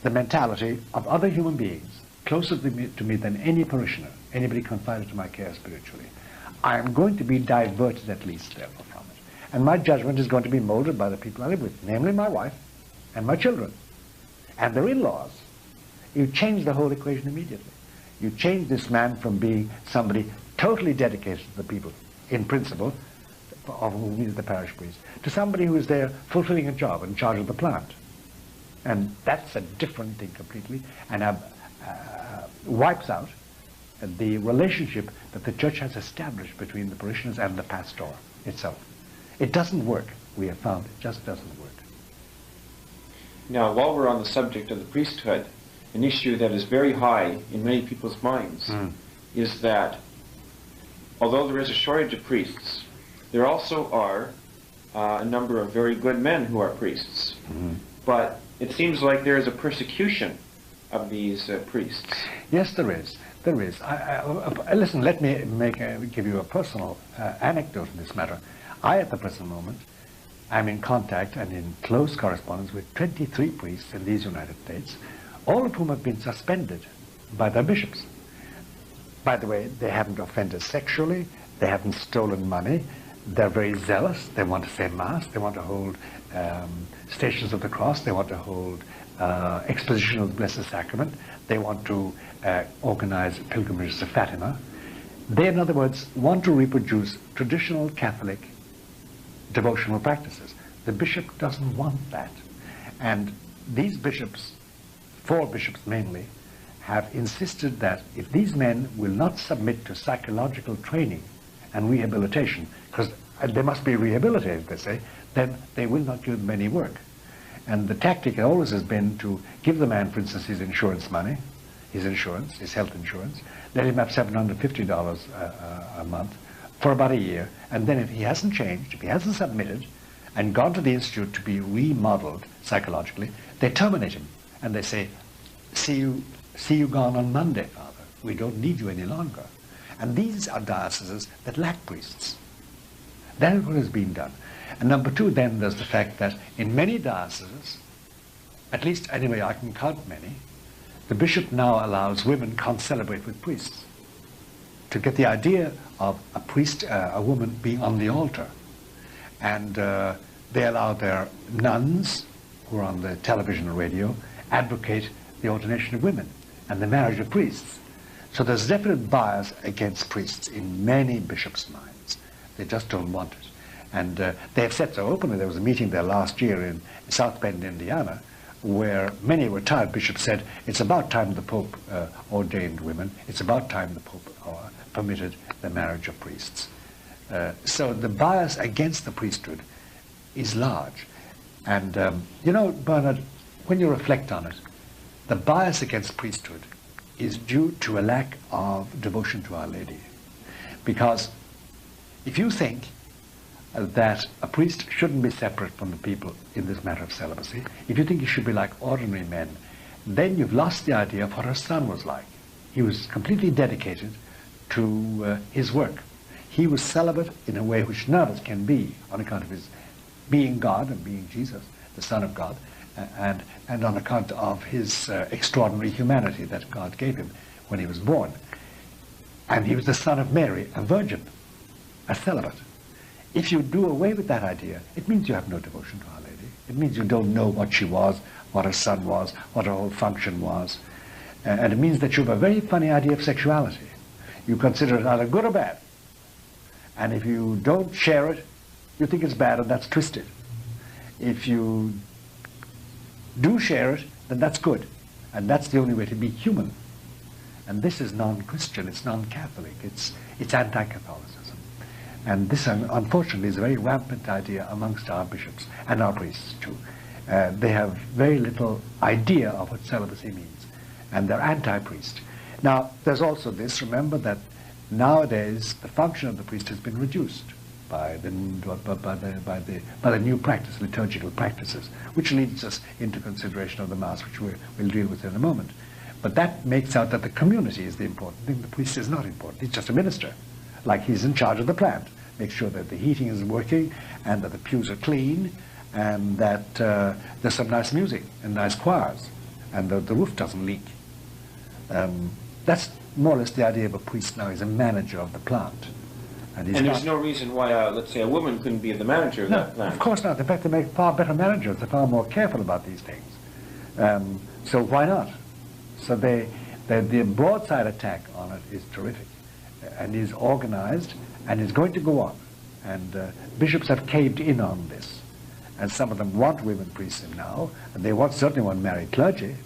the mentality of other human beings closer to me than any parishioner, anybody confided to my care spiritually. I am going to be diverted at least therefore from it. And my judgment is going to be molded by the people I live with, namely my wife and my children and their in-laws. You change the whole equation immediately. You change this man from being somebody totally dedicated to the people, in principle, of whom he is the parish priest, to somebody who is there fulfilling a job in charge of the plant. And that's a different thing completely, and wipes out the relationship that the church has established between the parishioners and the pastor itself. It doesn't work, we have found. It just doesn't work. Now, while we're on the subject of the priesthood, an issue that is very high in many people's minds is that although there is a shortage of priests, there also are a number of very good men who are priests. But it seems like there is a persecution of these priests. Yes, there is. There is. Listen, let me give you a personal anecdote in this matter. I, at the present moment, am in contact and in close correspondence with 23 priests in these United States, all of whom have been suspended by their bishops. By the way, they haven't offended sexually, they haven't stolen money, they're very zealous, they want to say Mass, they want to hold Stations of the Cross, they want to hold exposition of the Blessed Sacrament, they want to organize pilgrimages to Fatima. They, in other words, want to reproduce traditional Catholic devotional practices. The bishop doesn't want that. And these bishops, 4 bishops mainly, have insisted that if these men will not submit to psychological training and rehabilitation, because they must be rehabilitated, they say, then they will not give them any work. And the tactic always has been to give the man, for instance, his insurance money, his insurance, his health insurance, let him have $750 a month for about a year, and then if he hasn't changed, if he hasn't submitted and gone to the institute to be remodeled psychologically, they terminate him and they say, see you gone on Monday, Father. We don't need you any longer. And these are dioceses that lack priests. That is what has been done. And number 2, then, there's the fact that in many dioceses, at least anyway I can count many, the bishop now allows women can't celebrate with priests. To get the idea of a priest, a woman being on the altar. And they allow their nuns, who are on the television and radio, advocate the ordination of women and the marriage of priests. So there's definite bias against priests in many bishops' minds. They just don't want it. And they have said so openly. There was a meeting there last year in South Bend, Indiana, where many retired bishops said, it's about time the Pope ordained women. It's about time the Pope permitted the marriage of priests. So the bias against the priesthood is large. And, you know, Bernard, when you reflect on it, the bias against priesthood is due to a lack of devotion to Our Lady. Because if you think that a priest shouldn't be separate from the people in this matter of celibacy, if you think he should be like ordinary men, then you've lost the idea of what her son was like. He was completely dedicated to his work. He was celibate in a way which none of us can be, on account of his being God and being Jesus, the Son of God, and on account of his extraordinary humanity that God gave him when he was born. And he was the son of Mary, a virgin, a celibate. If you do away with that idea, it means you have no devotion to Our Lady. It means you don't know what she was, what her son was, what her whole function was. And it means that you have a very funny idea of sexuality. You consider it either good or bad. And if you don't share it, you think it's bad, and that's twisted. If you do share it, then that's good. And that's the only way to be human. And this is non-Christian, it's non-Catholic, it's anti-Catholicism. And this, unfortunately, is a very rampant idea amongst our bishops and our priests too. They have very little idea of what celibacy means, and they're anti-priest. Now, there's also this, remember that nowadays the function of the priest has been reduced by the new practice, liturgical practices, which leads us into consideration of the Mass, which we'll deal with in a moment. But that makes out that the community is the important thing. The priest is not important. He's just a minister, like he's in charge of the plant. Make sure that the heating is working and that the pews are clean and that there's some nice music and nice choirs and the roof doesn't leak. That's more or less the idea of a priest now. He's a manager of the plant. And there's no reason why, let's say, a woman couldn't be the manager of that plant. Of course not. In fact, they make far better managers. They're far more careful about these things. So why not? So the broadside attack on it is terrific, and is organized, and is going to go on. And bishops have caved in on this, and some of them want women priests in now, and they certainly want married clergy.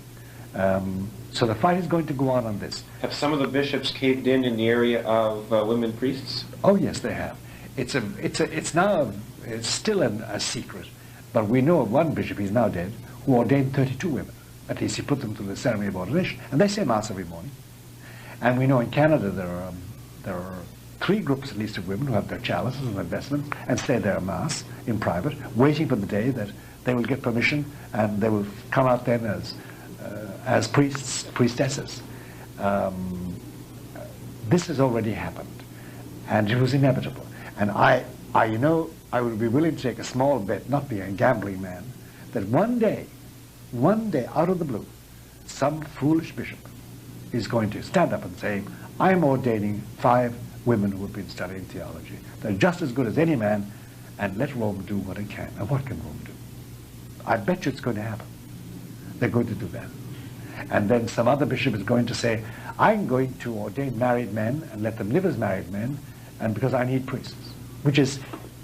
So the fight is going to go on this. Have some of the bishops caved in the area of women priests? Oh yes, they have. It's still a secret, but we know of one bishop, he's now dead, who ordained 32 women. At least he put them through the ceremony of ordination, and they say Mass every morning. And we know in Canada there are 3 groups at least of women who have their chalices and their vestments and say their Mass in private, waiting for the day that they will get permission and they will come out then as priests, priestesses. This has already happened, and it was inevitable. And I would be willing to take a small bet, not being a gambling man, that one day, out of the blue, some foolish bishop is going to stand up and say, I'm ordaining 5 women who have been studying theology. They're just as good as any man, and let Rome do what it can. And what can Rome do? I bet you it's going to happen. They're going to do that. And then some other bishop is going to say, I'm going to ordain married men and let them live as married men, and because I need priests. Which is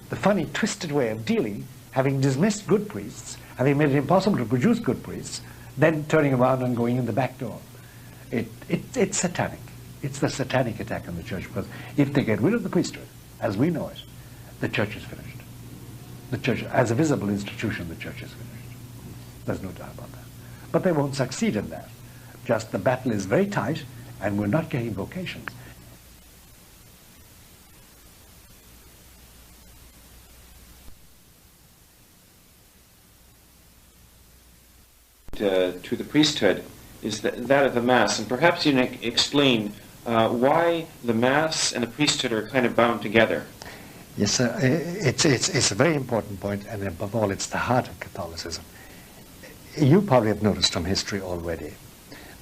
the funny, twisted way of dealing, having dismissed good priests, having made it impossible to produce good priests, then turning around and going in the back door. It's satanic. It's the satanic attack on the church, because if they get rid of the priesthood, as we know it, the church is finished. The church, as a visible institution, the church is finished. There's no doubt about that. But they won't succeed in that. Just the battle is very tight, and we're not getting vocations. To the priesthood is that of the Mass, and perhaps you can explain why the Mass and the priesthood are kind of bound together. Yes, sir. It's a very important point, and above all, it's the heart of Catholicism. You probably have noticed from history already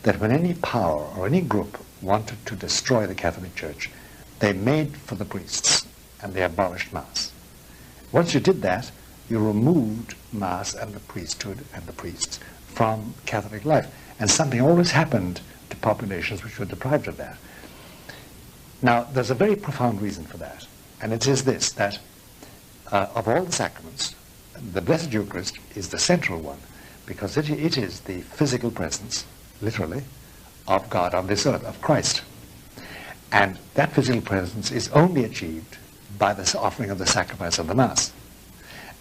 that when any power or any group wanted to destroy the Catholic Church, they made for the priests, and they abolished Mass. Once you did that, you removed Mass and the priesthood and the priests from Catholic life. And something always happened to populations which were deprived of that. Now, there's a very profound reason for that. And it is this, that of all the sacraments, the Blessed Eucharist is the central one, because it is the physical presence, literally, of God on this earth, of Christ. And that physical presence is only achieved by the offering of the sacrifice of the Mass.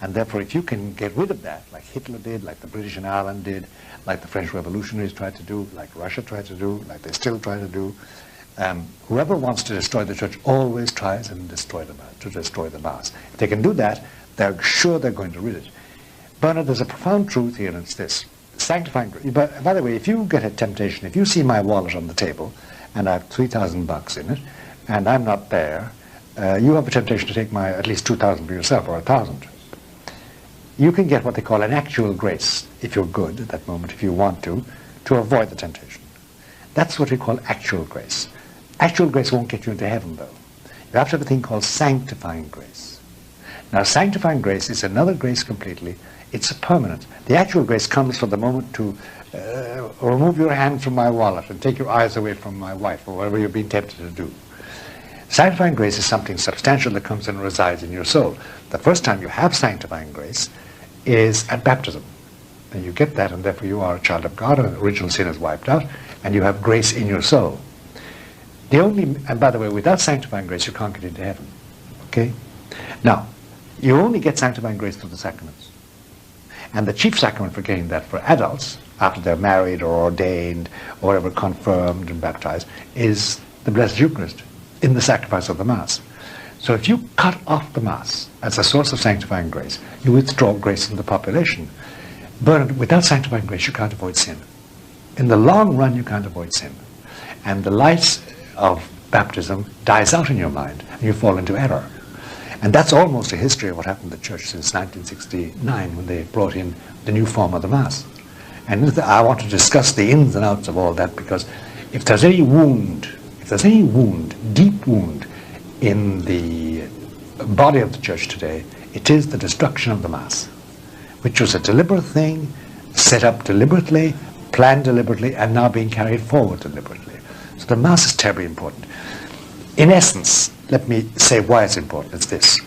And therefore, if you can get rid of that, like Hitler did, like the British in Ireland did, like the French revolutionaries tried to do, like Russia tried to do, like they still try to do, whoever wants to destroy the church always tries and destroy the Mass. If they can do that, they're sure they're going to rid it. Bernard, there's a profound truth here, and it's this. Sanctifying grace. By the way, if you get a temptation, if you see my wallet on the table, and I have $3,000 in it, and I'm not there, you have a temptation to take at least 2,000 for yourself, or 1,000. You can get what they call an actual grace, if you're good at that moment, if you want to avoid the temptation. That's what we call actual grace. Actual grace won't get you into heaven, though. You have to have a thing called sanctifying grace. Now, sanctifying grace is another grace completely. It's a permanent. The actual grace comes for the moment to remove your hand from my wallet and take your eyes away from my wife, or whatever you're being tempted to do. Sanctifying grace is something substantial that comes and resides in your soul. The first time you have sanctifying grace is at baptism. And you get that, and therefore you are a child of God, and original sin is wiped out, and you have grace in your soul. And by the way, without sanctifying grace, you can't get into heaven. Okay? Now, you only get sanctifying grace through the sacraments. And the chief sacrament for getting that for adults, after they're married or ordained or whatever, confirmed and baptized, is the Blessed Eucharist in the sacrifice of the Mass. So if you cut off the Mass as a source of sanctifying grace, you withdraw grace from the population. But without sanctifying grace, you can't avoid sin. In the long run, you can't avoid sin. And the light of baptism dies out in your mind, and you fall into error. And that's almost a history of what happened in the church since 1969, when they brought in the new form of the Mass. And I want to discuss the ins and outs of all that, because if there's any wound, deep wound, in the body of the church today, it is the destruction of the Mass, which was a deliberate thing, set up deliberately, planned deliberately, and now being carried forward deliberately. So the Mass is terribly important. In essence, let me say why it's important. It's this.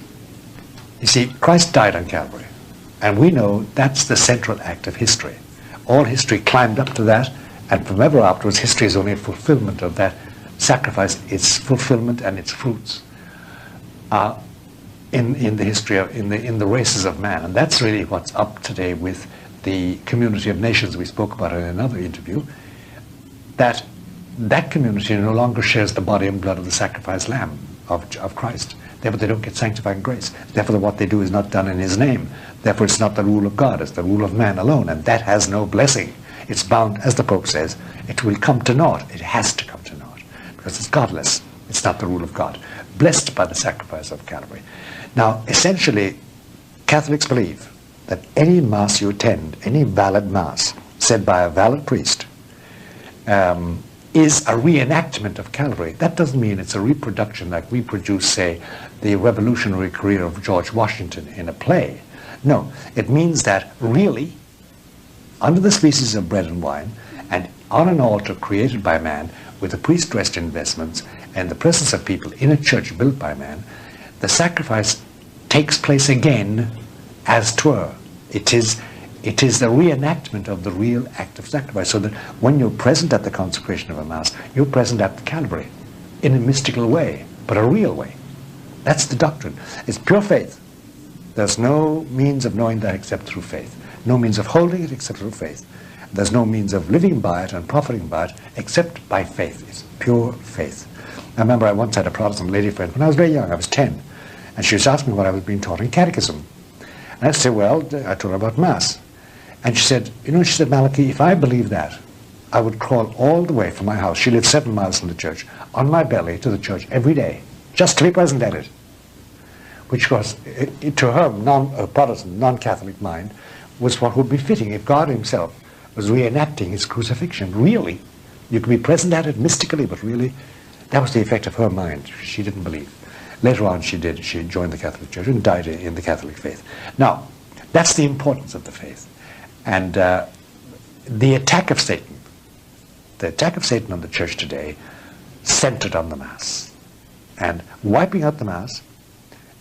You see, Christ died on Calvary, and we know that's the central act of history. All history climbed up to that, and from ever afterwards, history is only a fulfillment of that sacrifice, its fulfillment and its fruits in the history of, in the races of man. And that's really what's up today with the community of nations we spoke about in another interview, that community no longer shares the body and blood of the sacrificed lamb of Christ. Therefore they don't get sanctifying grace. Therefore what they do is not done in his name. Therefore it's not the rule of God, it's the rule of man alone, and that has no blessing. It's bound, as the Pope says, it will come to naught. It has to come to naught, because it's godless. It's not the rule of God. Blessed by the sacrifice of Calvary. Now, essentially, Catholics believe that any Mass you attend, any valid Mass, said by a valid priest, is a reenactment of Calvary. That doesn't mean it's a reproduction like we produce, say, the revolutionary career of George Washington in a play. No, it means that really, under the species of bread and wine, and on an altar created by man, with a priest dressed in vestments, and the presence of people in a church built by man, the sacrifice takes place again as 'twere. It is the reenactment of the real act of sacrifice, so that when you're present at the consecration of a Mass, you're present at the Calvary in a mystical way, but a real way. That's the doctrine. It's pure faith. There's no means of knowing that except through faith. No means of holding it except through faith. There's no means of living by it and profiting by it except by faith. It's pure faith. I remember I once had a Protestant lady friend when I was very young. I was 10. And she was asking me what I was being taught in catechism. And I said, well, I told her about Mass. And she said, she said, Malachi, if I believed that, I would crawl all the way from my house. She lived 7 miles from the church, on my belly to the church every day, just to be present at it. Which was, to her Protestant, non-Catholic mind, was what would be fitting if God himself was reenacting his crucifixion. Really, you could be present at it mystically, but really, that was the effect of her mind. She didn't believe. Later on, she did. She joined the Catholic Church and died in the Catholic faith. Now, that's the importance of the faith. And the attack of Satan on the church today centered on the Mass. And wiping out the Mass,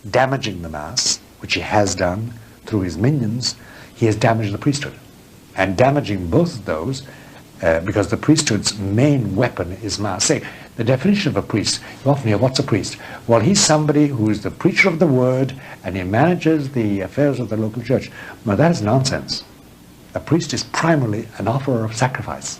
damaging the Mass, which he has done through his minions, he has damaged the priesthood. And damaging both of those, because the priesthood's main weapon is Mass. Say, the definition of a priest, you often hear, what's a priest? Well, he's somebody who is the preacher of the word, and he manages the affairs of the local church. Well, that is nonsense. A priest is primarily an offerer of sacrifice.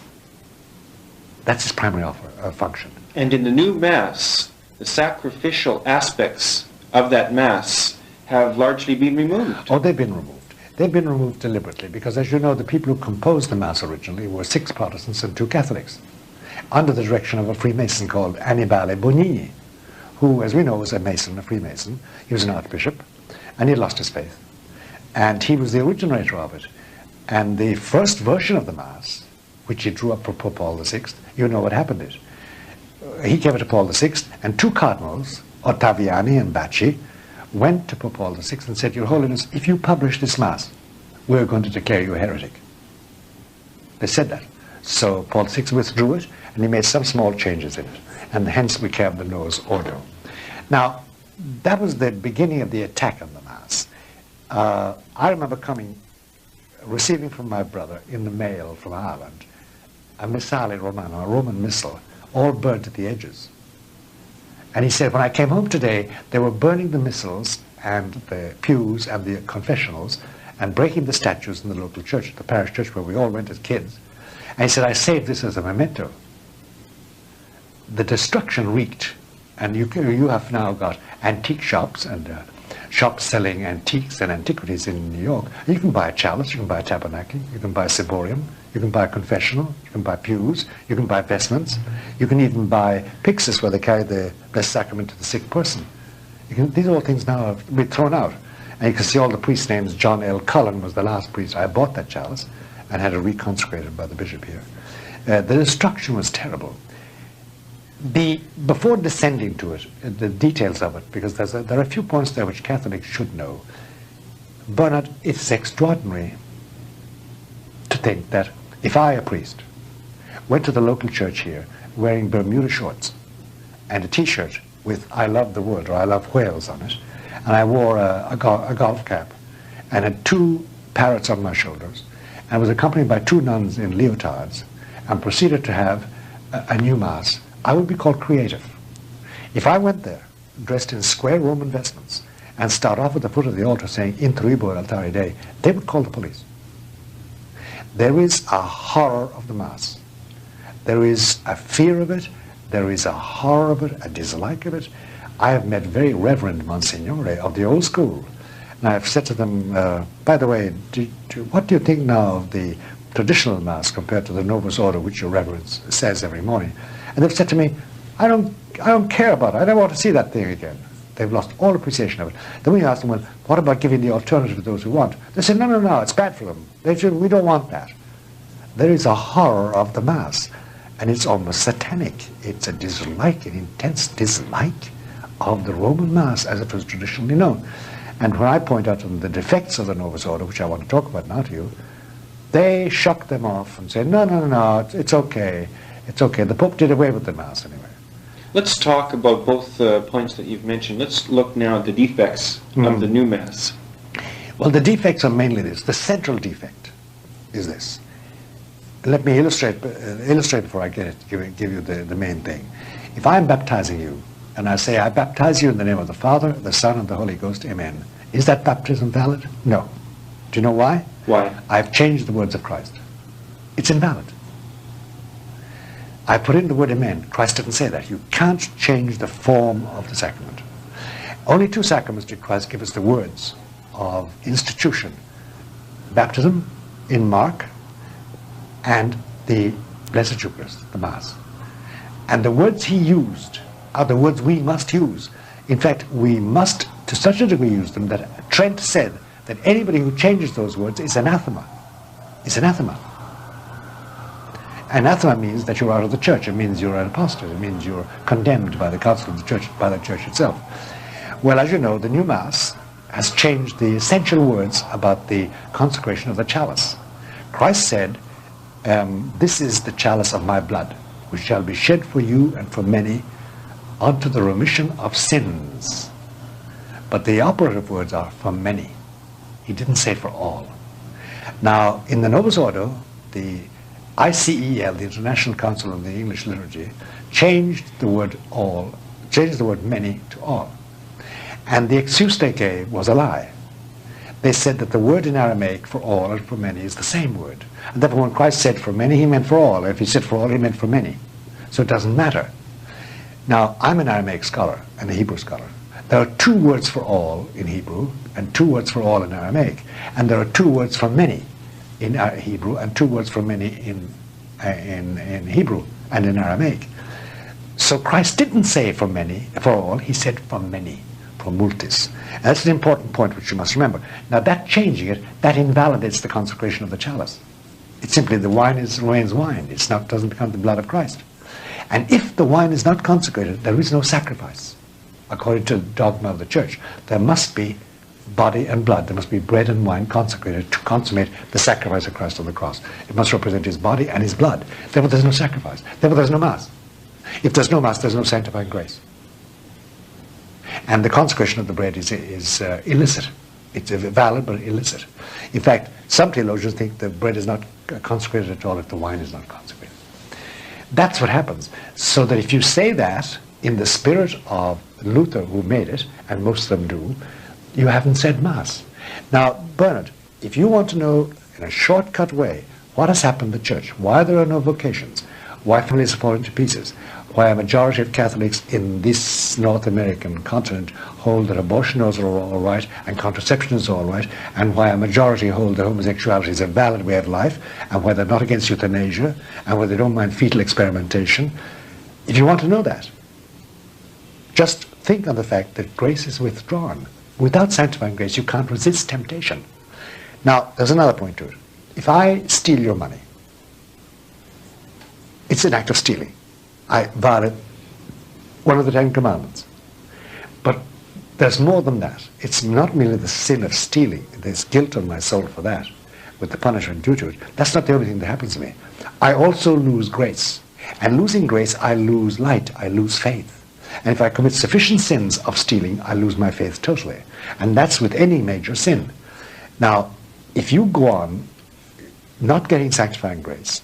That's his primary function. And in the new Mass, the sacrificial aspects of that Mass have largely been removed. Oh, they've been removed. They've been removed deliberately because, as you know, the people who composed the Mass originally were 6 Protestants and 2 Catholics, under the direction of a Freemason called Annibale Bonini, who, as we know, was a Mason, a Freemason. He was an archbishop, and he lost his faith. And he was the originator of it. And the first version of the Mass, which he drew up for Pope Paul VI, you know what happened is, he gave it to Paul VI, and 2 cardinals, Ottaviani and Bacci, went to Pope Paul VI and said, Your Holiness, if you publish this Mass, we're going to declare you a heretic. They said that. So Paul VI withdrew it, and he made some small changes in it, and hence we came the Nos Ordo. Now, that was the beginning of the attack on the Mass. I remember receiving from my brother in the mail from Ireland a Missale Romano, a Roman missal, all burnt at the edges. And he said, when I came home today, they were burning the missals and the pews and the confessionals and breaking the statues in the local church, the parish church where we all went as kids. And he said, I saved this as a memento. The destruction reeked. And you have now got antique shops and shops selling antiques and antiquities in New York. You can buy a chalice, you can buy a tabernacle, you can buy a ciborium, you can buy a confessional, you can buy pews, you can buy vestments, you can even buy pyxis where they carry the Blessed Sacrament to the sick person. These are all things now have been thrown out. And you can see all the priest names. John L. Cullen was the last priest. I bought that chalice and had it reconsecrated by the bishop here. The destruction was terrible. Before descending to it, the details of it, because there are a few points there which Catholics should know. Bernard, it's extraordinary to think that if I, a priest, went to the local church here wearing Bermuda shorts and a T-shirt with I love the world or I love whales on it, and I wore a golf cap and had 2 parrots on my shoulders and was accompanied by 2 nuns in leotards and proceeded to have a new mass, I would be called creative. If I went there dressed in square Roman vestments and start off at the foot of the altar saying Intuibo altare Dei, they would call the police. There is a horror of the Mass. There is a fear of it. There is a horror of it, a dislike of it. I have met very reverend Monsignore of the old school. And I have said to them, by the way, what do you think now of the traditional Mass compared to the Novus Ordo, which your reverence says every morning? And they've said to me, I don't care about it. I don't want to see that thing again. They've lost all appreciation of it. Then when you ask them, well, what about giving the alternative to those who want? They say, no, it's bad for them. We don't want that. There is a horror of the Mass, and it's almost satanic. It's a dislike, an intense dislike of the Roman Mass as it was traditionally known. And when I point out to them the defects of the Novus Ordo, which I want to talk about now to you, they shuck them off and say, no, it's okay. It's okay. The Pope did away with the Mass anyway. Let's talk about both points that you've mentioned. Let's look now at the defects of the new Mass. Well, the defects are mainly this. The central defect is this. Let me illustrate before I give you the main thing. If I'm baptizing you, and I say, I baptize you in the name of the Father, the Son, and the Holy Ghost, amen. Is that baptism valid? No. Do you know why? Why? I've changed the words of Christ. It's invalid. I put in the word amen. Christ didn't say that. You can't change the form of the sacrament. Only 2 sacraments did Christ give us the words of institution. Baptism in Mark and the Blessed Eucharist, the Mass. And the words he used are the words we must use. In fact, we must to such a degree use them that Trent said that anybody who changes those words is anathema. It's anathema. Anathema means that you're out of the church. It means you're an apostate. It means you're condemned by the council of the church, by the church itself. Well, as you know, the new Mass has changed the essential words about the consecration of the chalice. Christ said, this is the chalice of my blood, which shall be shed for you and for many unto the remission of sins. But the operative words are for many. He didn't say for all. Now, in the Novus Ordo, the ICEL, the International Council of the English Liturgy, changed the word all, changed the word many to all. And the excuse they gave was a lie. They said that the word in Aramaic for all and for many is the same word. And therefore when Christ said for many, he meant for all. If he said for all, he meant for many. So it doesn't matter. Now, I'm an Aramaic scholar and a Hebrew scholar. There are 2 words for all in Hebrew and 2 words for all in Aramaic. And there are 2 words for many in Hebrew and 2 words for many in Hebrew and in Aramaic. So Christ didn't say for many, for all, he said for many, for multis. And that's an important point which you must remember. Now that changing it, that invalidates the consecration of the chalice. It's simply the wine remains wine. It's not, doesn't become the blood of Christ. And if the wine is not consecrated, there is no sacrifice. According to the dogma of the church, there must be body and blood. There must be bread and wine consecrated to consummate the sacrifice of Christ on the cross. It must represent his body and his blood. Therefore there's no sacrifice. Therefore there's no Mass. If there's no Mass, there's no sanctifying grace. And the consecration of the bread is illicit. It's valid but illicit. In fact, some theologians think the bread is not consecrated at all if the wine is not consecrated. That's what happens. So that if you say that, in the spirit of Luther, who made it, and most of them do, you haven't said Mass. Now, Bernard, if you want to know in a shortcut way what has happened in the church, why there are no vocations, why families are falling to pieces, why a majority of Catholics in this North American continent hold that abortion is all right and contraception is all right, and why a majority hold that homosexuality is a valid way of life, and why they're not against euthanasia, and why they don't mind fetal experimentation, if you want to know that, just think on the fact that grace is withdrawn. Without sanctifying grace, you can't resist temptation. Now, there's another point to it. If I steal your money, it's an act of stealing. I violate one of the 10 Commandments. But there's more than that. It's not merely the sin of stealing. There's guilt on my soul for that, with the punishment due to it. That's not the only thing that happens to me. I also lose grace. And losing grace, I lose light. I lose faith. And if I commit sufficient sins of stealing, I lose my faith totally. And that's with any major sin. Now, if you go on not getting sanctifying grace,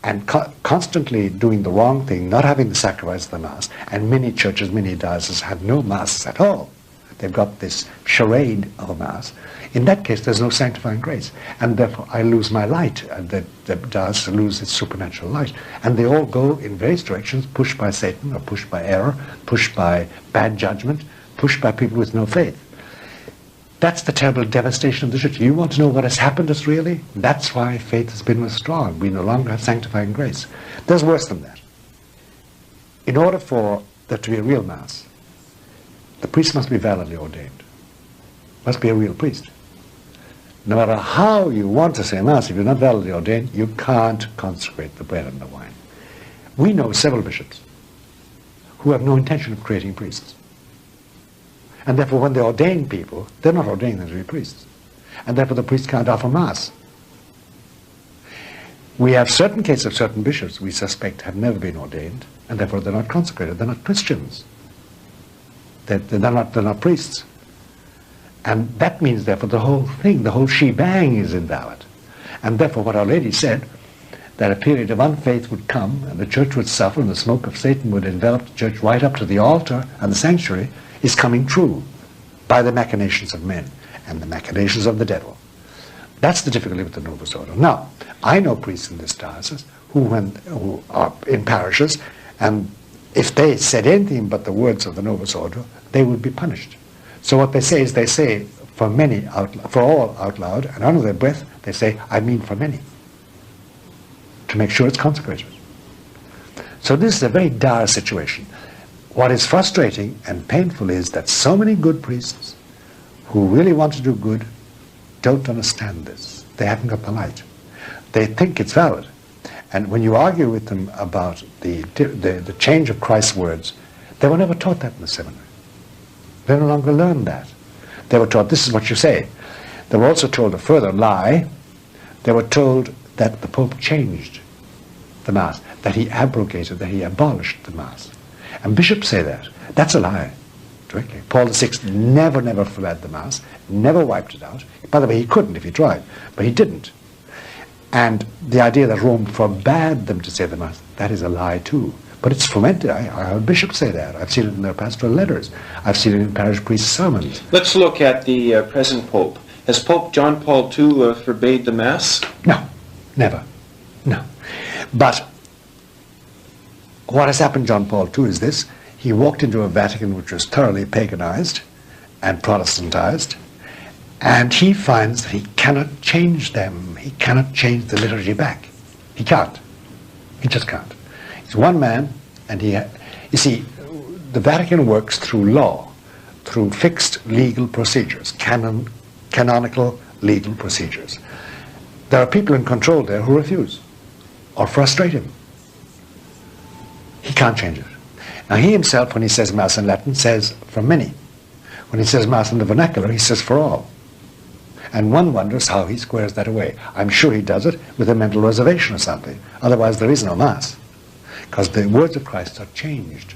and constantly doing the wrong thing, not having the sacrifice of the Mass, and many churches, many dioceses have no Masses at all. They've got this charade of a Mass. In that case, there's no sanctifying grace, and therefore I lose my light, and the diocese loses its supernatural light. And they all go in various directions, pushed by Satan, or pushed by error, pushed by bad judgment, pushed by people with no faith. That's the terrible devastation of the church. You want to know what has happened to us really? That's why faith has been withdrawn. We no longer have sanctifying grace. There's worse than that. In order for there to be a real Mass, the priest must be validly ordained. Must be a real priest. No matter how you want to say Mass, if you're not validly ordained, you can't consecrate the bread and the wine. We know several bishops who have no intention of creating priests. And therefore, when they ordain people, they're not ordaining them to be priests. And therefore, the priest can't offer Mass. We have certain cases of certain bishops we suspect have never been ordained, and therefore they're not consecrated. They're not Christians. They're not priests. And that means, therefore, the whole thing, the whole shebang is invalid. And therefore, what Our Lady said, that a period of unfaith would come, and the church would suffer, and the smoke of Satan would envelop the church right up to the altar and the sanctuary, is coming true by the machinations of men and the machinations of the devil. That's the difficulty with the Novus Ordo. Now, I know priests in this diocese who are in parishes, and if they said anything but the words of the Novus Ordo, they would be punished. So what they say is, they say for all out loud, and under their breath they say, I mean for many, to make sure it's consecrated. So this is a very dire situation. What is frustrating and painful is that so many good priests who really want to do good don't understand this. They haven't got the light. They think it's valid. And when you argue with them about the change of Christ's words, they were never taught that in the seminary. They no longer learned that. They were taught, this is what you say. They were also told a further lie. They were told that the Pope changed the Mass, that he abrogated, that he abolished the Mass. And bishops say that. That's a lie, directly. Paul VI never forbade the Mass, never wiped it out. By the way, he couldn't if he tried, but he didn't. And the idea that Rome forbade them to say the Mass, that is a lie too. But it's fomented. I heard bishops say that. I've seen it in their pastoral letters. I've seen it in parish priests' sermons. Let's look at the present Pope. Has Pope John Paul II forbade the Mass? No, never. No. But what has happened to John Paul II is this. He walked into a Vatican which was thoroughly paganized and Protestantized, and he finds that he cannot change them. He cannot change the liturgy back. He can't. He just can't. He's one man, and you see, the Vatican works through law, through fixed legal procedures, canonical legal procedures. There are people in control there who refuse or frustrate him. He can't change it. Now he himself, when he says Mass in Latin, says for many. When he says Mass in the vernacular, he says for all. And one wonders how he squares that away. I'm sure he does it with a mental reservation or something. Otherwise there is no Mass, because the words of Christ are changed.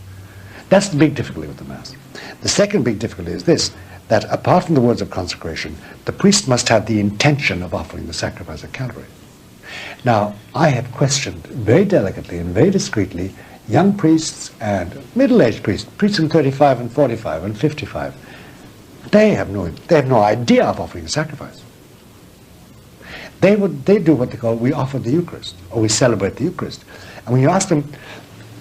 That's the big difficulty with the Mass. The second big difficulty is this, that apart from the words of consecration, the priest must have the intention of offering the sacrifice of Calvary. Now, I have questioned very delicately and very discreetly young priests and middle-aged priests, priests in 35 and 45 and 55, they have no idea of offering a sacrifice. They do what they call, we offer the Eucharist, or we celebrate the Eucharist. And when you ask them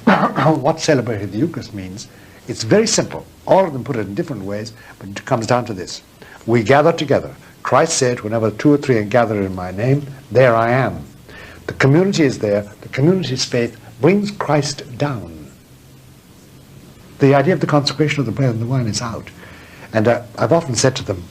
what celebrating the Eucharist means, it's very simple. All of them put it in different ways, but it comes down to this. We gather together. Christ said, whenever 2 or 3 are gathered in my name, there I am. The community is there. The community's faith brings Christ down. The idea of the consecration of the bread and the wine is out. And I've often said to them,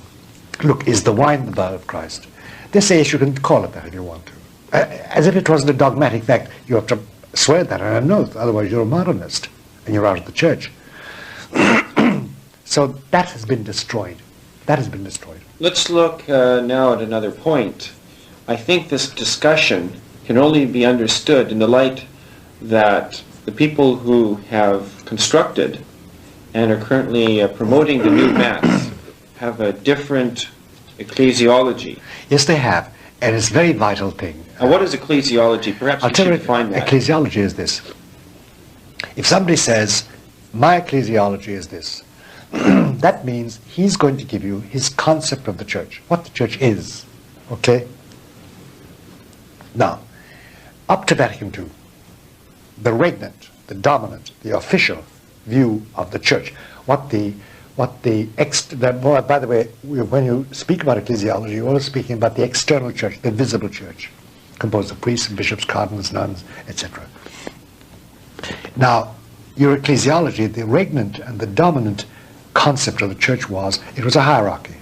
look, is the wine the blood of Christ? They say, yes, you can call it that if you want to. As if it wasn't a dogmatic fact. You have to swear that on an oath, otherwise you're a modernist and you're out of the church. So that has been destroyed. That has been destroyed. Let's look now at another point. I think this discussion can only be understood in the light that the people who have constructed and are currently promoting the new Mass have a different ecclesiology. Yes, they have. And it's a very vital thing. What is ecclesiology? Perhaps I'll you tell should you, define that. ecclesiology is this. If somebody says, my ecclesiology is this, that means he's going to give you his concept of the church, what the church is. Okay? Now, up to Vatican II, the regnant, the dominant, the official view of the church, by the way, when you speak about ecclesiology, you're always speaking about the external church, the visible church, composed of priests, bishops, cardinals, nuns, etc. Now, your ecclesiology, the regnant and the dominant concept of the church was, it was a hierarchy.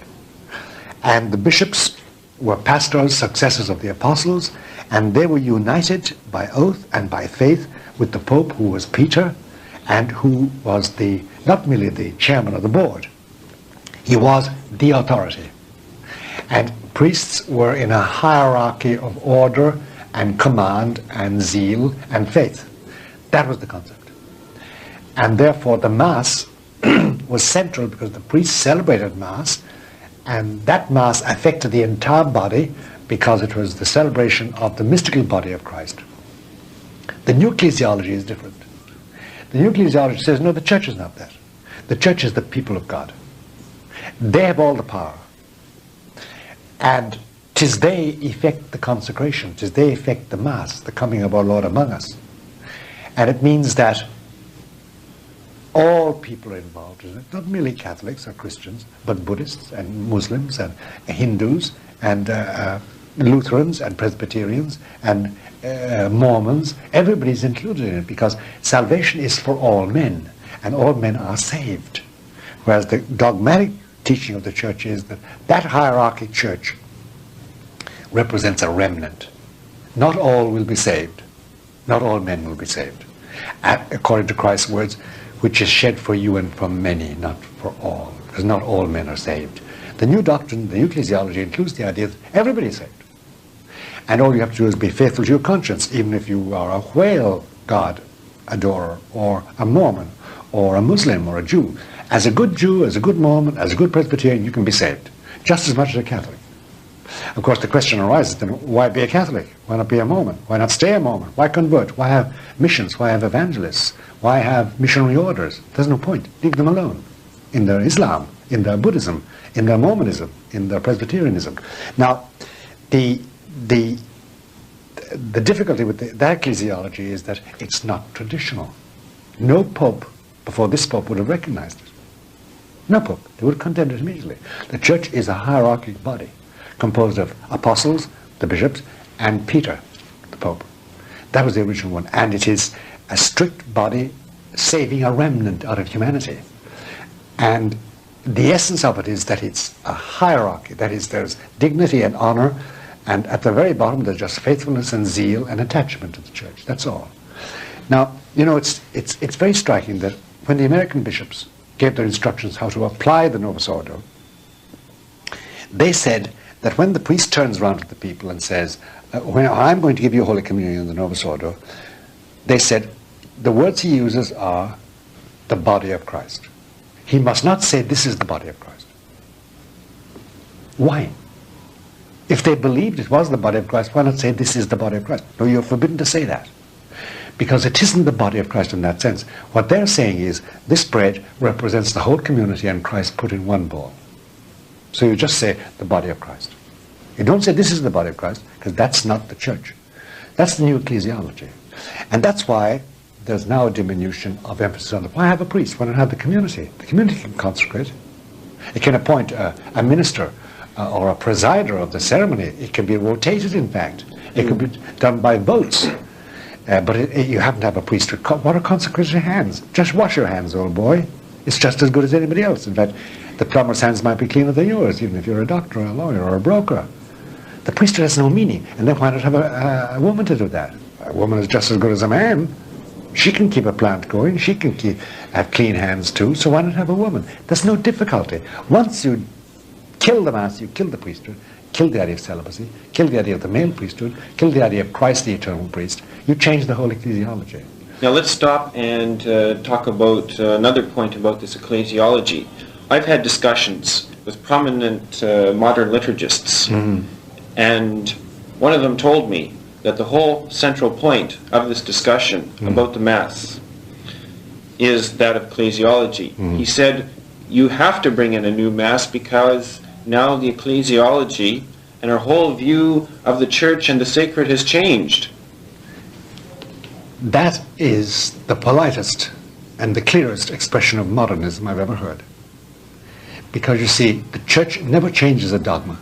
And the bishops were pastors, successors of the apostles, and they were united by oath and by faith with the Pope, who was Peter, and who was not merely the chairman of the board, he was the authority. And priests were in a hierarchy of order and command and zeal and faith. That was the concept. And therefore the Mass was central because the priests celebrated Mass, and that Mass affected the entire body because it was the celebration of the mystical body of Christ. The new ecclesiology is different. The new ecclesiology says, no, the church is not that. The church is the people of God. They have all the power. And 'tis they effect the consecration, 'tis they effect the Mass, the coming of our Lord among us. And it means that all people are involved in it, not merely Catholics or Christians, but Buddhists and Muslims and Hindus and Lutherans and Presbyterians and Mormons. Everybody's included in it because salvation is for all men and all men are saved. Whereas the dogmatic teaching of the church is that that hierarchic church represents a remnant. Not all will be saved. Not all men will be saved. According to Christ's words, which is shed for you and for many, not for all, because not all men are saved. The new doctrine, the new ecclesiology, includes the idea that everybody is saved. And all you have to do is be faithful to your conscience, even if you are a whale god adorer, or a Mormon, or a Muslim, or a Jew. As a good Jew, as a good Mormon, as a good Presbyterian, you can be saved, just as much as a Catholic. Of course, the question arises then, why be a Catholic? Why not be a Mormon? Why not stay a Mormon? Why convert? Why have missions? Why have evangelists? Why have missionary orders? There's no point. Leave them alone in their Islam, in their Buddhism, in their Mormonism, in their Presbyterianism. Now, the difficulty with that ecclesiology is that it's not traditional. No pope before this pope would have recognized it. No pope. They would have condemned it immediately. The church is a hierarchical body composed of apostles, the bishops, and Peter, the Pope. That was the original one. And it is a strict body saving a remnant out of humanity. And the essence of it is that it's a hierarchy. That is, there's dignity and honor, and at the very bottom there's just faithfulness and zeal and attachment to the church. That's all. Now, you know, it's very striking that when the American bishops gave their instructions how to apply the Novus Ordo, they said that when the priest turns around to the people and says, when I'm going to give you Holy Communion in the Novus Ordo, they said the words he uses are the body of Christ. He must not say this is the body of Christ. Why? If they believed it was the body of Christ, why not say this is the body of Christ? No, you're forbidden to say that. because it isn't the body of Christ in that sense. What they're saying is this bread represents the whole community and Christ put in one bowl. So you just say the body of Christ. You don't say this is the body of Christ, because that's not the church. That's the new ecclesiology. And that's why there's now a diminution of emphasis on it. Why have a priest? Why not have the community? The community can consecrate. It can appoint a minister or a presider of the ceremony. It can be rotated, in fact. It can be done by votes. But you haven't to have a priesthood. What are consecrated hands? Just wash your hands, old boy. It's just as good as anybody else. In fact, the plumber's hands might be cleaner than yours, even if you're a doctor or a lawyer or a broker. The priesthood has no meaning. And then why not have a woman to do that? A woman is just as good as a man. She can keep a plant going. She can have clean hands too. So why not have a woman? There's no difficulty. Once you kill the Mass, you kill the priesthood, kill the idea of celibacy, kill the idea of the male priesthood, kill the idea of Christ the eternal priest. You change the whole ecclesiology. Now let's stop and talk about another point about this ecclesiology. I've had discussions with prominent modern liturgists, and one of them told me that the whole central point of this discussion about the Mass is that of ecclesiology. He said, you have to bring in a new Mass because now the ecclesiology and our whole view of the church and the sacred has changed. That is the politest and the clearest expression of modernism I've ever heard. Because you see, the church never changes a dogma.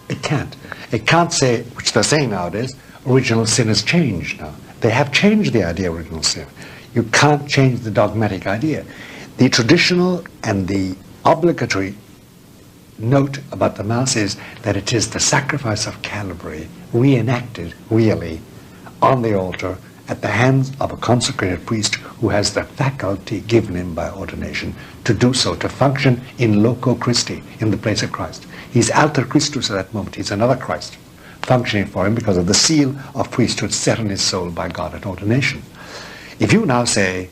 It can't. It can't say, which they're saying nowadays, original sin has changed now. They have changed the idea of original sin. You can't change the dogmatic idea. The traditional and the obligatory note about the Mass is that it is the sacrifice of Calvary reenacted really on the altar at the hands of a consecrated priest who has the faculty given him by ordination to do so, to function in loco Christi, in the place of Christ. He's alter Christus at that moment. He's another Christ functioning for him because of the seal of priesthood set on his soul by God at ordination. If you now say,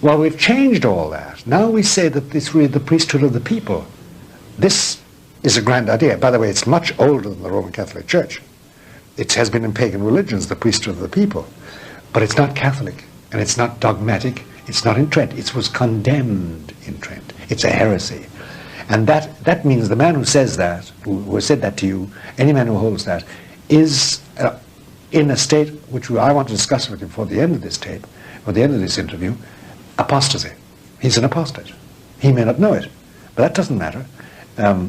well, we've changed all that. Now we say that it's really the priesthood of the people. This is a grand idea. By the way, it's much older than the Roman Catholic Church. It has been in pagan religions, the priesthood of the people. But it's not Catholic, and it's not dogmatic, it's not in Trent. It was condemned in Trent. It's a heresy. And that means the man who says that, who has said that to you, any man who holds that, is in a state which I want to discuss with you before the end of this tape, or the end of this interview, apostasy. He's an apostate. He may not know it, but that doesn't matter.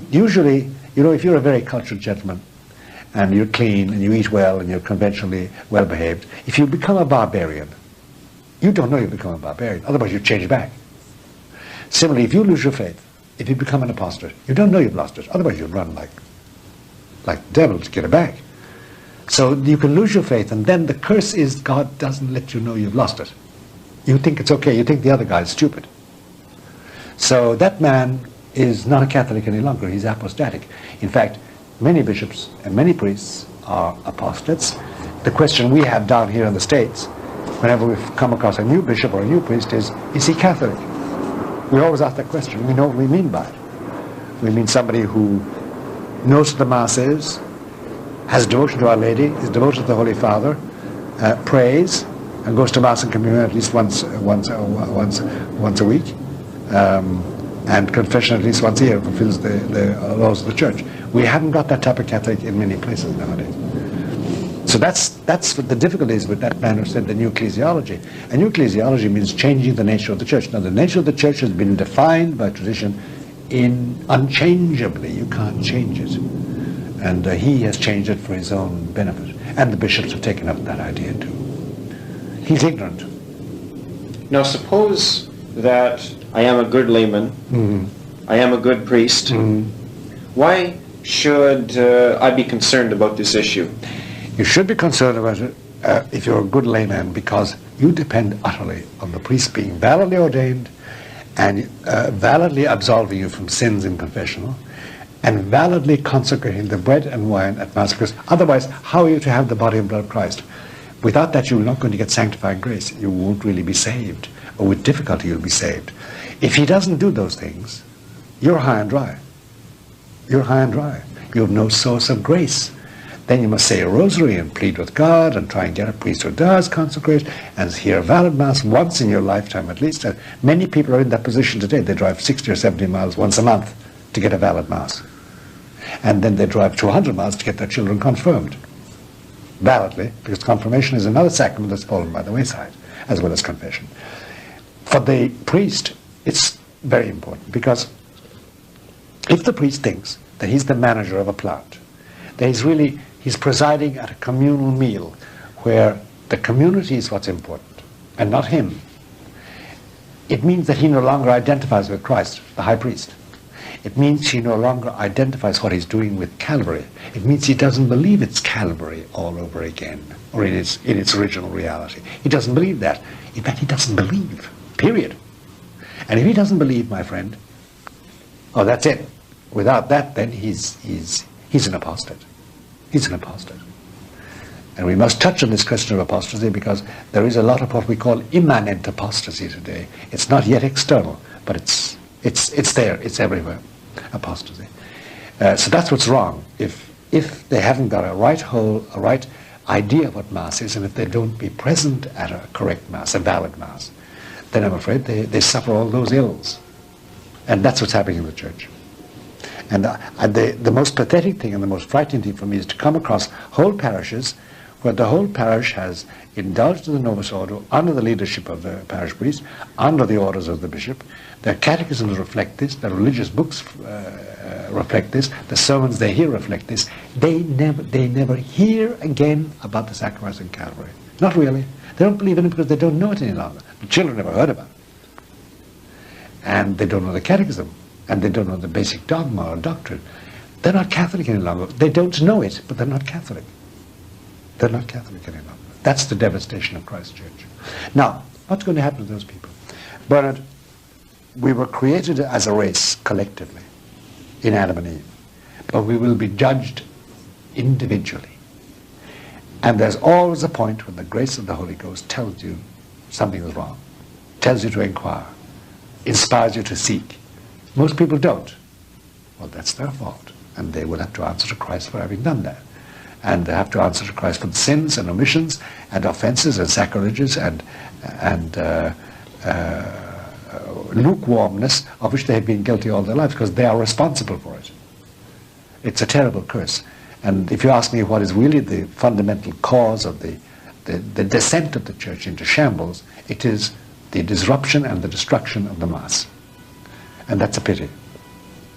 Usually, you know, if you're a very cultured gentleman, and you're clean, and you eat well, and you're conventionally well-behaved, if you become a barbarian, you don't know you become a barbarian, otherwise you change back. Similarly, if you lose your faith, if you become an apostate, you don't know you've lost it, otherwise you'd run like the devil to get it back. So you can lose your faith, and then the curse is God doesn't let you know you've lost it. You think it's okay, you think the other guy's stupid. So that man is not a Catholic any longer, he's apostatic. In fact, many bishops and many priests are apostates. The question we have down here in the States, whenever we've come across a new bishop or a new priest, is he Catholic? We always ask that question. We know what we mean by it. We mean somebody who knows what the Mass is, has devotion to Our Lady, is devoted to the Holy Father, prays, and goes to Mass and Communion at least once a week, and confession at least once a year, fulfills the laws of the Church. We haven't got that type of Catholic in many places nowadays. So that's what the difficulty is with that man who said the new ecclesiology. A new ecclesiology means changing the nature of the Church. Now, the nature of the Church has been defined by tradition unchangeably. You can't change it. And he has changed it for his own benefit. And the bishops have taken up that idea too. He's ignorant. Now, suppose that I am a good layman, I am a good priest. Why should I be concerned about this issue? You should be concerned about it if you're a good layman, because you depend utterly on the priest being validly ordained and validly absolving you from sins in confessional and validly consecrating the bread and wine at Mass. Because otherwise, how are you to have the body and blood of Christ? Without that, you're not going to get sanctified grace. You won't really be saved, or with difficulty you'll be saved. If he doesn't do those things, you're high and dry. You're high and dry. You have no source of grace. Then you must say a rosary and plead with God and try and get a priest who does consecrate and hear a valid Mass once in your lifetime at least. And many people are in that position today. They drive 60 or 70 miles once a month to get a valid Mass. And then they drive 200 miles to get their children confirmed validly, because confirmation is another sacrament that's fallen by the wayside, as well as confession. For the priest, it's very important, because if the priest thinks that he's the manager of a plant, that he's presiding at a communal meal where the community is what's important and not him, it means that he no longer identifies with Christ, the high priest. It means he no longer identifies what he's doing with Calvary. It means he doesn't believe it's Calvary all over again, or in its original reality. He doesn't believe that. In fact, he doesn't believe, period. And if he doesn't believe, my friend, oh, that's it. Without that, then he's an apostate. He's an apostate. And we must touch on this question of apostasy, because there is a lot of what we call immanent apostasy today. It's not yet external, but it's there, it's everywhere, apostasy. So that's what's wrong. If they haven't got a right idea of what Mass is, and if they don't be present at a correct Mass, a valid Mass, then I'm afraid they suffer all those ills. And that's what's happening in the Church. And the most pathetic thing and the most frightening thing for me is to come across whole parishes where the whole parish has indulged in the Novus Ordo under the leadership of the parish priest, under the orders of the bishop. Their catechisms reflect this, their religious books reflect this, the sermons they hear reflect this. They never hear again about the sacrifice in Calvary. Not really. They don't believe in it because they don't know it any longer. The children never heard about it. And they don't know the catechism, and they don't know the basic dogma or doctrine. They're not Catholic any longer. They don't know it, but they're not Catholic. They're not Catholic any longer. That's the devastation of Christ's Church. Now, what's going to happen to those people? Bernard, we were created as a race collectively in Adam and Eve, but we will be judged individually. And there's always a point when the grace of the Holy Ghost tells you something is wrong, tells you to inquire, inspires you to seek. Most people don't. Well, that's their fault, and they will have to answer to Christ for having done that. And they have to answer to Christ for the sins and omissions and offenses and sacrileges and lukewarmness of which they have been guilty all their lives, because they are responsible for it. It's a terrible curse. And if you ask me what is really the fundamental cause of the descent of the Church into shambles, it is the disruption and the destruction of the Mass. And that's a pity.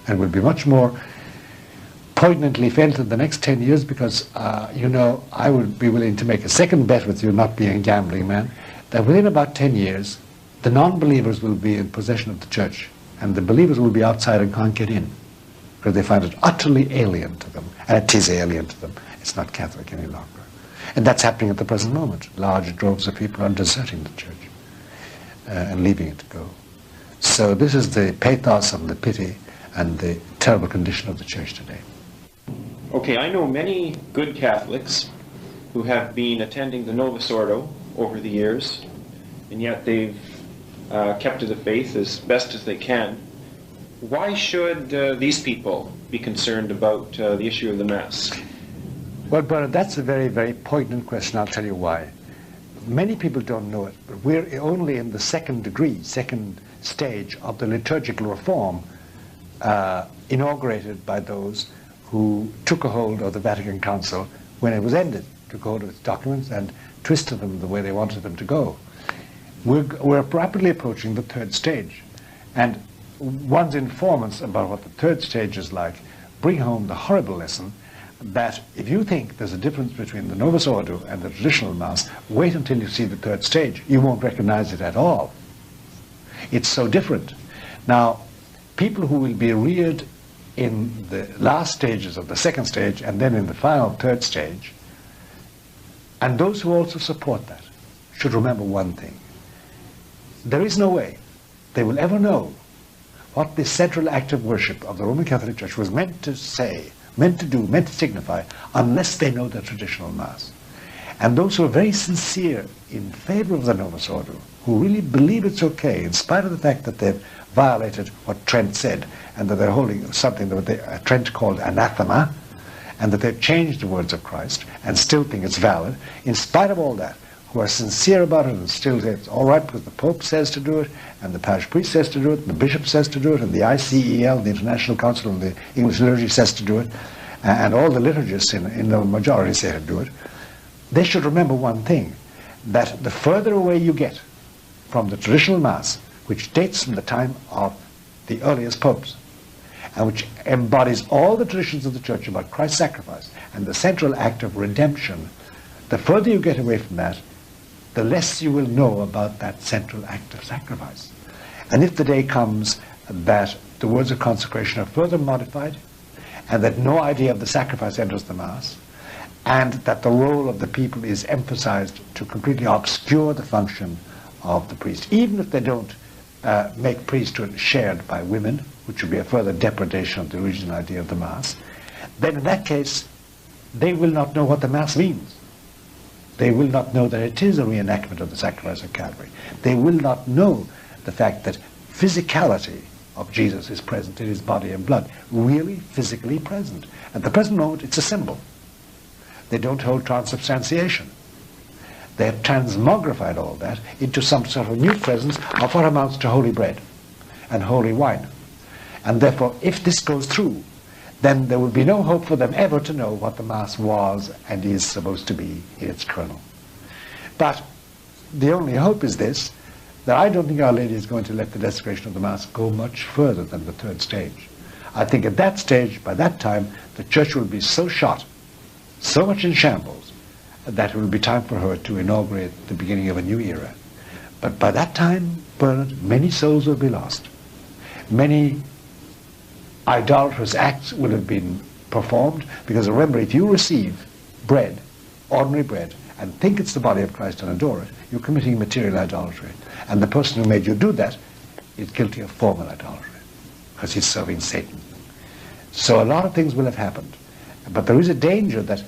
And will be much more poignantly felt in the next 10 years, because, I would be willing to make a second bet with you, not being a gambling man, that within about 10 years, the non-believers will be in possession of the Church, and the believers will be outside and can't get in, because they find it utterly alien to them, and it is alien to them. It's not Catholic any longer. And that's happening at the present moment. Large droves of people are deserting the Church and leaving it to go. So this is the pathos and the pity and the terrible condition of the Church today. Okay, I know many good Catholics who have been attending the Novus Ordo over the years, and yet they've kept to the faith as best as they can. Why should these people be concerned about the issue of the Mass? Well, Bernard, that's a very, very poignant question. I'll tell you why. Many people don't know it, but we're only in the second stage of the liturgical reform inaugurated by those who took a hold of the Vatican Council when it was ended, took hold of its documents and twisted them the way they wanted them to go. We're rapidly approaching the third stage. And one's informants about what the third stage is like bring home the horrible lesson that if you think there's a difference between the Novus Ordo and the traditional Mass, wait until you see the third stage. You won't recognize it at all. It's so different. Now, people who will be reared in the last stages of the second stage and then in the final third stage, and those who also support that, should remember one thing. There is no way they will ever know what the central act of worship of the Roman Catholic Church was meant to say, meant to do, meant to signify, unless they know the traditional Mass. And those who are very sincere in favor of the Novus Ordo, who really believe it's okay, in spite of the fact that they've violated what Trent said, and that they're holding something that Trent called anathema, and that they've changed the words of Christ and still think it's valid, in spite of all that, who are sincere about it and still say it's all right because the Pope says to do it, and the parish priest says to do it, and the bishop says to do it, and the ICEL, the International Council of the English Liturgy, says to do it, and all the liturgists in the majority say to do it, they should remember one thing, that the further away you get from the traditional Mass, which dates from the time of the earliest popes, and which embodies all the traditions of the Church about Christ's sacrifice and the central act of redemption, the further you get away from that, the less you will know about that central act of sacrifice. And if the day comes that the words of consecration are further modified, and that no idea of the sacrifice enters the Mass, and that the role of the people is emphasized to completely obscure the function of the priest, even if they don't make priesthood shared by women, which would be a further depredation of the original idea of the Mass, then in that case, they will not know what the Mass means. They will not know that it is a reenactment of the sacrifice of Calvary. They will not know the fact that physicality of Jesus is present in his body and blood, really physically present. At the present moment, it's a symbol. They don't hold transubstantiation. They have transmogrified all that into some sort of new presence of what amounts to holy bread and holy wine. And therefore, if this goes through, then there will be no hope for them ever to know what the Mass was and is supposed to be in its kernel. But the only hope is this, that I don't think Our Lady is going to let the desecration of the Mass go much further than the third stage. I think at that stage, by that time, the Church will be so shot, so much in shambles, that it will be time for her to inaugurate the beginning of a new era. But by that time, Bernard, many souls will be lost. Many idolatrous acts will have been performed, because remember, if you receive bread, ordinary bread, and think it's the body of Christ and adore it, you're committing material idolatry. And the person who made you do that is guilty of formal idolatry, because he's serving Satan. So a lot of things will have happened. But there is a danger that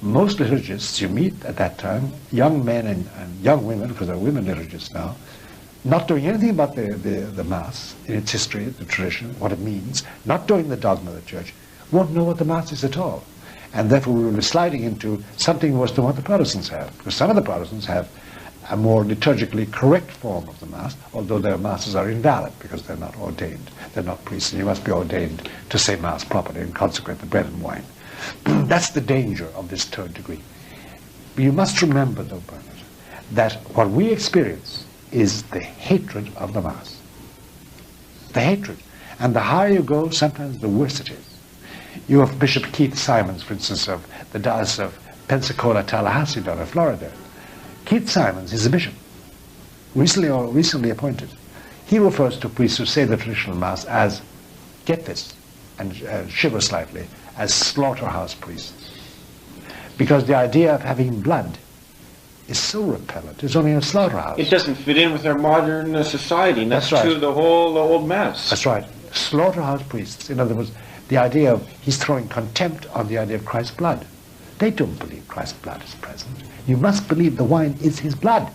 most liturgists you meet at that time, young men and young women, because there are women liturgists now, not doing anything about the Mass in its history, the tradition, what it means, not doing the dogma of the Church, won't know what the Mass is at all. And therefore we will be sliding into something worse than what the Protestants have. Because some of the Protestants have a more liturgically correct form of the Mass, although their Masses are invalid because they're not ordained. They're not priests, and you must be ordained to say Mass properly and consecrate the bread and wine. That's the danger of this third degree. But you must remember, though, Bernard, that what we experience is the hatred of the Mass. The hatred. And the higher you go, sometimes the worse it is. You have Bishop Keith Simons, for instance, of the Diocese of Pensacola, Tallahassee, down in Florida. Keith Simons is a bishop, recently appointed. He refers to priests who say the traditional Mass as, get this, and shiver slightly, as slaughterhouse priests. Because the idea of having blood is so repellent. It's only in a slaughterhouse. It doesn't fit in with our modern society, and that's right. true of the whole old Mass. That's right. Slaughterhouse priests. In other words, the idea of, he's throwing contempt on the idea of Christ's blood. They don't believe Christ's blood is present. You must believe the wine is his blood.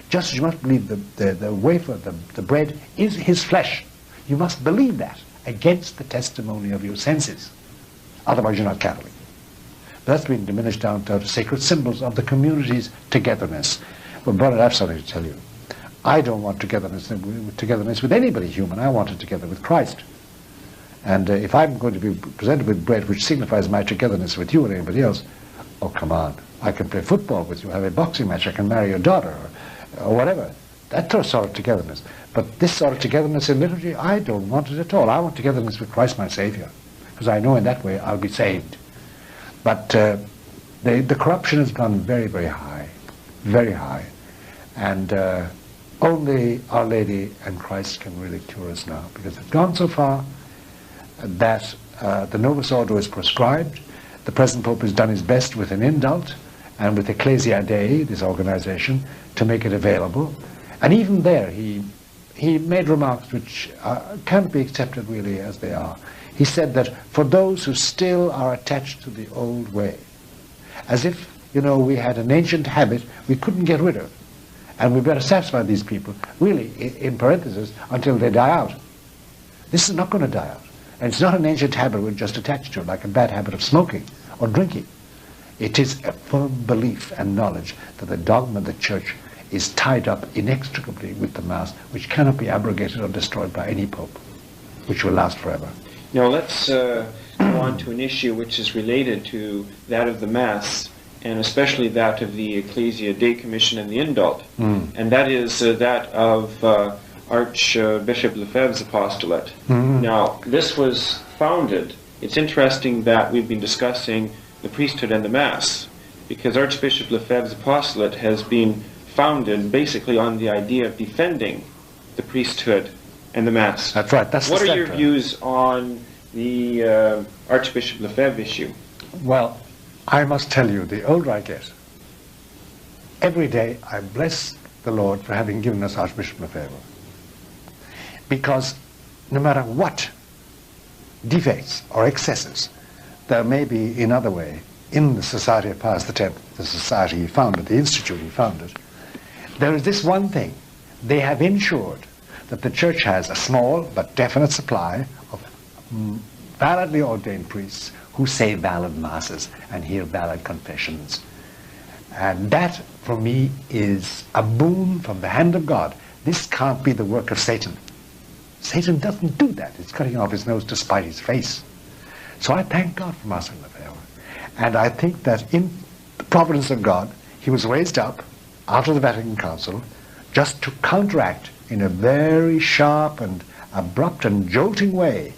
Just as you must believe the wafer, the bread is his flesh. You must believe that against the testimony of your senses. Otherwise you're not Catholic. But that's been diminished down to sacred symbols of the community's togetherness. Well, brother, I have something to tell you. I don't want togetherness with anybody human. I want it together with Christ. And if I'm going to be presented with bread which signifies my togetherness with you and anybody else, oh, come on. I can play football with you, have a boxing match, I can marry your daughter, or whatever. That sort of togetherness. But this sort of togetherness in liturgy, I don't want it at all. I want togetherness with Christ my Savior, because I know in that way I'll be saved. But the corruption has gone very, very high, very high. And only Our Lady and Christ can really cure us now, because it's gone so far that the Novus Ordo is proscribed. The present Pope has done his best with an indult and with Ecclesia Dei, this organization, to make it available. And even there, he made remarks which can't be accepted really as they are. He said that for those who still are attached to the old way, as if, you know, we had an ancient habit we couldn't get rid of, and we better satisfy these people, really, in parentheses, until they die out. This is not going to die out. And it's not an ancient habit we're just attached to, like a bad habit of smoking or drinking. It is a firm belief and knowledge that the dogma of the Church is tied up inextricably with the Mass, which cannot be abrogated or destroyed by any pope, which will last forever. Now let's go on to an issue which is related to that of the Mass, and especially that of the Ecclesia Dei Commission and the Indult, and that is that of Archbishop Lefebvre's apostolate. Now, this was founded, it's interesting that we've been discussing the priesthood and the Mass, because Archbishop Lefebvre's apostolate has been founded basically on the idea of defending the priesthood and the Mass. That's right. That's what the are your center. views on the Archbishop Lefebvre issue? Well, I must tell you, the older I get, every day I bless the Lord for having given us Archbishop Lefebvre. Because no matter what defects or excesses there may be in other way in the Society of Pius X, the society he founded, the institute he founded, there is this one thing. They have ensured that the Church has a small but definite supply of validly ordained priests who say valid masses and hear valid confessions. And that, for me, is a boon from the hand of God. This can't be the work of Satan. Satan doesn't do that. It's cutting off his nose to spite his face. So I thank God for Marcel Lefebvre. And I think that in the providence of God, he was raised up after the Vatican Council just to counteract in a very sharp and abrupt and jolting way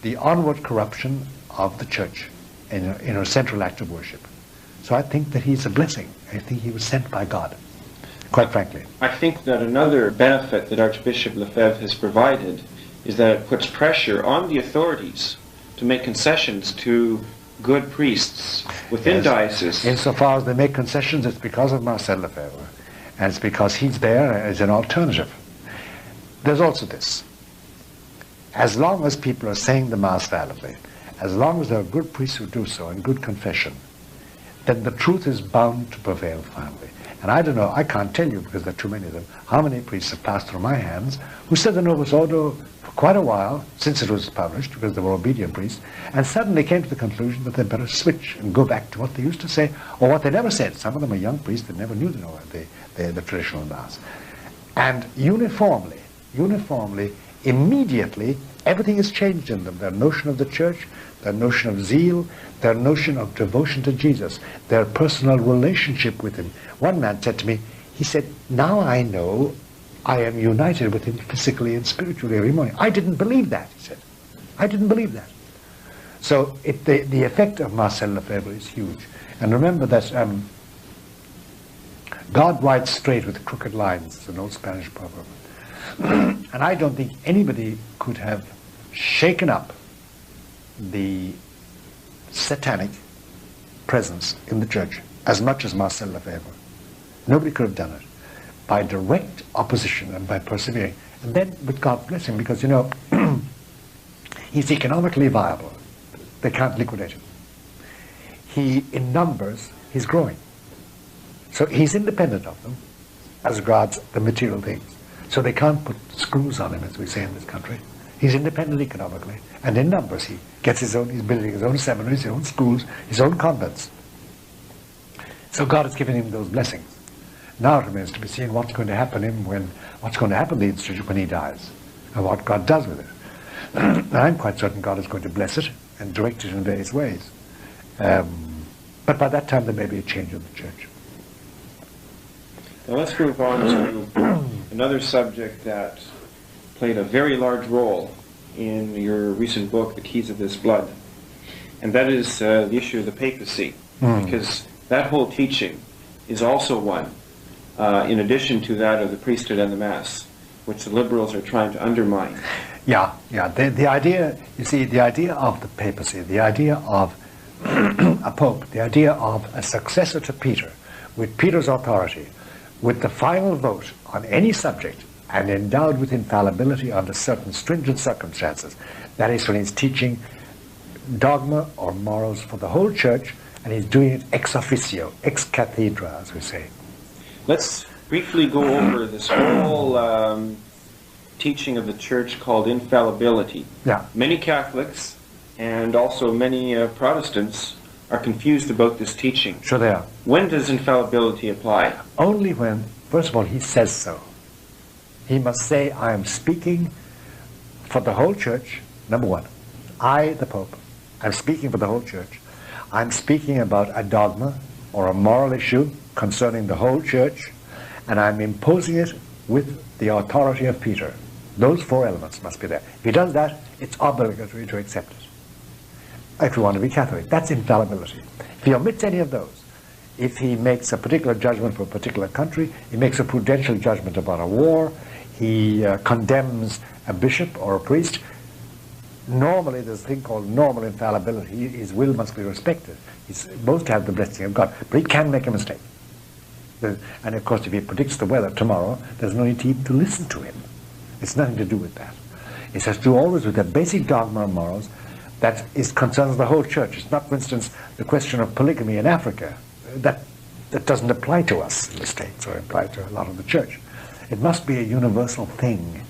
the onward corruption of the Church in a central act of worship. So I think that he's a blessing. I think he was sent by God, quite frankly. I think that another benefit that Archbishop Lefebvre has provided is that it puts pressure on the authorities to make concessions to good priests within dioceses. Insofar as they make concessions, it's because of Marcel Lefebvre, and it's because he's there as an alternative. There's also this. As long as people are saying the Mass validly, as long as there are good priests who do so and good confession, then the truth is bound to prevail finally. And I don't know, I can't tell you, because there are too many of them, how many priests have passed through my hands who said the Novus Ordo for quite a while, since it was published, because they were obedient priests, and suddenly came to the conclusion that they better switch and go back to what they used to say, or what they never said. Some of them are young priests that never knew the traditional Mass. And uniformly, immediately, everything has changed in them. Their notion of the Church, their notion of zeal, their notion of devotion to Jesus, their personal relationship with him. One man said to me, he said, now I know I am united with him physically and spiritually every morning. I didn't believe that, he said. I didn't believe that. So the effect of Marcel Lefebvre is huge. And remember that God writes straight with crooked lines, it's an old Spanish proverb. And I don't think anybody could have shaken up the satanic presence in the Church as much as Marcel Lefebvre. Nobody could have done it by direct opposition and by persevering. And then with God's blessing, because, you know, he's economically viable. They can't liquidate him. He, in numbers, he's growing. So he's independent of them as regards the material things. So they can't put screws on him, as we say in this country. He's independent economically, and in numbers he gets his own, he's building his own seminaries, his own schools, his own convents. So God has given him those blessings. Now it remains to be seen what's going to happen what's going to happen to the institute when he dies, and what God does with it. And I'm quite certain God is going to bless it and direct it in various ways. But by that time there may be a change in the Church. Now let's move on to another subject that played a very large role in your recent book, The Keys of This Blood. And that is the issue of the papacy. Because that whole teaching is also one, in addition to that of the priesthood and the Mass, which the liberals are trying to undermine. Yeah. The idea, you see, the idea of the papacy, the idea of a pope, the idea of a successor to Peter, with Peter's authority, with the final vote on any subject, and endowed with infallibility under certain stringent circumstances. That is when he's teaching dogma or morals for the whole Church, and he's doing it ex officio, ex cathedra, as we say. Let's briefly go over this whole teaching of the Church called infallibility. Yeah. Many Catholics and also many Protestants are confused about this teaching. Sure they are. When does infallibility apply? Only when, first of all, he says so. He must say, I am speaking for the whole Church, number one. I, the Pope, am speaking for the whole Church. I'm speaking about a dogma or a moral issue concerning the whole Church, and I'm imposing it with the authority of Peter. Those four elements must be there. If he does that, it's obligatory to accept it. If you want to be Catholic, that's infallibility. If he omits any of those, if he makes a particular judgment for a particular country, he makes a prudential judgment about a war, he condemns a bishop or a priest, normally there's a thing called normal infallibility. His will must be respected. He's supposed to have the blessing of God, but he can make a mistake. And of course, if he predicts the weather tomorrow, there's no need to listen to him. It's nothing to do with that. It has to do always with the basic dogma of morals that concerns the whole Church. It's not, for instance, the question of polygamy in Africa. That doesn't apply to us in the States or apply to a lot of the Church. It must be a universal thing.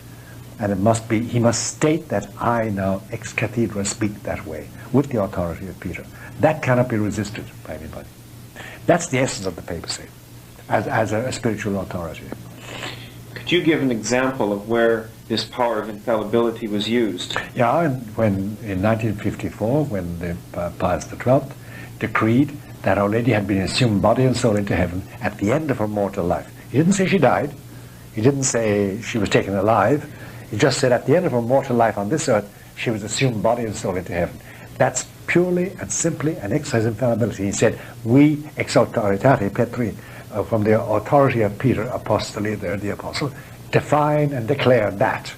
And it must be, he must state that I now ex cathedra speak that way with the authority of Peter. That cannot be resisted by anybody. That's the essence of the papacy as a spiritual authority. Could you give an example of where this power of infallibility was used? Yeah, and in 1954, when the Pius XII decreed that Our Lady had been assumed body and soul into heaven at the end of her mortal life. He didn't say she died. He didn't say she was taken alive. He just said at the end of her mortal life on this earth, she was assumed body and soul into heaven. That's purely and simply an exercise of infallibility. He said, we ex authoritate Petri, from the authority of Peter, apostoli, there, the apostle, define and declare that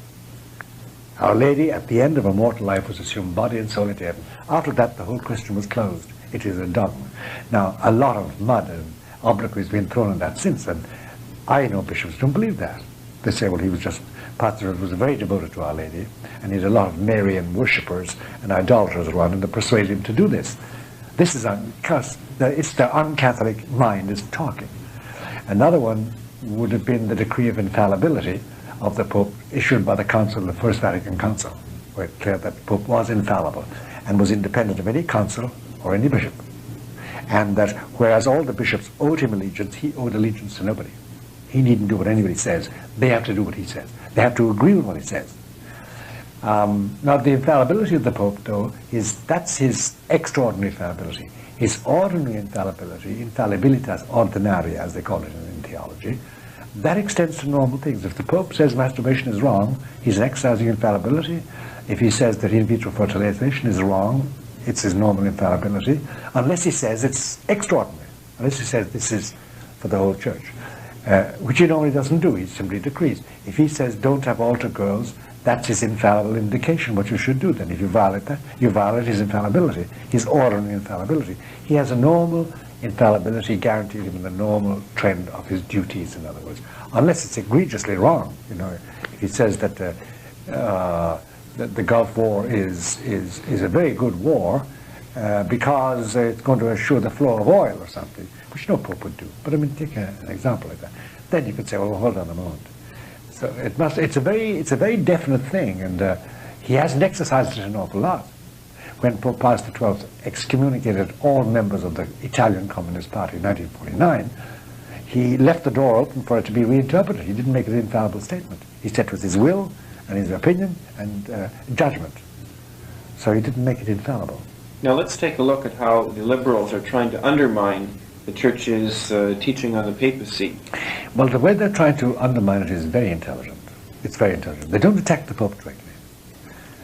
Our Lady at the end of her mortal life was assumed body and soul into heaven. After that, the whole question was closed. It is a dogma. Now, a lot of mud and obloquy has been thrown on that since, and I know bishops don't believe that. They say, well, he was just, Pastor was very devoted to Our Lady, and he had a lot of Marian worshippers and idolaters around him that persuaded him to do this. This is it's the un-Catholic mind is talking. Another one would have been the decree of infallibility of the Pope issued by the Council, the First Vatican Council, where it declared that the Pope was infallible and was independent of any council or any bishop. And that whereas all the bishops owed him allegiance, he owed allegiance to nobody. He needn't do what anybody says. They have to do what he says. They have to agree with what he says. Now, the infallibility of the Pope, though, that's his extraordinary infallibility. His ordinary infallibility, infallibilitas ordinaria, as they call it in theology, that extends to normal things. If the Pope says masturbation is wrong, he's exercising infallibility. If he says that in vitro fertilization is wrong, it's his normal infallibility, unless he says it's extraordinary, unless he says this is for the whole Church, which he normally doesn't do. He simply decrees. If he says don't have altar girls, that's his infallible indication, what you should do then. If you violate that, you violate his infallibility, his ordinary infallibility. He has a normal infallibility guaranteed him in the normal trend of his duties, in other words, unless it's egregiously wrong. You know, if he says that the Gulf War is a very good war because it's going to assure the flow of oil or something, which no Pope would do. But I mean, take an example like that. Then you could say, well, hold on a moment. So it's a very definite thing, and he hasn't exercised it an awful lot. When Pope Pius XII excommunicated all members of the Italian Communist Party in 1949, he left the door open for it to be reinterpreted. He didn't make it an infallible statement. He said it was his will and his opinion and judgment. So he didn't make it infallible. Now let's take a look at how the liberals are trying to undermine the Church's teaching on the papacy. Well, the way they're trying to undermine it is very intelligent. It's very intelligent. They don't attack the Pope directly.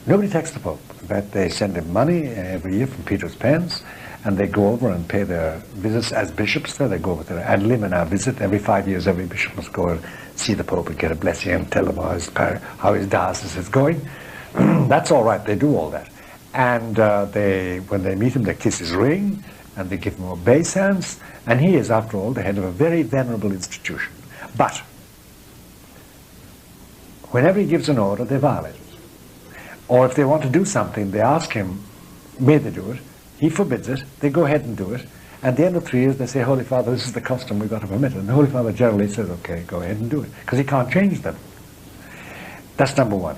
Nobody attacks the Pope. In fact, they send him money every year from Peter's pence, and they go over and pay their visits as bishops there. They go over their ad limina visit. Every 5 years, every bishop must go and see the Pope and get a blessing and tell him how his diocese is going. That's all right. They do all that. And when they meet him, they kiss his ring, and they give him obeisance, and he is, after all, the head of a very venerable institution. But whenever he gives an order, they violate it. Or if they want to do something, they ask him, may they do it? He forbids it. They go ahead and do it. At the end of 3 years, they say, Holy Father, this is the custom, we've got to permit it. And the Holy Father generally says, okay, go ahead and do it, because he can't change them. That's number one.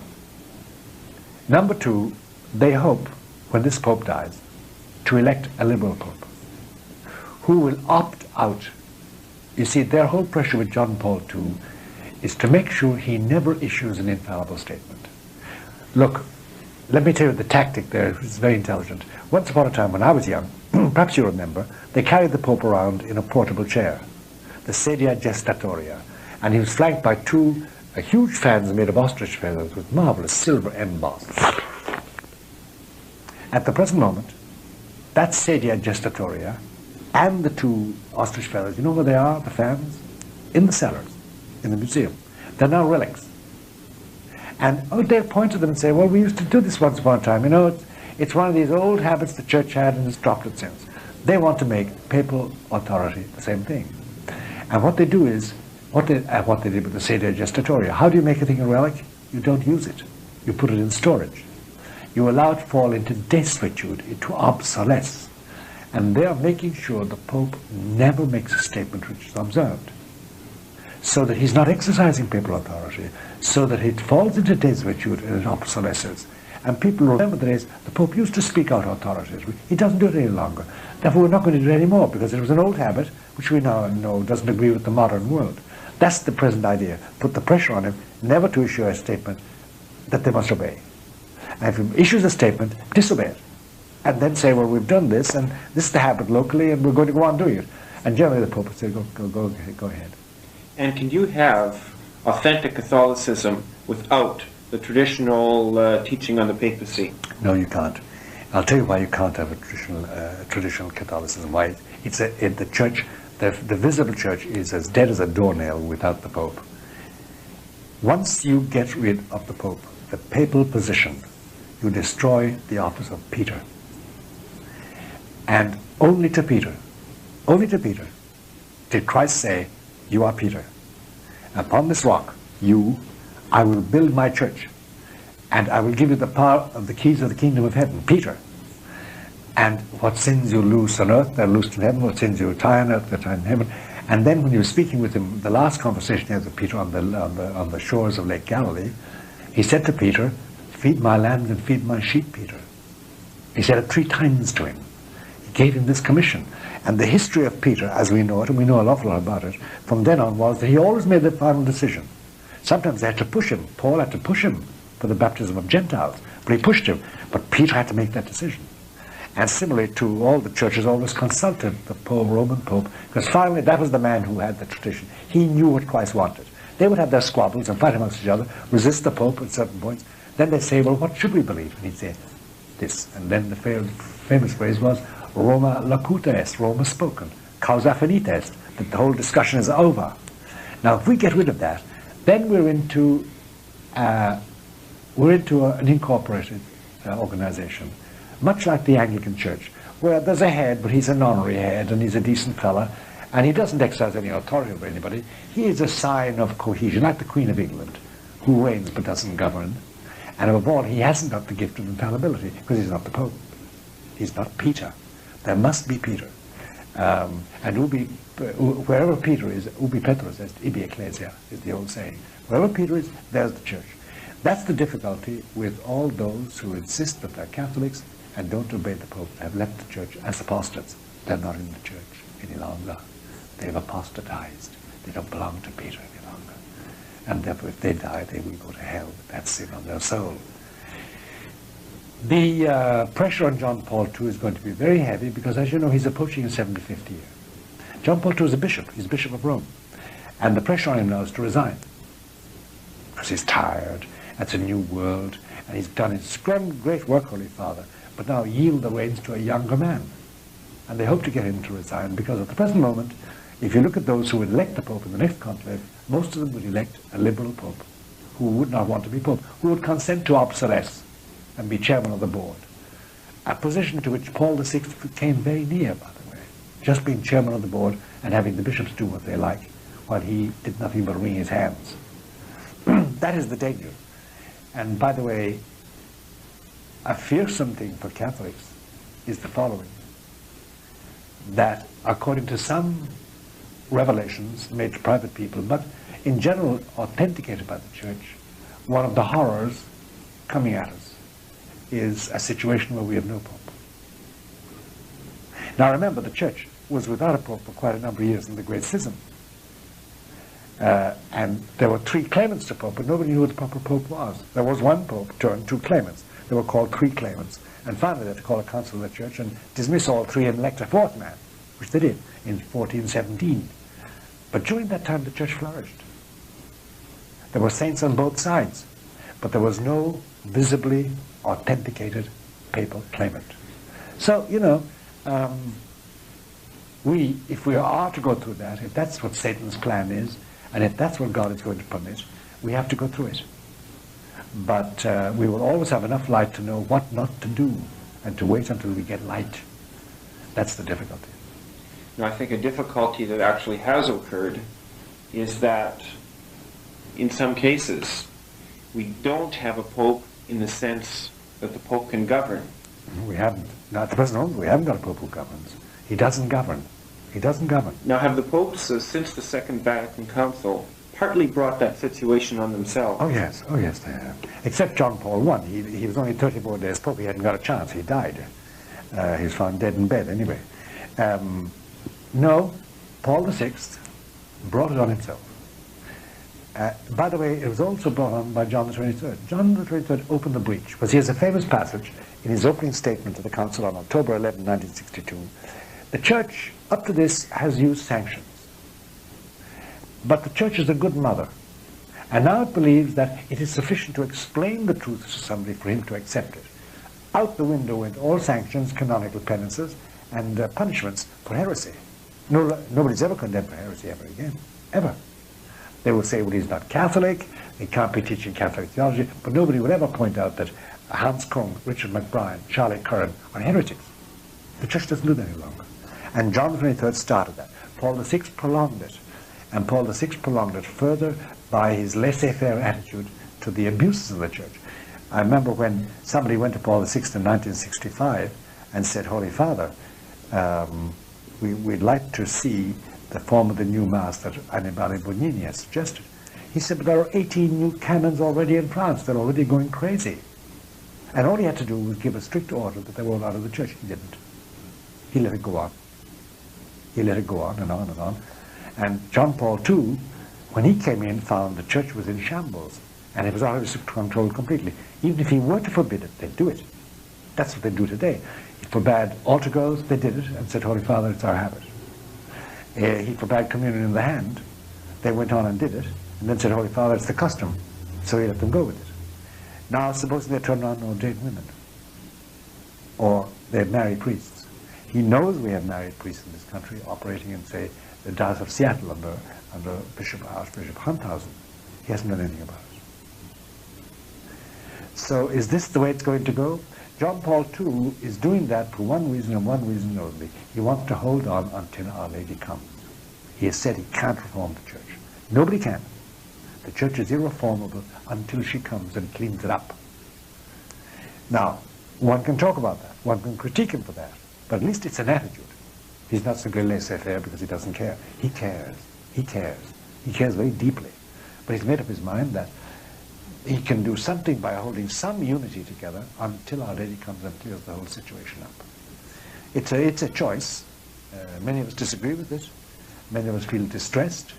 Number two, they hope, when this Pope dies, to elect a liberal Pope who will opt out. You see, their whole pressure with John Paul II is to make sure he never issues an infallible statement. Look, let me tell you the tactic there. It's very intelligent. Once upon a time when I was young, perhaps you remember, they carried the Pope around in a portable chair, the sedia gestatoria, and he was flanked by two huge fans made of ostrich feathers with marvelous silver embossed. At the present moment, that sedia gestatoria and the two ostrich feathers, you know where they are, the fans? In the cellars, in the museum. They're now relics. And they'll point to them and say, well, we used to do this once upon a time. You know, it's one of these old habits the church had and has dropped it since. They want to make papal authority the same thing. And what they do is, what they did with the sedia gestatoria, how do you make a thing a relic? You don't use it. You put it in storage. You allow it to fall into desuetude, into obsolescence. And they are making sure the Pope never makes a statement which is observed, so that he's not exercising papal authority, so that it falls into desuetude and obsolescence. And people remember the days the Pope used to speak out authoritatively. He doesn't do it any longer. Therefore, we're not going to do it anymore, because it was an old habit which we now know doesn't agree with the modern world. That's the present idea. Put the pressure on him never to issue a statement that they must obey. And if he issues a statement, disobey it. And then say, well, we've done this, and this is the habit locally, and we're going to go on doing it. And generally the Pope would say, go ahead. And can you have authentic Catholicism without the traditional teaching on the papacy? No, you can't. I'll tell you why you can't have a traditional Catholicism. Why? The church, the visible church is as dead as a doornail without the Pope. Once you get rid of the Pope, the papal position, you destroy the office of Peter. And only to Peter did Christ say, you are Peter. Upon this rock, I will build my church, and I will give you the power of the keys of the kingdom of heaven, Peter. And what sins you loose on earth, they're loosed in heaven. What sins you tie on earth, they're tied in heaven. And then when he was speaking with him, the last conversation he had with Peter on the shores of Lake Galilee, he said to Peter, feed my lambs and feed my sheep, Peter. He said it 3 times to him. He gave him this commission. And the history of Peter, as we know it, and we know an awful lot about it, from then on was that he always made the final decision. Sometimes they had to push him. Paul had to push him for the baptism of Gentiles, but he pushed him. But Peter had to make that decision. And similarly to all the churches always consulted the Pope, Roman Pope, because finally that was the man who had the tradition. He knew what Christ wanted. They would have their squabbles and fight amongst each other, resist the Pope at certain points. Then they'd say, well, what should we believe? And he'd say, this. And then the famous phrase was, Roma locuta est, Rome is spoken, causa finita est, that the whole discussion is over. Now, if we get rid of that, then we're into an incorporated organization, much like the Anglican Church, where there's a head, but he's an honorary head, and he's a decent fella, and he doesn't exercise any authority over anybody. He is a sign of cohesion, like the Queen of England, who reigns but doesn't govern. And above all, he hasn't got the gift of infallibility, because he's not the Pope. He's not Peter. There must be Peter. And wherever Peter is, ubi Petrus est, ibi ecclesia, is the old saying. Wherever Peter is, there's the church. That's the difficulty with all those who insist that they're Catholics and don't obey the Pope, have left the church as apostates. They're not in the church any longer. They've apostatized. They don't belong to Peter any longer. And therefore, if they die, they will go to hell with that sin on their soul. The pressure on John Paul II is going to be very heavy because, as you know, he's approaching his 75th year. John Paul II is a bishop. He's Bishop of Rome. And the pressure on him now is to resign because he's tired. It's a new world. And he's done his great work, Holy Father, but now yield the reins to a younger man. And they hope to get him to resign because at the present moment, if you look at those who would elect the Pope in the next conclave, most of them would elect a liberal Pope who would not want to be Pope, who would consent to obsolescence and be chairman of the board. A position to which Paul VI came very near, by the way, just being chairman of the board and having the bishops do what they like, while he did nothing but wring his hands. That is the danger. And by the way, a fearsome thing for Catholics is the following, that according to some revelations made to private people, but in general authenticated by the Church, one of the horrors coming at us is a situation where we have no pope. Now remember, the church was without a pope for quite a number of years in the Great Schism. And there were 3 claimants to pope, but nobody knew what the proper pope was. There was one pope turned 2 claimants. They were called 3 claimants. And finally they had to call a council of the church and dismiss all 3 and elect a 4th man, which they did in 1417. But during that time the church flourished. There were saints on both sides, but there was no visibly authenticated papal claimant. So, you know, if we are to go through that, if that's what Satan's plan is, and if that's what God is going to permit, we have to go through it. But we will always have enough light to know what not to do, and to wait until we get light. That's the difficulty. Now, I think a difficulty that actually has occurred is that in some cases we don't have a pope in the sense that the pope can govern. We haven't. Not at the present moment, we haven't got a pope who governs. He doesn't govern. He doesn't govern. Now, have the popes, since the Second Vatican Council, partly brought that situation on themselves? Oh yes, they have. Except John Paul I. He was only 34 days pope. He hadn't got a chance. He died. He was found dead in bed anyway. No, Paul VI brought it on himself. By the way, it was also brought on by John the 23rd. John the 23rd opened the breach, because he has a famous passage in his opening statement to the Council on October 11, 1962. The Church, up to this, has used sanctions. But the Church is a good mother. And now it believes that it is sufficient to explain the truth to somebody for him to accept it. Out the window went all sanctions, canonical penances, and punishments for heresy. Nobody's ever condemned for heresy ever again. Ever. They will say, well, he's not Catholic, he can't be teaching Catholic theology, but nobody would ever point out that Hans Kung, Richard McBride, Charlie Curran are heretics. The Church doesn't do that any longer. And John the 23rd started that. Paul VI prolonged it. And Paul VI prolonged it further by his laissez-faire attitude to the abuses of the Church. I remember when somebody went to Paul VI in 1965 and said, Holy Father, we'd like to see the form of the new Mass that Annibale Bugnini has suggested. He said, but there are 18 new canons already in France. They're already going crazy. And all he had to do was give a strict order that they were all out of the Church. He didn't. He let it go on. He let it go on and on and on. And John Paul II, when he came in, found the Church was in shambles. And it was out of his control completely. Even if he were to forbid it, they'd do it. That's what they do today. He forbade altar girls, they did it, and said, Holy Father, it's our habit. He forbade communion in the hand. They went on and did it, and then said, Holy Father, it's the custom. So he let them go with it. Now, supposing they turn on ordained women, or they have married priests. He knows we have married priests in this country operating in, say, the Diocese of Seattle under Archbishop Hunthausen. He hasn't done anything about it. So is this the way it's going to go? John Paul II is doing that for one reason and one reason only. He wants to hold on until Our Lady comes. He has said he can't reform the Church. Nobody can. The Church is irreformable until she comes and cleans it up. Now, one can talk about that. One can critique him for that. But at least it's an attitude. He's not simply laissez-faire because he doesn't care. He cares. He cares. He cares very deeply. But he's made up his mind that he can do something by holding some unity together until Our Lady comes and clears the whole situation up. It's a choice. Many of us disagree with it. Many of us feel distressed.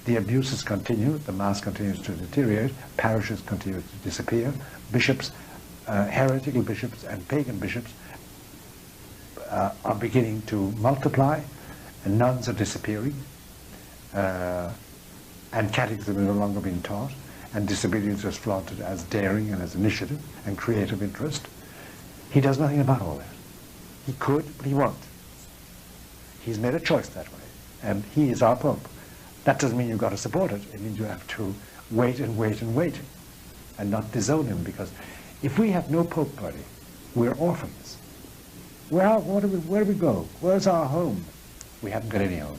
The abuses continue. The Mass continues to deteriorate. Parishes continue to disappear. Bishops, heretical bishops and pagan bishops are beginning to multiply, and nuns are disappearing, and catechism is no longer being taught, and disobedience is flaunted as daring and as initiative and creative interest. He does nothing about all that. He could, but he won't. He's made a choice that way, and he is our Pope. That doesn't mean you've got to support it. It means you have to wait and wait and wait, and not disown him, because if we have no Pope party, we're orphans. Where do we go? Where's our home? We haven't got any home.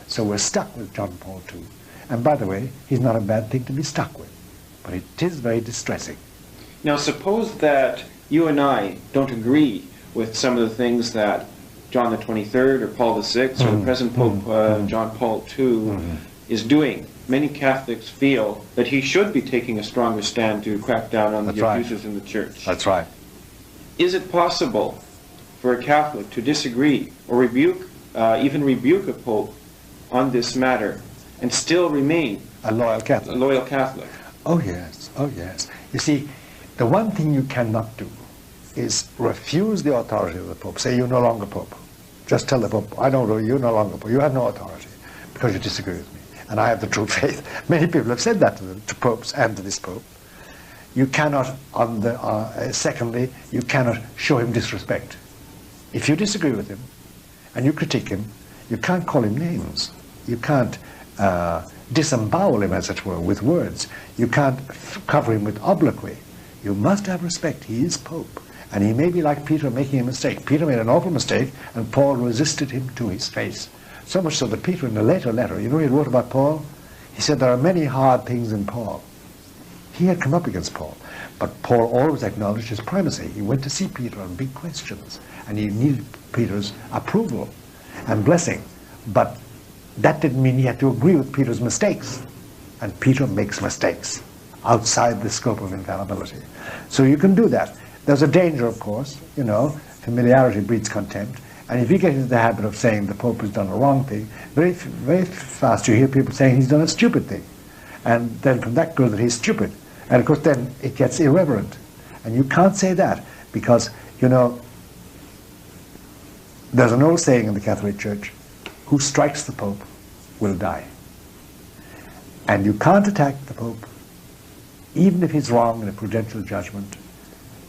So we're stuck with John Paul II. And by the way, he's not a bad thing to be stuck with, but it is very distressing. Now suppose that you and I don't agree with some of the things that John the 23rd or Paul VI or the present Pope John Paul II is doing. Many Catholics feel that he should be taking a stronger stand to crack down on the abuses in the Church. That's right. Is it possible for a Catholic to disagree or even rebuke a Pope on this matter and still remain A loyal Catholic. a loyal Catholic? Oh yes, oh yes. You see, the one thing you cannot do is refuse the authority of the Pope. Say you're no longer Pope. Just tell the Pope, I don't know, you're no longer Pope. You have no authority because you disagree with me. And I have the true faith. Many people have said that to popes and to this Pope. You cannot, secondly, you cannot show him disrespect. If you disagree with him and you critique him, you can't call him names. You can't disembowel him, as it were, with words. You can't cover him with obloquy. You must have respect. He is Pope. And he may be like Peter making a mistake. Peter made an awful mistake, and Paul resisted him to his face. So much so that Peter, in a later letter, you know, he wrote about Paul? He said there are many hard things in Paul. He had come up against Paul, but Paul always acknowledged his primacy. He went to see Peter on big questions, and he needed Peter's approval and blessing. But that didn't mean he had to agree with Peter's mistakes. And Peter makes mistakes outside the scope of infallibility. So you can do that. There's a danger, of course, you know, familiarity breeds contempt. And if you get into the habit of saying the Pope has done a wrong thing, very fast you hear people saying he's done a stupid thing. And then from that goes that he's stupid. And of course then it gets irreverent. And you can't say that because, you know, there's an old saying in the Catholic Church, who strikes the Pope will die. And you can't attack the Pope, even if he's wrong in a prudential judgment,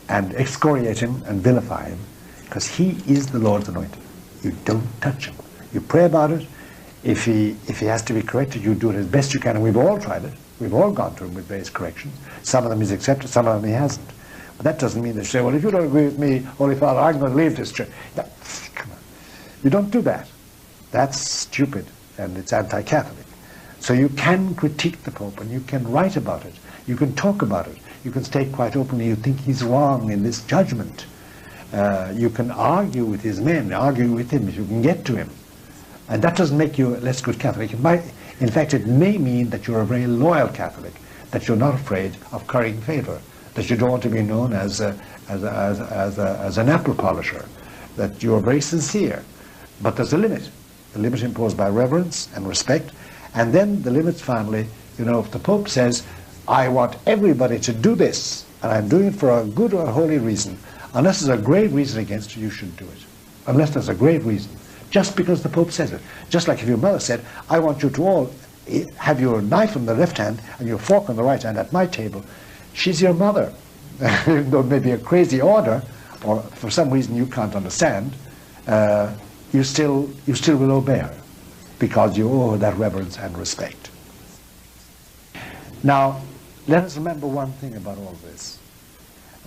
and excoriate him and vilify him, because he is the Lord's anointed. You don't touch him. You pray about it. If he has to be corrected, you do it as best you can, and we've all tried it. We've all gone to him with various corrections. Some of them he's accepted, some of them he hasn't. But that doesn't mean that you say, well, if you don't agree with me, Holy Father, I'm going to leave this church. Yeah, come on. You don't do that. That's stupid, and it's anti-Catholic. So you can critique the Pope, and you can write about it. You can talk about it. You can state quite openly you think he's wrong in this judgment. You can argue with his men, argue with him if you can get to him. And that doesn't make you a less good Catholic. In fact, it may mean that you're a very loyal Catholic, that you're not afraid of currying favor, that you don't want to be known as an apple polisher, that you're very sincere. But there's a limit. The limit imposed by reverence and respect. And then the limits finally, you know, if the Pope says, I want everybody to do this, and I'm doing it for a good or holy reason, unless there's a grave reason against it, you shouldn't do it. Unless there's a grave reason. Just because the Pope says it. Just like if your mother said, I want you to all have your knife in the left hand and your fork in the right hand at my table. She's your mother. Even though it may be a crazy order, or for some reason you can't understand, you still will obey her, because you owe her that reverence and respect. Now, let us remember one thing about all this,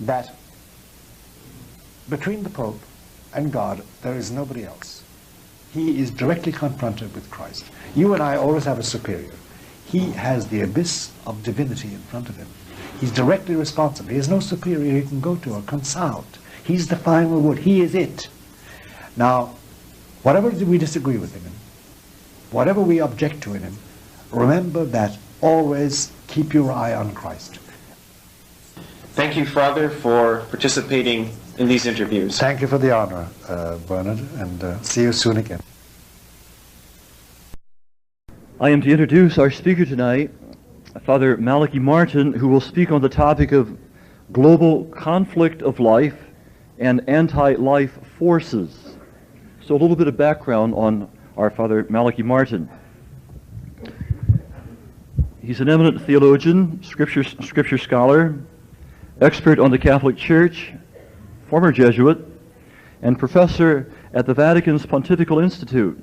that between the Pope and God, there is nobody else. He is directly confronted with Christ. You and I always have a superior. He has the abyss of divinity in front of him. He's directly responsible. He has no superior he can go to or consult. He's the final word. He is it. Now, whatever we disagree with him in, whatever we object to in him, remember that always keep your eye on Christ. Thank you, Father, for participating in these interviews. Thank you for the honor, Bernard, and see you soon again. I am to introduce our speaker tonight, Father Malachi Martin, who will speak on the topic of global conflict of life and anti-life forces. So a little bit of background on our Father Malachi Martin. He's an eminent theologian, scripture scholar, expert on the Catholic Church, former Jesuit, and professor at the Vatican's Pontifical Institute.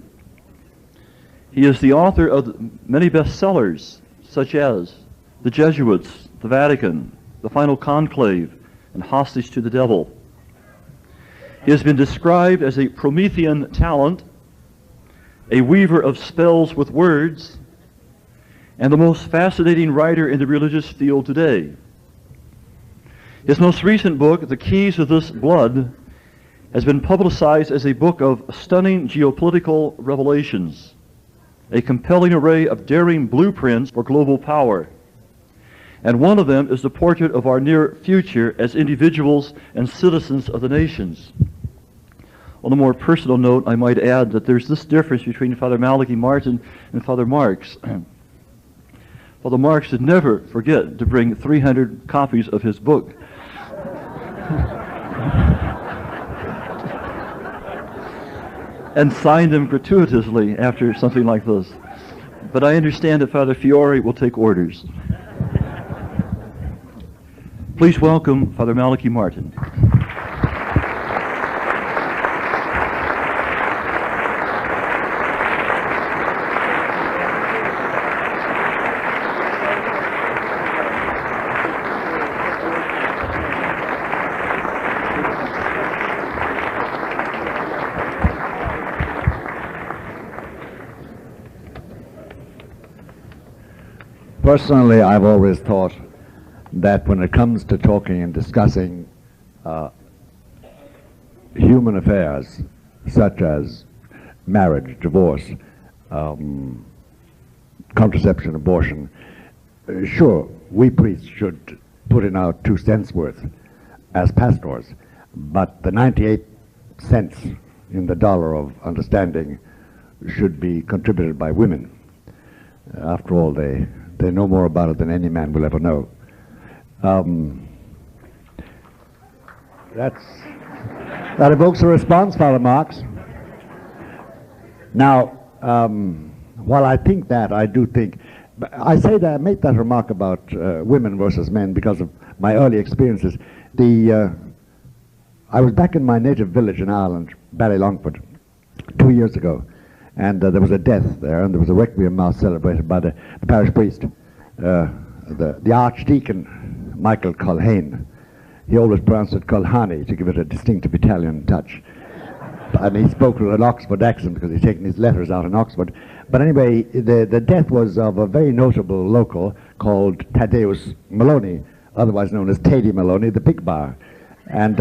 He is the author of many bestsellers, such as The Jesuits, the Vatican, The Final Conclave, and Hostage to the Devil. He has been described as a Promethean talent, a weaver of spells with words, and the most fascinating writer in the religious field today. His most recent book, The Keys of This Blood, has been publicized as a book of stunning geopolitical revelations. a compelling array of daring blueprints for global power. And one of them is the portrait of our near future as individuals and citizens of the nations. On a more personal note, I might add that there's this difference between Father Malachi Martin and Father Marks. Father Marks did never forget to bring 300 copies of his book. And sign them gratuitously after something like this. But I understand that Father Fiore will take orders. Please welcome Father Malachi Martin. Personally, I've always thought that when it comes to talking and discussing human affairs, such as marriage, divorce, contraception, abortion, sure, we priests should put in our 2 cents worth as pastors, but the 98 cents in the dollar of understanding should be contributed by women. After all, they know more about it than any man will ever know. That evokes a response, Father Marks. Now, while I think that, I do think, I say that, I make that remark about women versus men because of my early experiences. I was back in my native village in Ireland, Ballylongford, 2 years ago, and there was a death there, and there was a requiem mass celebrated by the parish priest, the Archdeacon Michael Culhane. He always pronounced it Culhane to give it a distinctive Italian touch. And he spoke with an Oxford accent because he'd taken his letters out in Oxford. But anyway, the death was of a very notable local called Thaddeus Maloney, otherwise known as Tady Maloney, the pig bar. And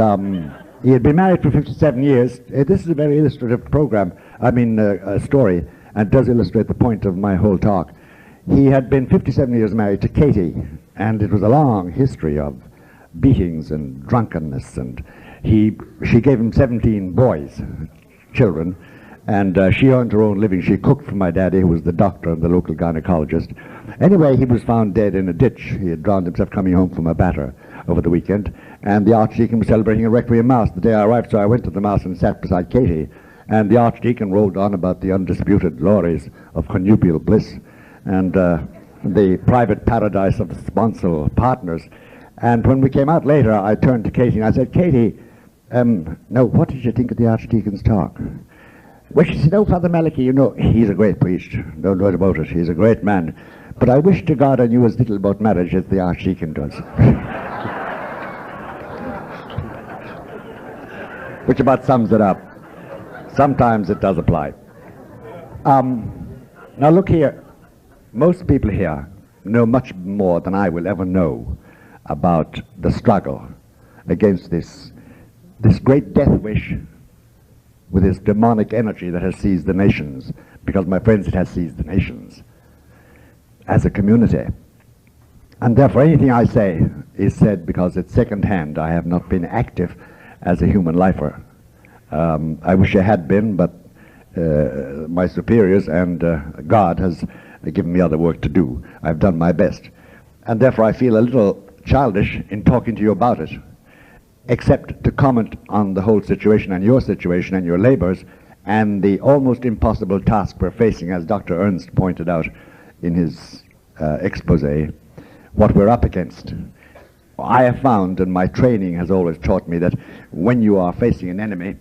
he had been married for 57 years. This is a very illustrative story, and does illustrate the point of my whole talk. He had been 57 years married to Katie, and it was a long history of beatings and drunkenness, and she gave him 17 boys, children, and she earned her own living. She cooked for my daddy, who was the doctor and the local gynecologist. Anyway, he was found dead in a ditch. He had drowned himself coming home from a batter over the weekend, and the Archdeacon was celebrating a requiem mass the day I arrived, so I went to the mass and sat beside Katie, and the Archdeacon rolled on about the undisputed glories of connubial bliss and the private paradise of sponsal partners. And when we came out later, I turned to Katie and I said, Katie, now what did you think of the Archdeacon's talk? Well, she said, oh, Father Malachi, you know, he's a great priest, no doubt about it, he's a great man, but I wish to God I knew as little about marriage as the Archdeacon does. Which about sums it up. Sometimes it does apply. Now look here, most people here know much more than I will ever know about the struggle against this great death wish with this demonic energy that has seized the nations, because, my friends, it has seized the nations as a community. And therefore anything I say is said because it's second-hand. I have not been active as a human lifer. I wish I had been, but my superiors and God has given me other work to do. I've done my best. And therefore I feel a little childish in talking to you about it, except to comment on the whole situation and your labors and the almost impossible task we're facing, as Dr. Ernst pointed out in his expose, what we're up against. I have found, and my training has always taught me, that when you are facing an enemy,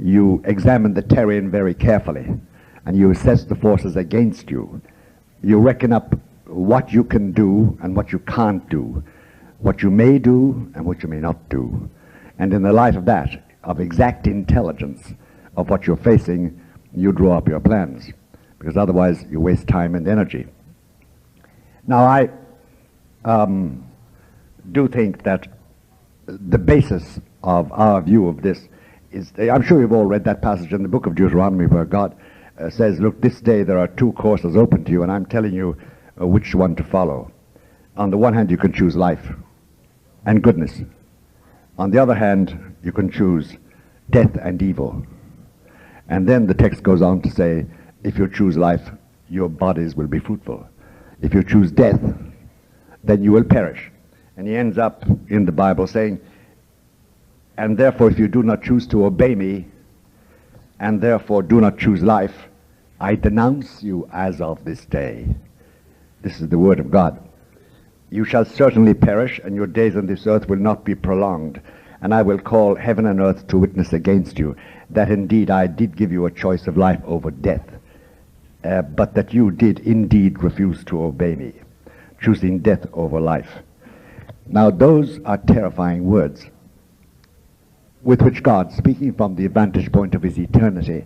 you examine the terrain very carefully and you assess the forces against you. You reckon up what you can do and what you can't do, what you may do and what you may not do. And in the light of that, of exact intelligence of what you're facing, you draw up your plans, because otherwise you waste time and energy. Now I do think that the basis of our view of this is, I'm sure you've all read that passage in the book of Deuteronomy where God says, look, this day there are two courses open to you, and I'm telling you which one to follow. On the one hand, you can choose life and goodness. On the other hand, you can choose death and evil. And then the text goes on to say, if you choose life, your bodies will be fruitful. If you choose death, then you will perish. And he ends up in the Bible saying, and therefore if you do not choose to obey me, and therefore do not choose life, I denounce you as of this day. This is the word of God. You shall certainly perish, and your days on this earth will not be prolonged. And I will call heaven and earth to witness against you, that indeed I did give you a choice of life over death, but that you did indeed refuse to obey me, choosing death over life. Now those are terrifying words, with which God, speaking from the vantage point of his eternity,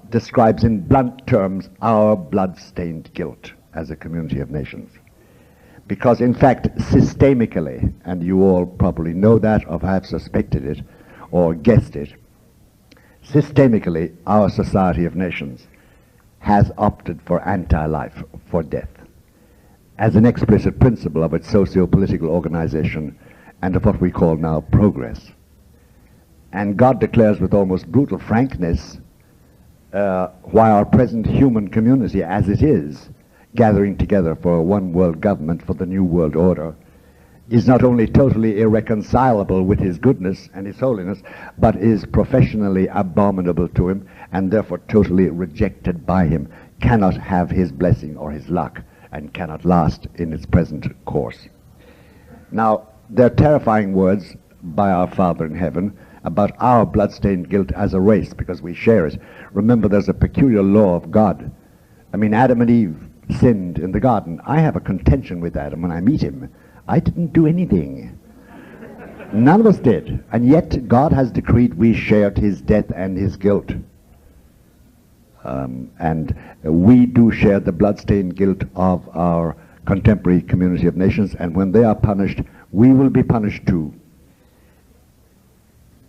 describes in blunt terms our blood-stained guilt as a community of nations. Because in fact, systemically, and you all probably know that or have suspected it or guessed it, systemically our society of nations has opted for anti-life, for death, as an explicit principle of its socio-political organization and of what we call now progress. And God declares with almost brutal frankness why our present human community as it is, gathering together for a one world government for the new world order, is not only totally irreconcilable with his goodness and his holiness, but is professionally abominable to him and therefore totally rejected by him, cannot have his blessing or his luck, and cannot last in its present course. Now, they're terrifying words by our Father in heaven about our blood-stained guilt as a race, because we share it. Remember, there's a peculiar law of God. I mean, Adam and Eve sinned in the garden. I have a contention with Adam when I meet him. I didn't do anything. None of us did. And yet God has decreed we shared his death and his guilt. And we do share the blood-stained guilt of our contemporary community of nations, and when they are punished, we will be punished too.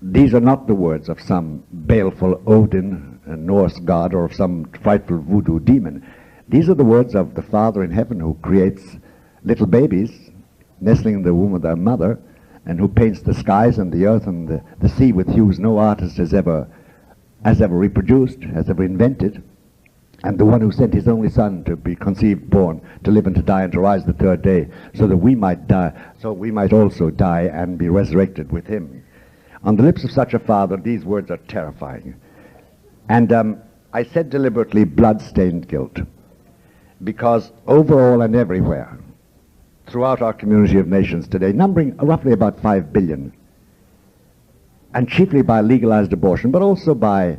These are not the words of some baleful Odin, a Norse god, or of some frightful voodoo demon. These are the words of the Father in heaven, who creates little babies nestling in the womb of their mother, and who paints the skies and the earth and the sea with hues no artist has ever reproduced, has ever invented, and the one who sent his only Son to be conceived, born, to live and to die and to rise the third day, so that we might die, so we might also die and be resurrected with him. On the lips of such a Father, these words are terrifying. And I said deliberately blood-stained guilt, because overall and everywhere, throughout our community of nations today, numbering roughly about 5 billion, and chiefly by legalized abortion, but also by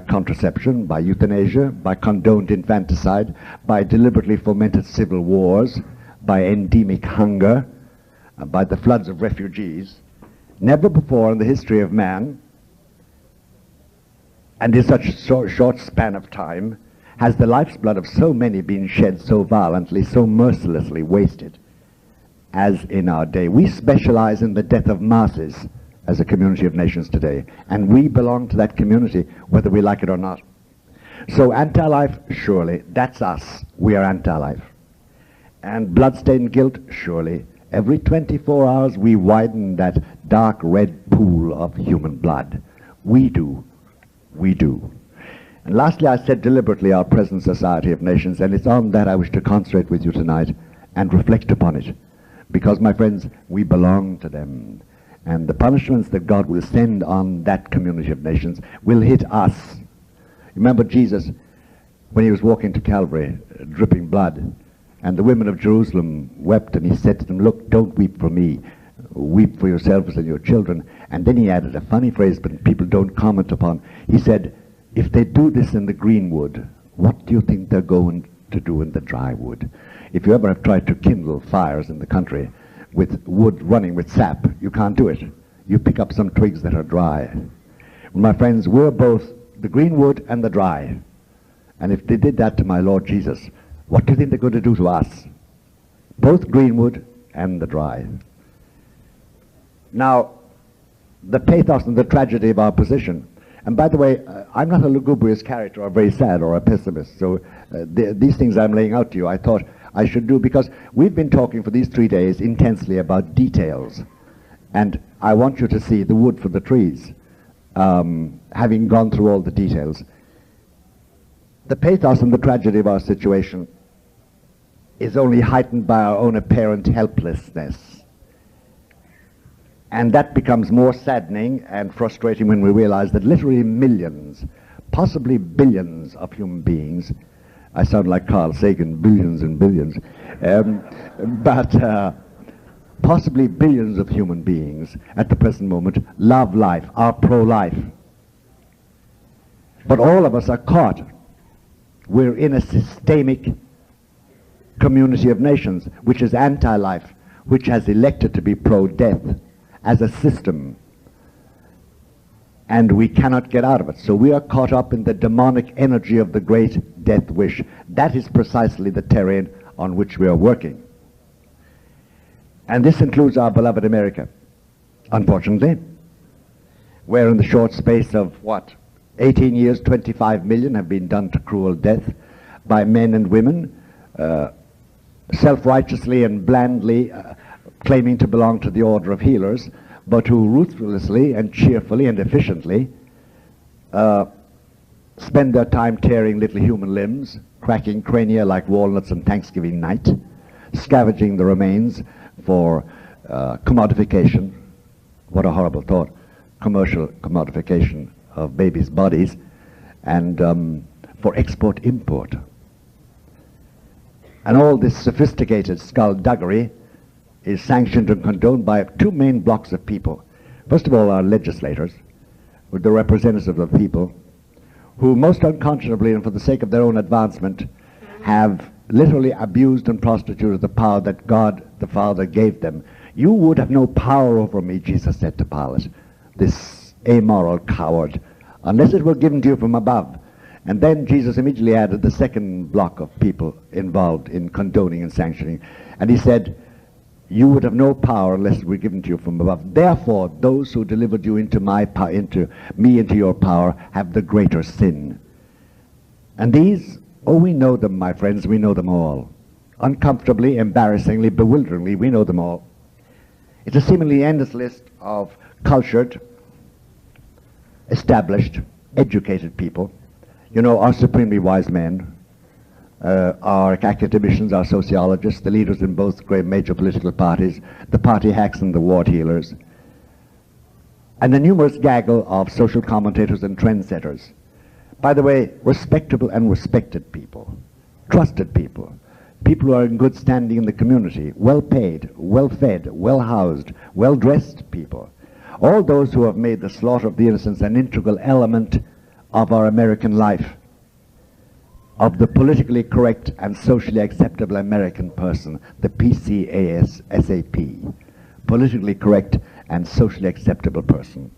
contraception, by euthanasia, by condoned infanticide, by deliberately fomented civil wars, by endemic hunger, by the floods of refugees, never before in the history of man, and in such a short span of time, has the life's blood of so many been shed so violently, so mercilessly wasted as in our day. We specialize in the death of masses as a community of nations today, and we belong to that community whether we like it or not. So anti-life, surely, that's us. We are anti-life. And blood-stained guilt, surely. Every 24 hours we widen that dark red pool of human blood. We do. We do. And lastly, I said deliberately our present society of nations, and it's on that I wish to concentrate with you tonight and reflect upon it. Because, my friends, we belong to them. And the punishments that God will send on that community of nations will hit us. Remember Jesus, when he was walking to Calvary, dripping blood, and the women of Jerusalem wept, and he said to them, look, don't weep for me. Weep for yourselves and your children. And then he added a funny phrase, but people don't comment upon. He said, if they do this in the green wood, what do you think they're going to do in the dry wood? If you ever have tried to kindle fires in the country with wood running with sap, you can't do it. You pick up some twigs that are dry. My friends, we're both the green wood and the dry. And if they did that to my Lord Jesus, what do you think they're going to do to us? Both green wood and the dry. Now, the pathos and the tragedy of our position, And by the way, I'm not a lugubrious character or very sad or a pessimist, so these things I'm laying out to you I thought I should do because we've been talking for these 3 days intensely about details. And I want you to see the wood for the trees, having gone through all the details. The pathos and the tragedy of our situation is only heightened by our own apparent helplessness. And that becomes more saddening and frustrating when we realize that literally millions, possibly billions of human beings, I sound like Carl Sagan, billions and billions, but possibly billions of human beings at the present moment love life, are pro-life. But all of us are caught. We're in a systemic community of nations which is anti-life, which has elected to be pro-death as a system. And we cannot get out of it. So we are caught up in the demonic energy of the great death wish. That is precisely the terrain on which we are working. And this includes our beloved America, unfortunately, where in the short space of, 18 years, 25 million have been done to cruel death by men and women, self-righteously and blandly claiming to belong to the order of healers, but who ruthlessly and cheerfully and efficiently spend their time tearing little human limbs, cracking crania like walnuts on Thanksgiving night, scavenging the remains for commodification. What a horrible thought. Commercial commodification of babies' bodies, and for export-import. And all this sophisticated skullduggery is sanctioned and condoned by two main blocks of people. First of all, our legislators, with the representatives of the people, who most unconscionably and for the sake of their own advancement have literally abused and prostituted the power that God the Father gave them. You would have no power over me, Jesus said to Pilate, this amoral coward, unless it were given to you from above. And then Jesus immediately added the second block of people involved in condoning and sanctioning. And he said, you would have no power unless it were given to you from above. Therefore, those who delivered you into into your power, have the greater sin. And these, we know them, my friends, we know them all. Uncomfortably, embarrassingly, bewilderingly, we know them all. It's a seemingly endless list of cultured, established, educated people. You know, our supremely wise men, our academicians, our sociologists, the leaders in both great major political parties, the party hacks and the ward healers, and the numerous gaggle of social commentators and trendsetters. By the way, respectable and respected people, trusted people, people who are in good standing in the community, well paid, well fed, well housed, well dressed people. All those who have made the slaughter of the innocents an integral element of our American life, of the politically correct and socially acceptable American person, the PCASAP, politically correct and socially acceptable person.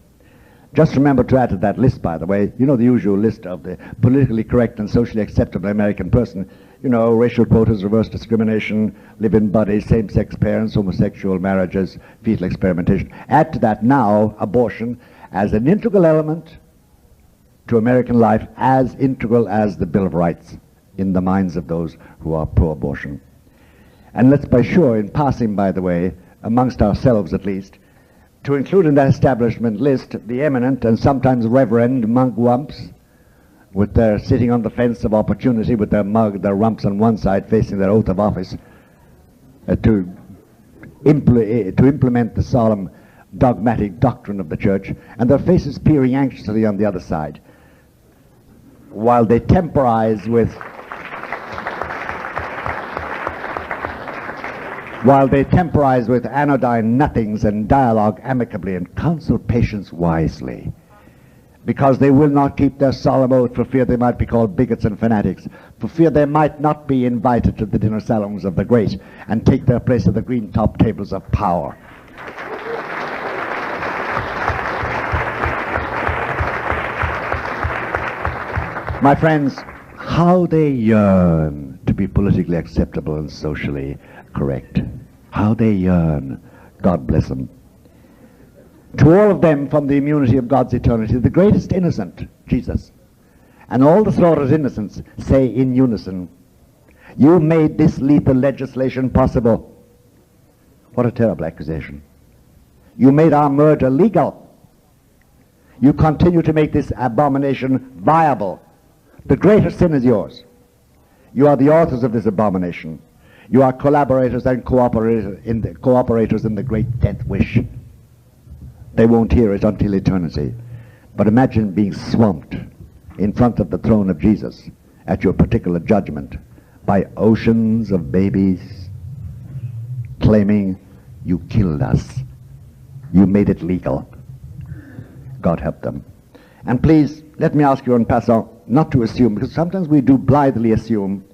Just remember to add to that list, by the way, you know the usual list of the politically correct and socially acceptable American person, you know, racial quotas, reverse discrimination, live-in buddies, same-sex parents, homosexual marriages, fetal experimentation. Add to that now abortion as an integral element to American life, as integral as the Bill of Rights in the minds of those who are pro-abortion. And let's be sure, in passing, by the way, amongst ourselves at least, to include in that establishment list the eminent and sometimes reverend mugwumps, with their sitting on the fence of opportunity with their mug, their rumps on one side facing their oath of office, to implement the solemn dogmatic doctrine of the church, and their faces peering anxiously on the other side, while they temporize with anodyne nothings and dialogue amicably and counsel patience wisely, because they will not keep their solemn oath for fear they might be called bigots and fanatics, for fear they might not be invited to the dinner salons of the great and take their place at the green top tables of power. My friends, how they yearn to be politically acceptable and socially correct. How they yearn. God bless them. To all of them from the immunity of God's eternity, the greatest innocent, Jesus, and all the slaughtered innocents say in unison, you made this lethal legislation possible. What a terrible accusation. You made our murder legal. You continue to make this abomination viable. The greater sin is yours. You are the authors of this abomination. You are collaborators and cooperators in the great death wish. They won't hear it until eternity. But imagine being swamped in front of the throne of Jesus at your particular judgment by oceans of babies claiming you killed us. You made it legal. God help them. And please, let me ask you en passant not to assume, because sometimes we do blithely assume,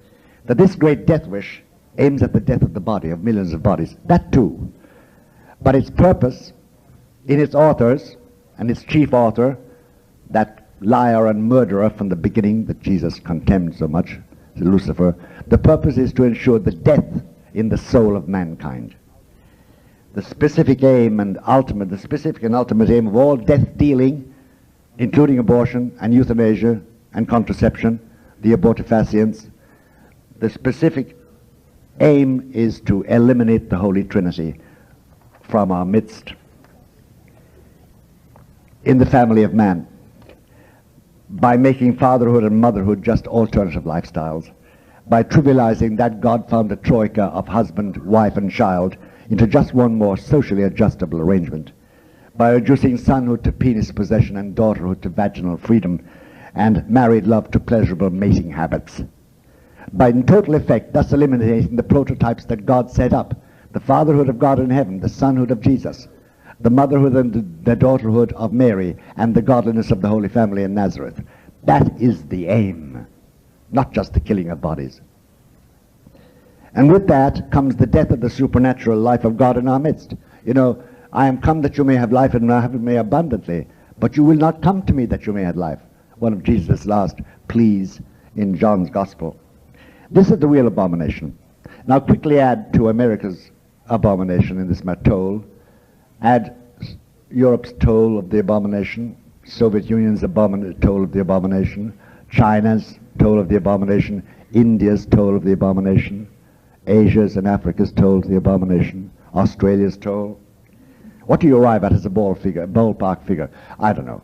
that this great death wish aims at the death of the body, of millions of bodies. That too. But its purpose, in its authors, and its chief author, that liar and murderer from the beginning that Jesus contemned so much, Lucifer, the purpose is to ensure the death in the soul of mankind. The specific aim and ultimate, the specific and ultimate aim of all death dealing, including abortion and euthanasia and contraception, the abortifacients, the specific aim is to eliminate the Holy Trinity from our midst in the family of man by making fatherhood and motherhood just alternative lifestyles, by trivializing that God-founded troika of husband, wife, and child into just one more socially adjustable arrangement, by reducing sonhood to penis possession and daughterhood to vaginal freedom and married love to pleasurable mating habits, by in total effect thus eliminating the prototypes that God set up, the fatherhood of God in heaven, the sonhood of Jesus, the motherhood and the daughterhood of Mary, and the godliness of the Holy Family in Nazareth. That is the aim, not just the killing of bodies. And with that comes the death of the supernatural life of God in our midst. You know, I am come that you may have life and have it may abundantly, but you will not come to me that you may have life. One of Jesus' last pleas in John's Gospel. This is the real abomination. Now quickly add to America's abomination in this matter toll, add Europe's toll of the abomination, Soviet Union's toll of the abomination, China's toll of the abomination, India's toll of the abomination, Asia's and Africa's toll of the abomination, Australia's toll. What do you arrive at as a ballpark figure? I don't know.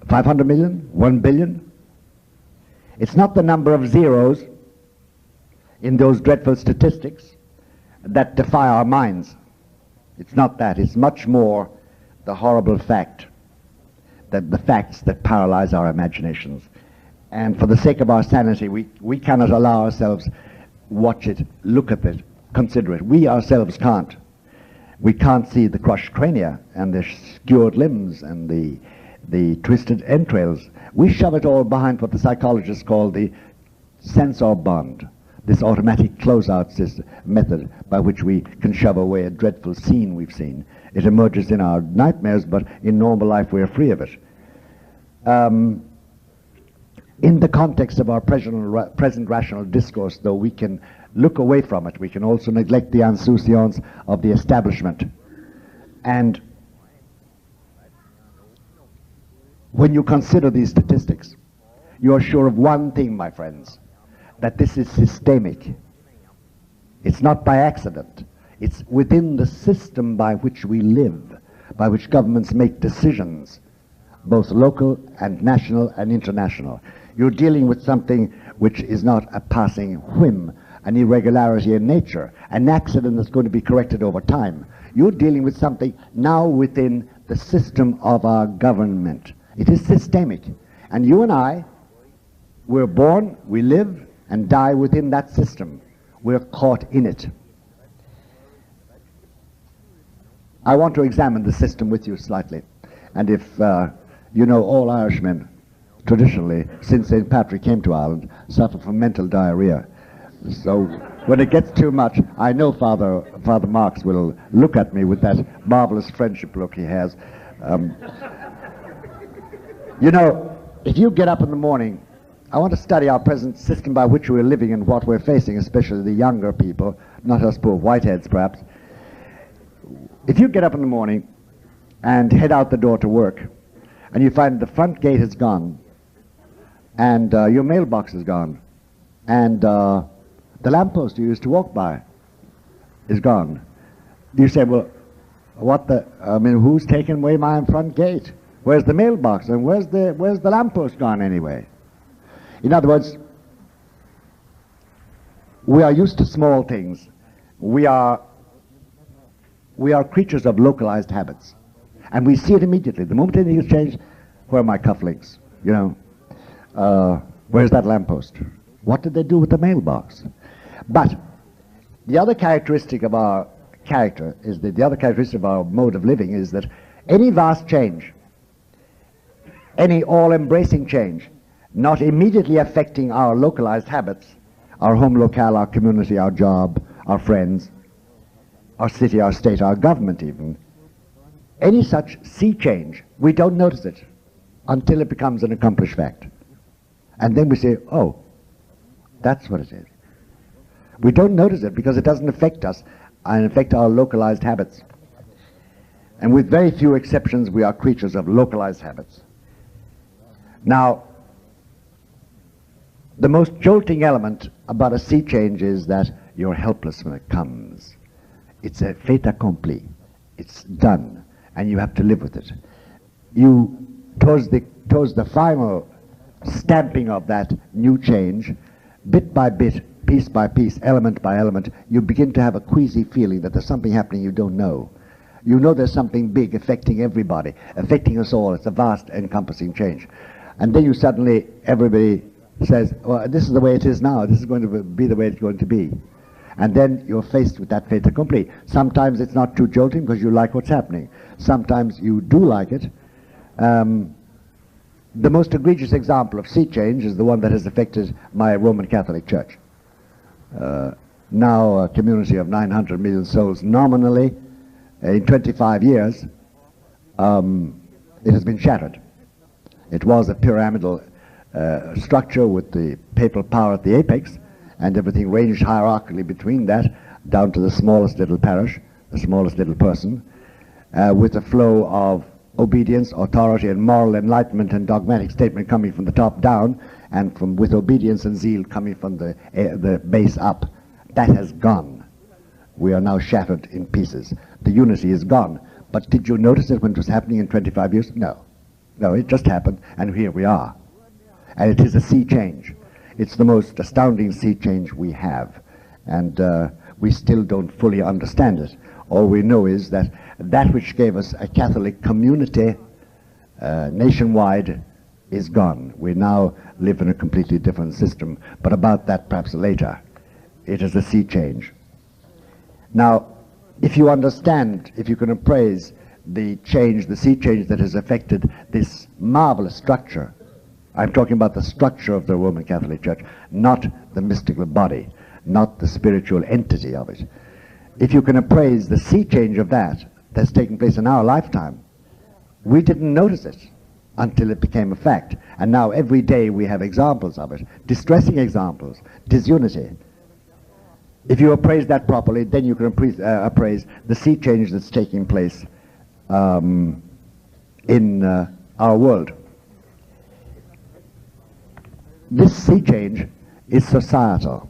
500 million? 1 billion? It's not the number of zeros in those dreadful statistics that defy our minds. It's not that. It's much more the horrible fact, that the facts that paralyze our imaginations. And for the sake of our sanity, we cannot allow ourselves watch it, look at it, consider it. We ourselves can't. We can't see the crushed crania and the skewered limbs and the twisted entrails. We shove it all behind what the psychologists call the censor bond, this automatic closeout method by which we can shove away a dreadful scene we've seen. It emerges in our nightmares, but in normal life we're free of it. In the context of our present rational discourse, though, we can look away from it. We can also neglect the insouciance of the establishment. And when you consider these statistics, you are sure of one thing, my friends, that this is systemic. It's not by accident. It's within the system by which we live, by which governments make decisions, both local and national and international. You're dealing with something which is not a passing whim, an irregularity in nature, an accident that's going to be corrected over time. You're dealing with something now within the system of our government. It is systemic. And you and I, we're born, we live, and die within that system. We're caught in it. I want to examine the system with you slightly. And if you know, all Irishmen, traditionally, since St. Patrick came to Ireland, suffer from mental diarrhea. So when it gets too much, I know Father Marx will look at me with that marvelous friendship look he has. You know, if you get up in the morning, I want to study our present system by which we're living and what we're facing, especially the younger people, not us poor whiteheads perhaps. If you get up in the morning and head out the door to work, and you find the front gate is gone, and your mailbox is gone, and the lamppost you used to walk by is gone. You say, well, who's taken away my front gate? Where's the mailbox? And where's the lamppost gone anyway? In other words, we are used to small things. We are creatures of localized habits. And we see it immediately. The moment anything is changed, where are my cufflinks? Where's that lamppost? What did they do with the mailbox? But the other characteristic of our character is that the other characteristic of our mode of living is that any vast change, any all-embracing change, not immediately affecting our localized habits, our home locale, our community, our job, our friends, our city, our state, our government even, any such sea change, we don't notice it until it becomes an accomplished fact. And then we say, oh, that's what it is. We don't notice it because it doesn't affect us and affect our localized habits. And with very few exceptions, we are creatures of localized habits. Now, the most jolting element about a sea change is that you're helpless when it comes. It's a fait accompli. It's done, and you have to live with it. Towards the final stamping of that new change, bit by bit, piece by piece, element by element, you begin to have a queasy feeling that there's something happening you don't know. You know there's something big affecting everybody, affecting us all. It's a vast, encompassing change. And then everybody says, well, this is the way it is now. This is going to be the way it's going to be. And then you're faced with that fait accompli. Sometimes it's not too jolting because you like what's happening. Sometimes you do like it. The most egregious example of sea change is the one that has affected my Roman Catholic Church. Now a community of 900 million souls nominally. In 25 years, it has been shattered. It was a pyramidal structure with the papal power at the apex, and everything ranged hierarchically between that down to the smallest little parish, the smallest little person, with a flow of obedience, authority, and moral enlightenment and dogmatic statement coming from the top down, and with obedience and zeal coming from the base up. That has gone. We are now shattered in pieces. The unity is gone. But did you notice it when it was happening in 25 years? No. No, it just happened, and here we are. And it is a sea change. It's the most astounding sea change we have. And we still don't fully understand it. All we know is that that which gave us a Catholic community nationwide is gone. We now live in a completely different system. But about that perhaps later. It is a sea change. Now, if you understand, if you can appraise the change, the sea change that has affected this marvelous structure, I'm talking about the structure of the Roman Catholic Church, not the mystical body, not the spiritual entity of it. If you can appraise the sea change of that's taken place in our lifetime, we didn't notice it until it became a fact. And now every day we have examples of it, distressing examples, disunity. If you appraise that properly, then you can appraise the sea change that's taking place in our world. This sea change is societal.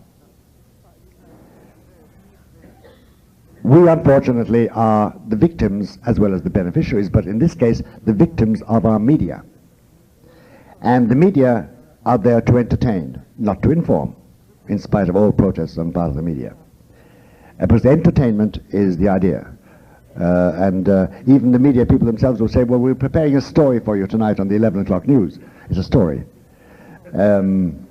We unfortunately are the victims as well as the beneficiaries, but in this case the victims of our media. And the media are there to entertain, not to inform, in spite of all protests on part of the media. Because the entertainment is the idea. Even the media people themselves will say, well, we're preparing a story for you tonight on the 11 o'clock news. It's a story. And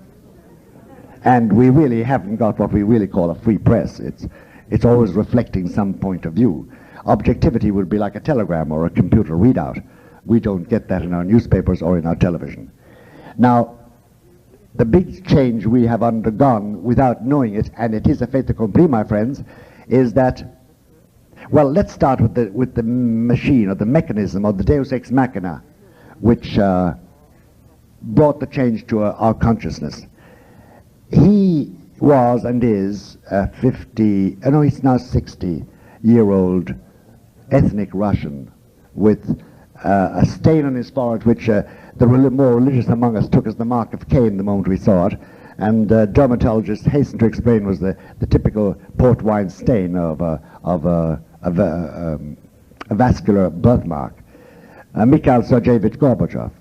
we really haven't got what we really call a free press. It's always reflecting some point of view. Objectivity would be like a telegram or a computer readout. We don't get that in our newspapers or in our television. Now, the big change we have undergone without knowing it, and it is a fait accompli, my friends, is that, well, let's start with the machine or the mechanism or the deus ex machina, which brought the change to our consciousness. He was and is a he's now 60-year-old ethnic Russian with a stain on his forehead, which the more religious among us took as the mark of Cain the moment we saw it, and dermatologists hastened to explain was the typical port wine stain of a vascular birthmark. Mikhail Sergeyevich Gorbachev,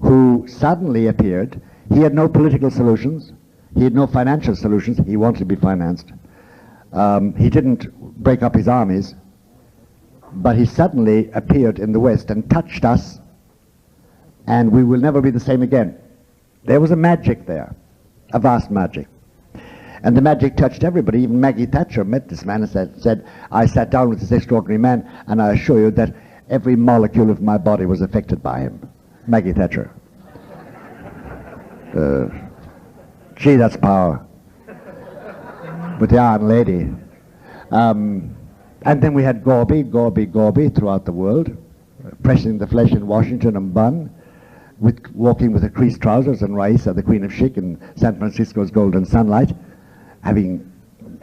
who suddenly appeared. He had no political solutions. He had no financial solutions. He wanted to be financed. He didn't break up his armies, but he suddenly appeared in the West and touched us, and we will never be the same again. There was a magic there, a vast magic. And the magic touched everybody. Even Maggie Thatcher met this man and said, I sat down with this extraordinary man, and I assure you that every molecule of my body was affected by him. Maggie Thatcher. Gee, that's power. With the Iron Lady. And then we had Gorby throughout the world, pressing the flesh in Washington and Bonn, walking with the creased trousers, and Raisa, the Queen of Chic in San Francisco's golden sunlight, having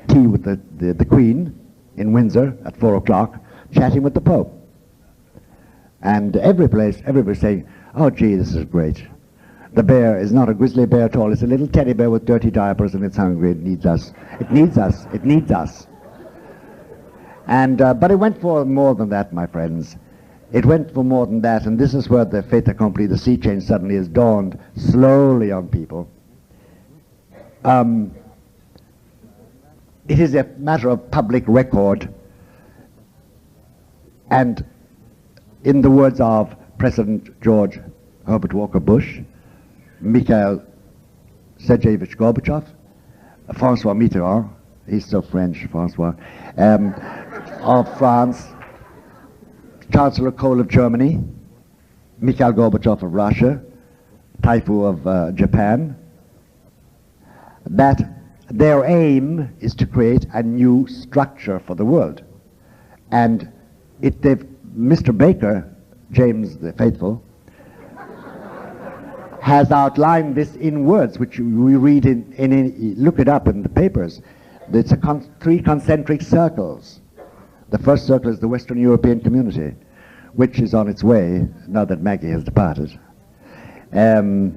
tea with the Queen in Windsor at 4 o'clock, chatting with the Pope. And everybody's saying, oh gee, this is great. The bear is not a grizzly bear at all. It's a little teddy bear with dirty diapers, and it's hungry. It needs us. It needs us. It needs us. And but it went for more than that, my friends. It went for more than that, and this is where the fait accompli, the sea change, suddenly has dawned slowly on people. It is a matter of public record, and in the words of President George Herbert Walker Bush, Mikhail Sergeyevich Gorbachev, François Mitterrand, he's so French, François, of France, Chancellor Kohl of Germany, Mikhail Gorbachev of Russia, Taifu of Japan, that their aim is to create a new structure for the world. And Mr. Baker, James the Faithful, has outlined this in words, which we read look it up in the papers. It's three concentric circles. The first circle is the Western European community, which is on its way now that Maggie has departed. The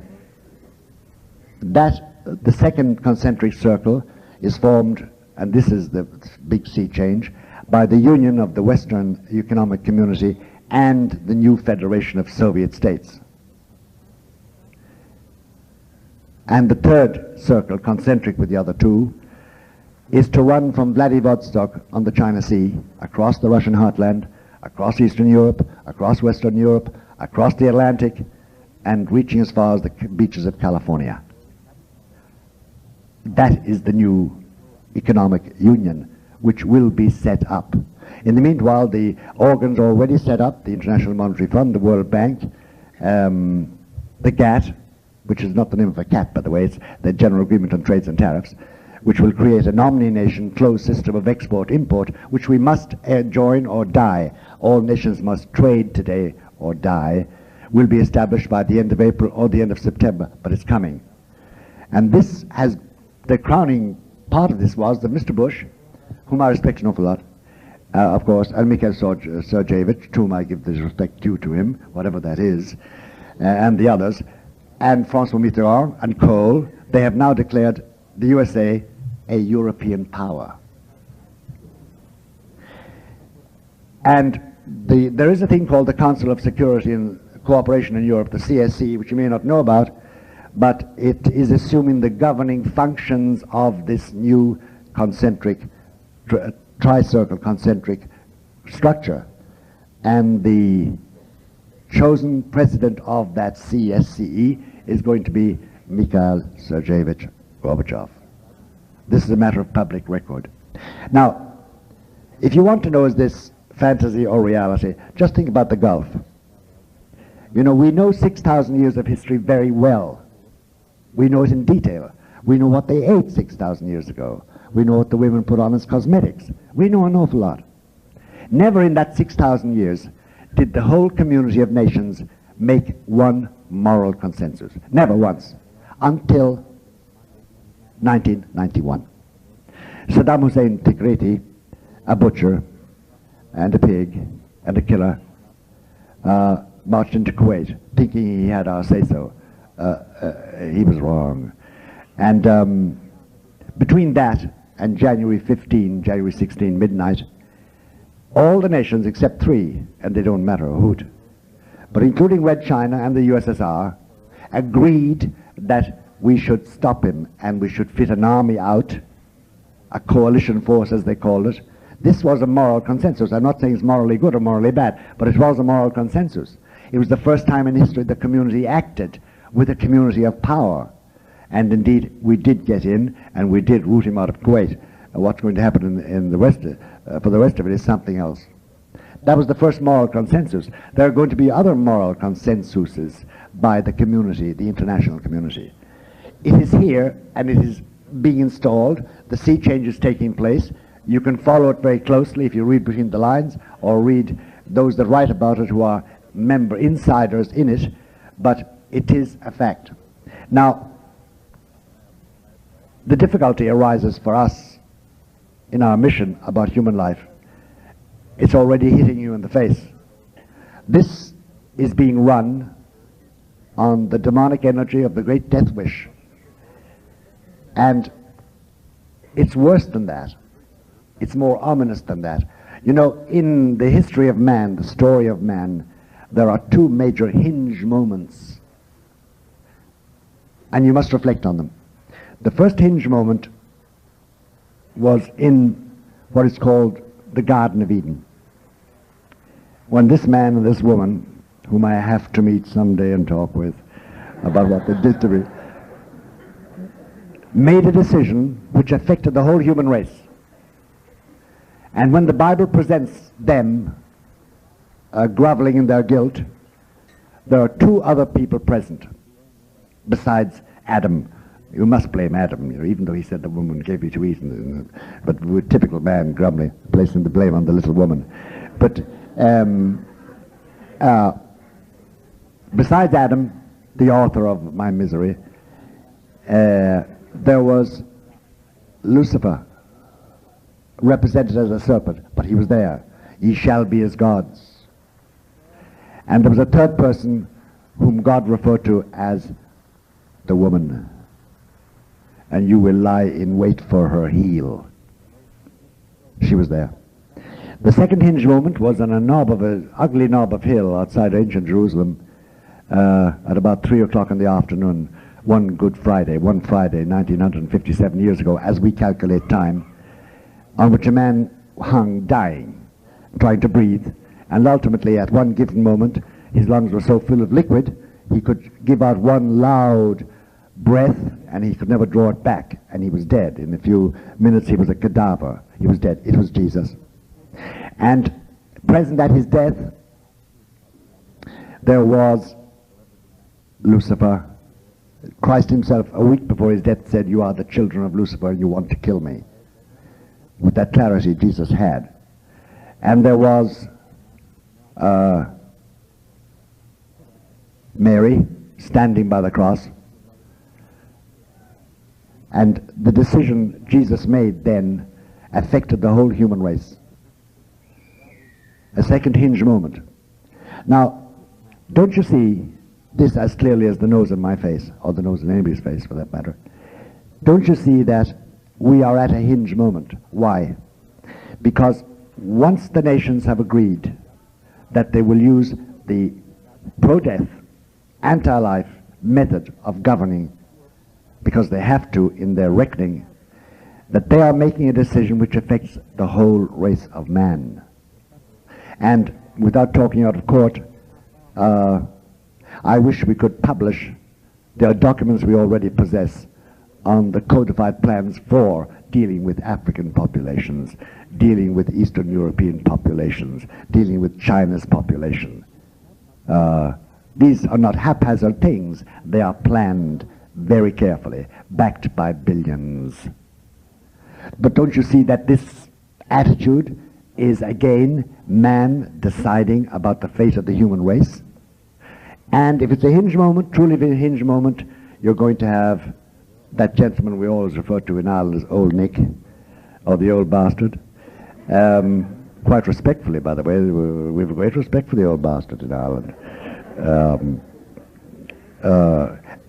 second concentric circle is formed, and this is the big sea change, by the union of the Western Economic Community and the new Federation of Soviet States. And the third circle, concentric with the other two, is to run from Vladivostok on the China Sea, across the Russian heartland, across Eastern Europe, across Western Europe, across the Atlantic, and reaching as far as the beaches of California. That is the new economic union, which will be set up. In the meanwhile, the organs are already set up, the International Monetary Fund, the World Bank, the GATT, which is not the name of a cat, by the way, it's the General Agreement on Trades and Tariffs, which will create an omni-nation closed system of export-import, which we must join or die. All nations must trade today or die, will be established by the end of April or the end of September, but it's coming. And this has, the crowning part of this was that Mr. Bush, whom I respect an awful lot, of course, and Mikhail Sergeyevich, to whom I give the respect due to him, whatever that is, and the others, and François Mitterrand and Kohl, they have now declared the USA a European power. And there is a thing called the Council of Security and Cooperation in Europe, the CSC, which you may not know about, but it is assuming the governing functions of this new concentric, tricircle concentric structure. And the chosen president of that CSCE is going to be Mikhail Sergeyevich Gorbachev. This is a matter of public record. Now, if you want to know is this fantasy or reality, just think about the Gulf. You know, we know 6,000 years of history very well. We know it in detail. We know what they ate 6,000 years ago. We know what the women put on as cosmetics. We know an awful lot. Never in that 6,000 years did the whole community of nations make one moral consensus. Never once. Until 1991. Saddam Hussein Tigriti, a butcher and a pig and a killer marched into Kuwait, thinking he had our say-so. He was wrong. And between that and January 16, midnight, all the nations except 3, and they don't matter a hoot, but including Red China and the USSR, agreed that we should stop him and we should fit an army out, a coalition force as they called it. This was a moral consensus. I'm not saying it's morally good or morally bad, but it was a moral consensus. It was the first time in history the community acted with a community of power. And indeed, we did get in, and we did root him out of Kuwait. What's going to happen in the rest, for the rest of it is something else. That was the first moral consensus. There are going to be other moral consensuses by the community, the international community. It is here, and it is being installed. The sea change is taking place. You can follow it very closely if you read between the lines, or read those that write about it who are insiders in it, but it is a fact. Now, the difficulty arises for us in our mission about human life. It's already hitting you in the face. This is being run on the demonic energy of the great death wish. And it's worse than that. It's more ominous than that. You know, in the history of man, the story of man, there are 2 major hinge moments. And you must reflect on them. The first hinge moment was in what is called the Garden of Eden, when this man and this woman, whom I have to meet someday and talk with about what they did to me, made a decision which affected the whole human race. And when the Bible presents them groveling in their guilt, there are 2 other people present besides Adam. You must blame Adam, you know, even though he said the woman gave you to eat. But with typical man grumbling, placing the blame on the little woman. But besides Adam, the author of my misery, there was Lucifer, represented as a serpent, but he was there. Ye shall be as gods. And there was a third person whom God referred to as the woman. And you will lie in wait for her heel. She was there. The second hinge moment was on an ugly knob of hill outside ancient Jerusalem at about 3 o'clock in the afternoon, one Friday, 1957 years ago, as we calculate time, on which a man hung dying, trying to breathe, and ultimately at one given moment his lungs were so full of liquid he could give out one loud breath and he could never draw it back, and he was dead. In a few minutes he was a cadaver. He was dead. It was Jesus. And present at his death there was Lucifer. Christ himself, a week before his death, said, "You are the children of Lucifer, you want to kill me." With that clarity Jesus had. And there was Mary standing by the cross. And the decision Jesus made then affected the whole human race. A second hinge moment. Now, don't you see this as clearly as the nose in my face, or the nose in anybody's face for that matter? Don't you see that we are at a hinge moment? Why? Because once the nations have agreed that they will use the pro-death, anti-life method of governing, because they have to in their reckoning, that they are making a decision which affects the whole race of man. And without talking out of court, I wish we could publish the documents we already possess on the codified plans for dealing with African populations, dealing with Eastern European populations, dealing with China's population. These are not haphazard things. They are planned very carefully, backed by billions. But don't you see that this attitude is again man deciding about the fate of the human race? And if it's a hinge moment, truly a hinge moment, you're going to have that gentleman we always refer to in Ireland as Old Nick, or the old bastard, quite respectfully, by the way. We have great respect for the old bastard in Ireland.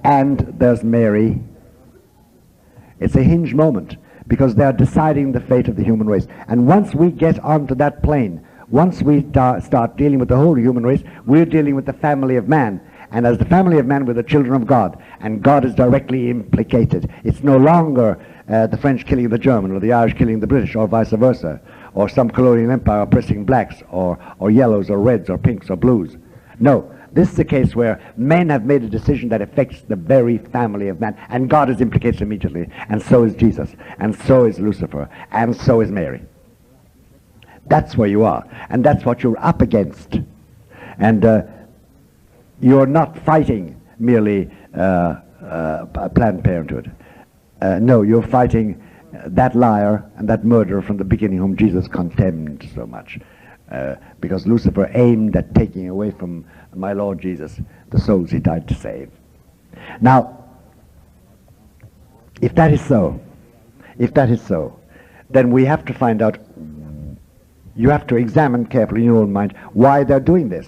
And there's Mary. It's a hinge moment, because they're deciding the fate of the human race. And once we get onto that plane, once we start dealing with the whole human race, we're dealing with the family of man. And as the family of man, we're the children of God. And God is directly implicated. It's no longer the French killing the German, or the Irish killing the British, or vice versa, or some colonial empire oppressing blacks, or yellows, or reds, or pinks, or blues. No. This is a case where men have made a decision that affects the very family of man, and God is implicated immediately, and so is Jesus, and so is Lucifer, and so is Mary. That's where you are, and that's what you're up against. And you're not fighting merely Planned Parenthood. No, you're fighting that liar and that murderer from the beginning, whom Jesus contemned so much. Because Lucifer aimed at taking away from my Lord Jesus the souls he died to save. Now, if that is so, then we have to find out, you have to examine carefully in your own mind why they're doing this.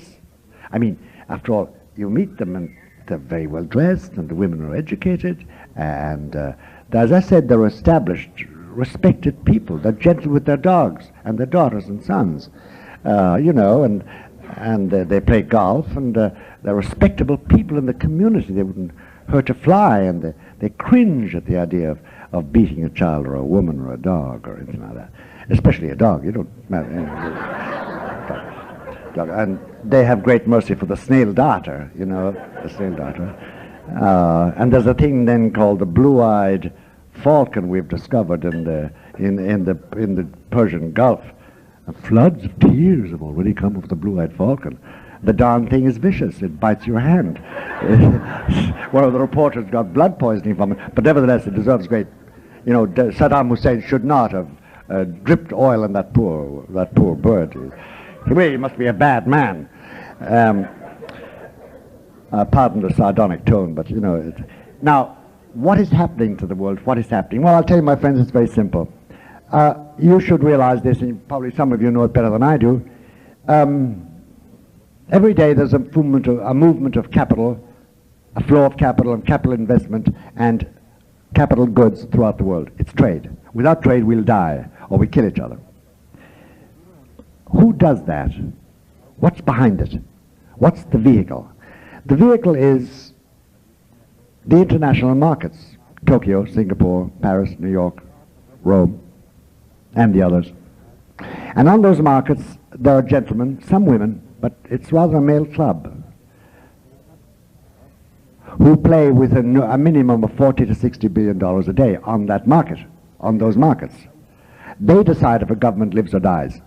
I mean, after all, you meet them and they're very well dressed, and the women are educated, and as I said, they're established, respected people. They're gentle with their dogs and their daughters and sons. You know, and they play golf, and they're respectable people in the community. They wouldn't hurt a fly, and they cringe at the idea of beating a child or a woman or a dog or anything like that. Especially a dog. You don't matter. Dog. And they have great mercy for the snail darter, you know, the snail darter. And there's a thing then called the blue-eyed falcon we've discovered in the Persian Gulf. Floods of tears have already come of the blue-eyed falcon. The darn thing is vicious. It bites your hand. One of the reporters got blood poisoning from it, but nevertheless it deserves great. You know, Saddam Hussein should not have dripped oil on that poor bird. He must be a bad man. Pardon the sardonic tone, but you know. Now, what is happening to the world? What is happening? Well, I'll tell you, my friends, it's very simple. You should realize this, and probably some of you know it better than I do. Every day there's a movement of capital, a flow of capital and capital investment and capital goods throughout the world. It's trade. Without trade, we'll die, or we kill each other. Who does that? What's behind it? What's the vehicle? The vehicle is the international markets. Tokyo, Singapore, Paris, New York, Rome, and the others. And on those markets, there are gentlemen, some women, but it's rather a male club, who play with a minimum of $40 to $60 billion a day on that market, on those markets. They decide if a government lives or dies.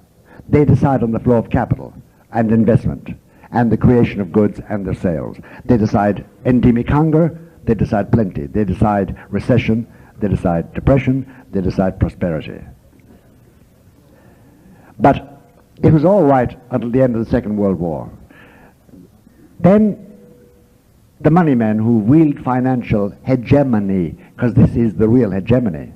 They decide on the flow of capital and investment and the creation of goods and their sales. They decide endemic hunger, they decide plenty, they decide recession, they decide depression, they decide prosperity. But it was all right until the end of the Second World War. Then the money men who wield financial hegemony, because this is the real hegemony,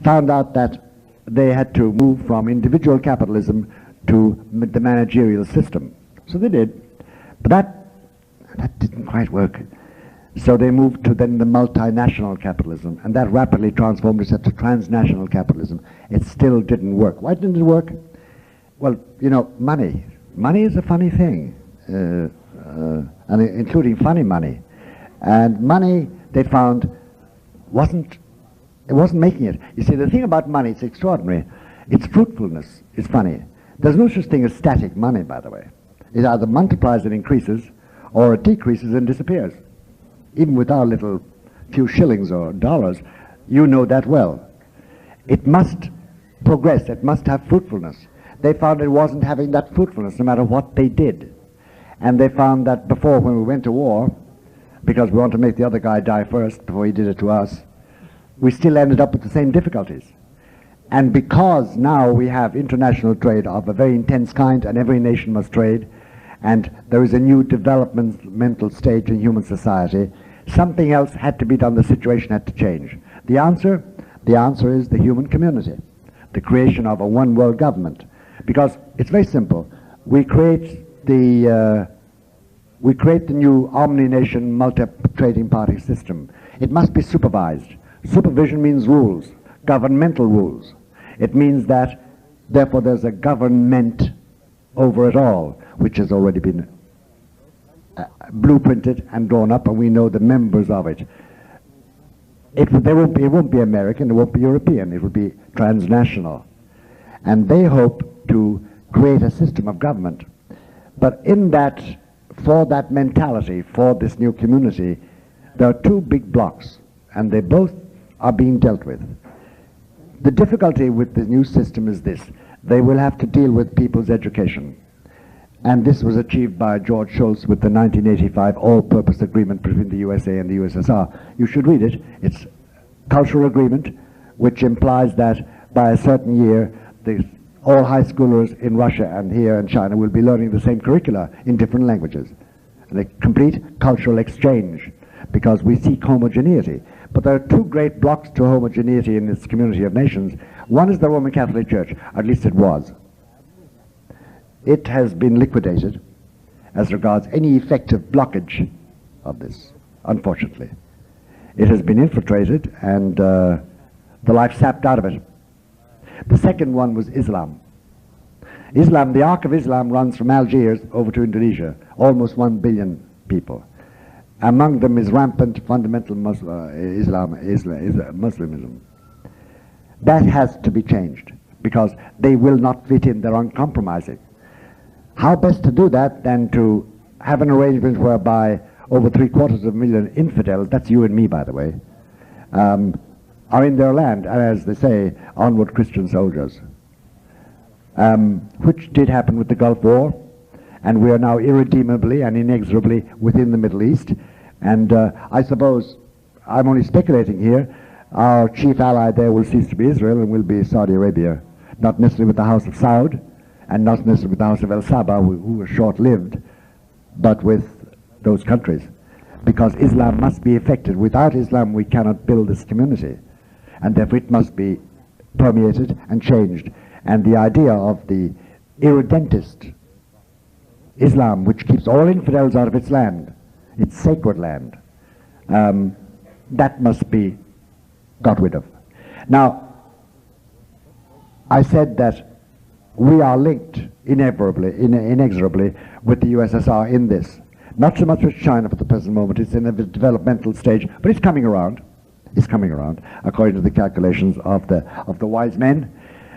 found out that they had to move from individual capitalism to the managerial system. So they did. But that didn't quite work. So they moved to then the multinational capitalism, and that rapidly transformed itself to transnational capitalism. It still didn't work. Why didn't it work? Well, you know, money. Money is a funny thing, and including funny money. And money, they found, wasn't making it. You see, the thing about money, it's extraordinary. Its fruitfulness is funny. There's no such thing as static money, by the way. It either multiplies and increases, or it decreases and disappears. Even with our little few shillings or dollars, you know that well. It must progress. It must have fruitfulness. They found it wasn't having that fruitfulness no matter what they did. And they found that before, when we went to war, because we want to make the other guy die first before he did it to us, we still ended up with the same difficulties. And because now we have international trade of a very intense kind, and every nation must trade, and there is a new developmental stage in human society, something else had to be done. The situation had to change. The answer is the human community, the creation of a one world government. Because it's very simple. We create the new omni-nation multi-trading party system. It must be supervised. Supervision means rules, governmental rules. It means that, therefore, there's a government over it all, which has already been blueprinted and drawn up, and we know the members of it. It won't be American, it won't be European, it will be transnational. And they hope to create a system of government. But in that, for that mentality, for this new community, there are two big blocks, and they both are being dealt with. The difficulty with the new system is this: they will have to deal with people's education. And this was achieved by George Shultz with the 1985 all-purpose agreement between the USA and the USSR. You should read it. It's cultural agreement, which implies that by a certain year, all high schoolers in Russia and here in China will be learning the same curricula in different languages. And a complete cultural exchange, because we seek homogeneity. But there are two great blocks to homogeneity in this community of nations. One is the Roman Catholic Church, at least it was. It has been liquidated as regards any effective blockage of this, unfortunately. It has been infiltrated and the life sapped out of it. The second one was Islam. Islam, the arc of Islam runs from Algiers over to Indonesia, almost 1 billion people. Among them is rampant fundamental Muslimism. That has to be changed because they will not fit in, they're uncompromising. How best to do that than to have an arrangement whereby over 750,000 infidels, that's you and me by the way, are in their land, and as they say, onward Christian soldiers. Which did happen with the Gulf War, and we are now irredeemably and inexorably within the Middle East. And I suppose, I'm only speculating here, our chief ally there will cease to be Israel and will be Saudi Arabia. Not necessarily with the House of Saud, and not necessarily with the House of El Sabah, who were short-lived, but with those countries. Because Islam must be effective. Without Islam, we cannot build this community. And therefore it must be permeated and changed. And the idea of the irredentist Islam, which keeps all infidels out of its land, its sacred land, that must be got rid of. Now, I said that we are linked inexorably with the USSR in this. Not so much with China for the present moment, it's in a developmental stage, but it's coming around. It's coming around, according to the calculations of the wise men.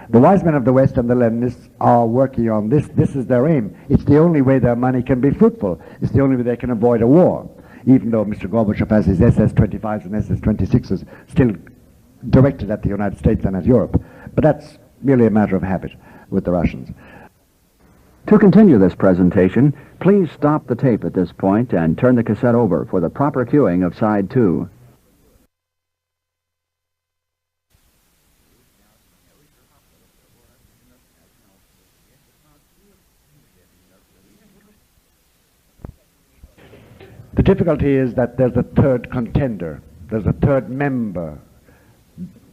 The wise men of the West and the Leninists are working on this. This is their aim. It's the only way their money can be fruitful. It's the only way they can avoid a war. Even though Mr. Gorbachev has his SS-25s and SS-26s still directed at the United States and at Europe. But that's merely a matter of habit with the Russians. To continue this presentation, please stop the tape at this point and turn the cassette over for the proper cueing of side 2. The difficulty is that there's a third contender, there's a third member.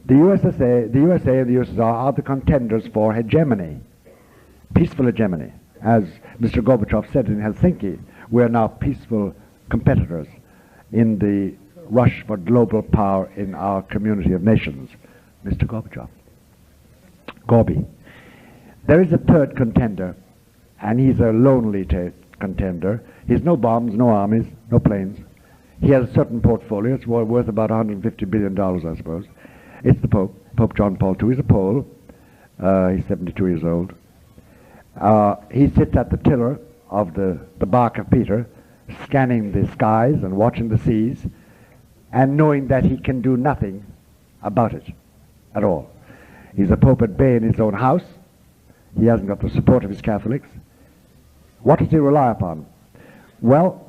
The USA and the USSR are the contenders for hegemony, peaceful hegemony. As Mr. Gorbachev said in Helsinki, we are now peaceful competitors in the rush for global power in our community of nations. Mr. Gorbachev. Gorby. There is a third contender, and he's a lonely contender. He has no bombs, no armies, no planes. He has a certain portfolio. It's worth about $150 billion, I suppose. It's the Pope, Pope John Paul II. He's a Pole. He's 72 years old. He sits at the tiller of the bark of Peter, scanning the skies and watching the seas, and knowing that he can do nothing about it at all. He's a Pope at bay in his own house. He hasn't got the support of his Catholics. What does he rely upon? Well,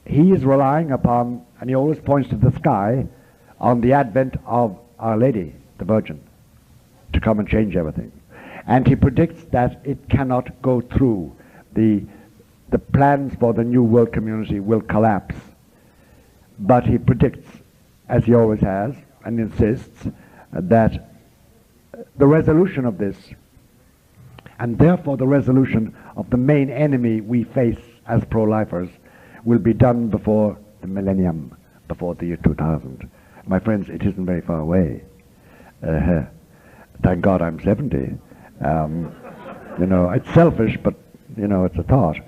he is relying upon, and he always points to the sky, on the advent of Our Lady, the Virgin, to come and change everything. And he predicts that it cannot go through. The plans for the new world community will collapse. But he predicts, as he always has, and insists, that the resolution of this, And therefore the resolution of the main enemy we face as pro-lifers will be done before the millennium, before the year 2000. My friends, it isn't very far away. Thank God I'm 70. You know, it's selfish, but, you know, it's a thought.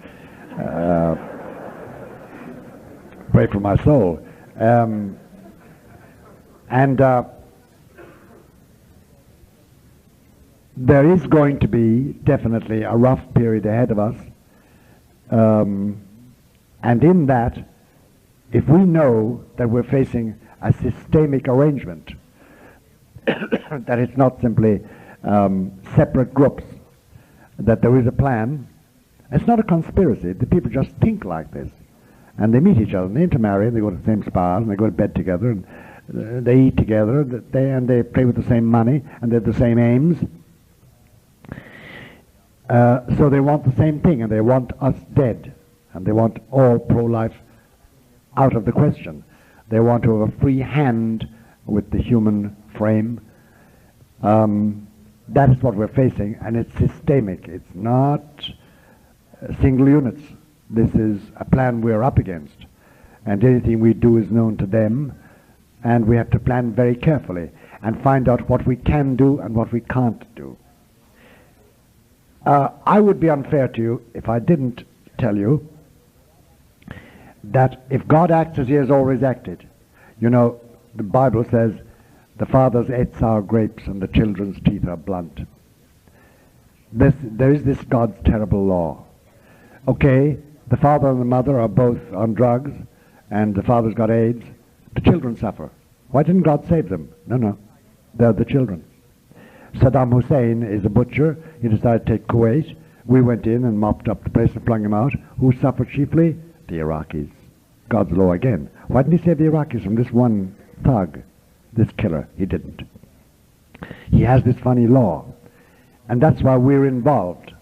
Pray for my soul. There is going to be definitely a rough period ahead of us. And in that, if we know that we're facing a systemic arrangement, that it's not simply separate groups, that there is a plan. It's not a conspiracy. The people just think like this. And they meet each other, and they intermarry, and they go to the same spas, and they go to bed together, and they eat together, and they play with the same money, and they have the same aims. So they want the same thing, and they want us dead, and they want all pro-life out of the question. They want to have a free hand with the human frame. That is what we're facing, and it's systemic. It's not single units. This is a plan we're up against, and anything we do is known to them, and we have to plan very carefully and find out what we can do and what we can't do. I would be unfair to you if I didn't tell you that if God acts as he has always acted, you know, the Bible says the fathers ate sour grapes and the children's teeth are blunt. There is this God's terrible law. Okay, the father and the mother are both on drugs, and the father's got AIDS. The children suffer. Why didn't God save them? No, they're the children. Saddam Hussein is a butcher. He decided to take Kuwait. We went in and mopped up the place and flung him out. Who suffered chiefly? The Iraqis. God's law again. Why didn't he save the Iraqis from this one thug, this killer? He didn't. He has this funny law, and that's why we're involved.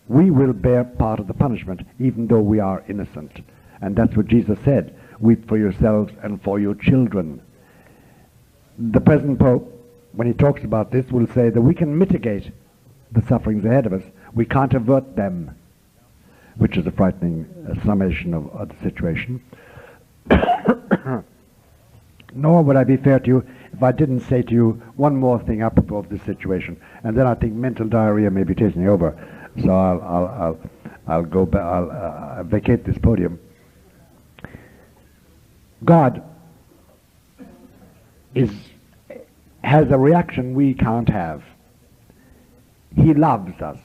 We will bear part of the punishment, even though we are innocent. And that's what Jesus said. Weep for yourselves and for your children. The present Pope, when he talks about this, will say that we can mitigate the sufferings ahead of us. We can't avert them, which is a frightening summation of the situation. Nor would I be fair to you if I didn't say to you one more thing apropos of this situation, and then I think mental diarrhea may be taking over. So I'll go back. I'll vacate this podium. God has a reaction we can't have. He loves us,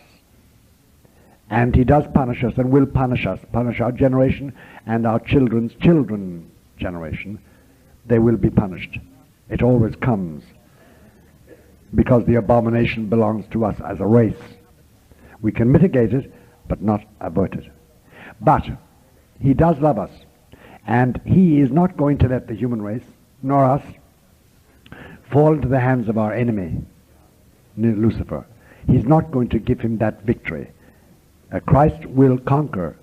and he does punish us, and will punish us, punish our generation and our children's children's generation. They will be punished. It always comes, because the abomination belongs to us as a race. We can mitigate it, but not avert it. But he does love us, and he is not going to let the human race, nor us, fall into the hands of our enemy, Lucifer. He's not going to give him that victory. Christ will conquer.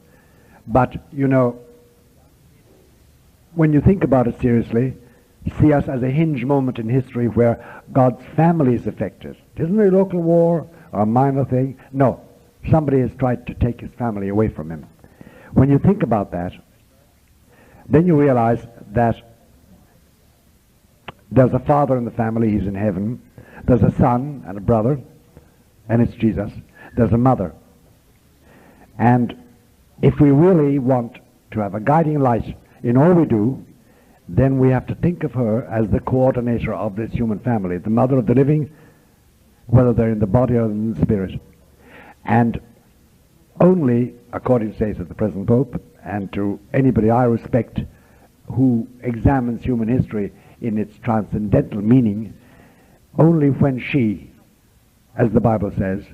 But, you know, when you think about it seriously, see us as a hinge moment in history where God's family is affected. It isn't a local war or a minor thing. No, somebody has tried to take his family away from him. When you think about that, then you realize that there's a father in the family, he's in heaven. There's a son and a brother, and it's Jesus. There's a mother. And if we really want to have a guiding light in all we do, then we have to think of her as the coordinator of this human family, the mother of the living, whether they're in the body or in the spirit. And only, according to says the present Pope, and to anybody I respect who examines human history in its transcendental meaning, only when she, as the Bible says,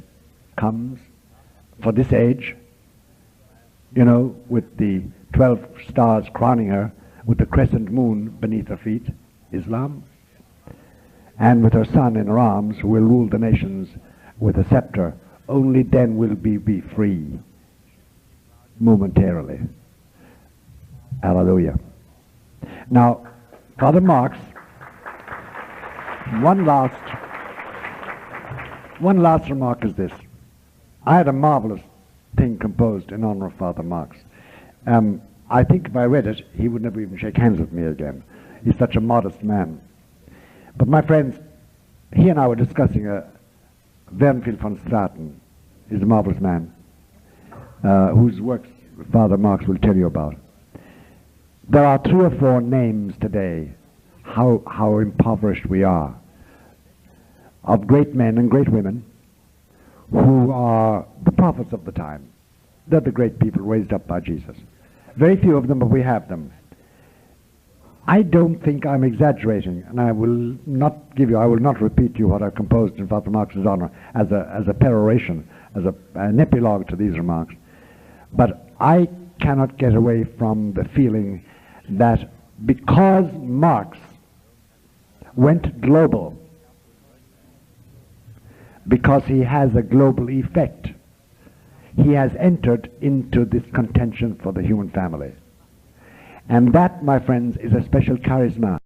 comes for this age, you know, with the 12 stars crowning her, with the crescent moon beneath her feet, Islam, and with her son in her arms, who will rule the nations with a scepter, only then will we be free, momentarily. Hallelujah. Now, Father Marx, one last remark is this. I had a marvelous thing composed in honor of Father Marx. I think if I read it, he would never even shake hands with me again. He's such a modest man. But my friends, he and I were discussing Wernfield von Straten. He's a marvelous man, whose works Father Marx will tell you about. There are 3 or 4 names today, how impoverished we are, of great men and great women who are the prophets of the time. They're the great people raised up by Jesus. Very few of them, but we have them. I don't think I'm exaggerating, and I will not repeat to you what I've composed in Father Marx's honor as a peroration, as an epilogue to these remarks. But I cannot get away from the feeling that because Marx went global, because he has a global effect, he has entered into this contention for the human family. And that, my friends, is a special charisma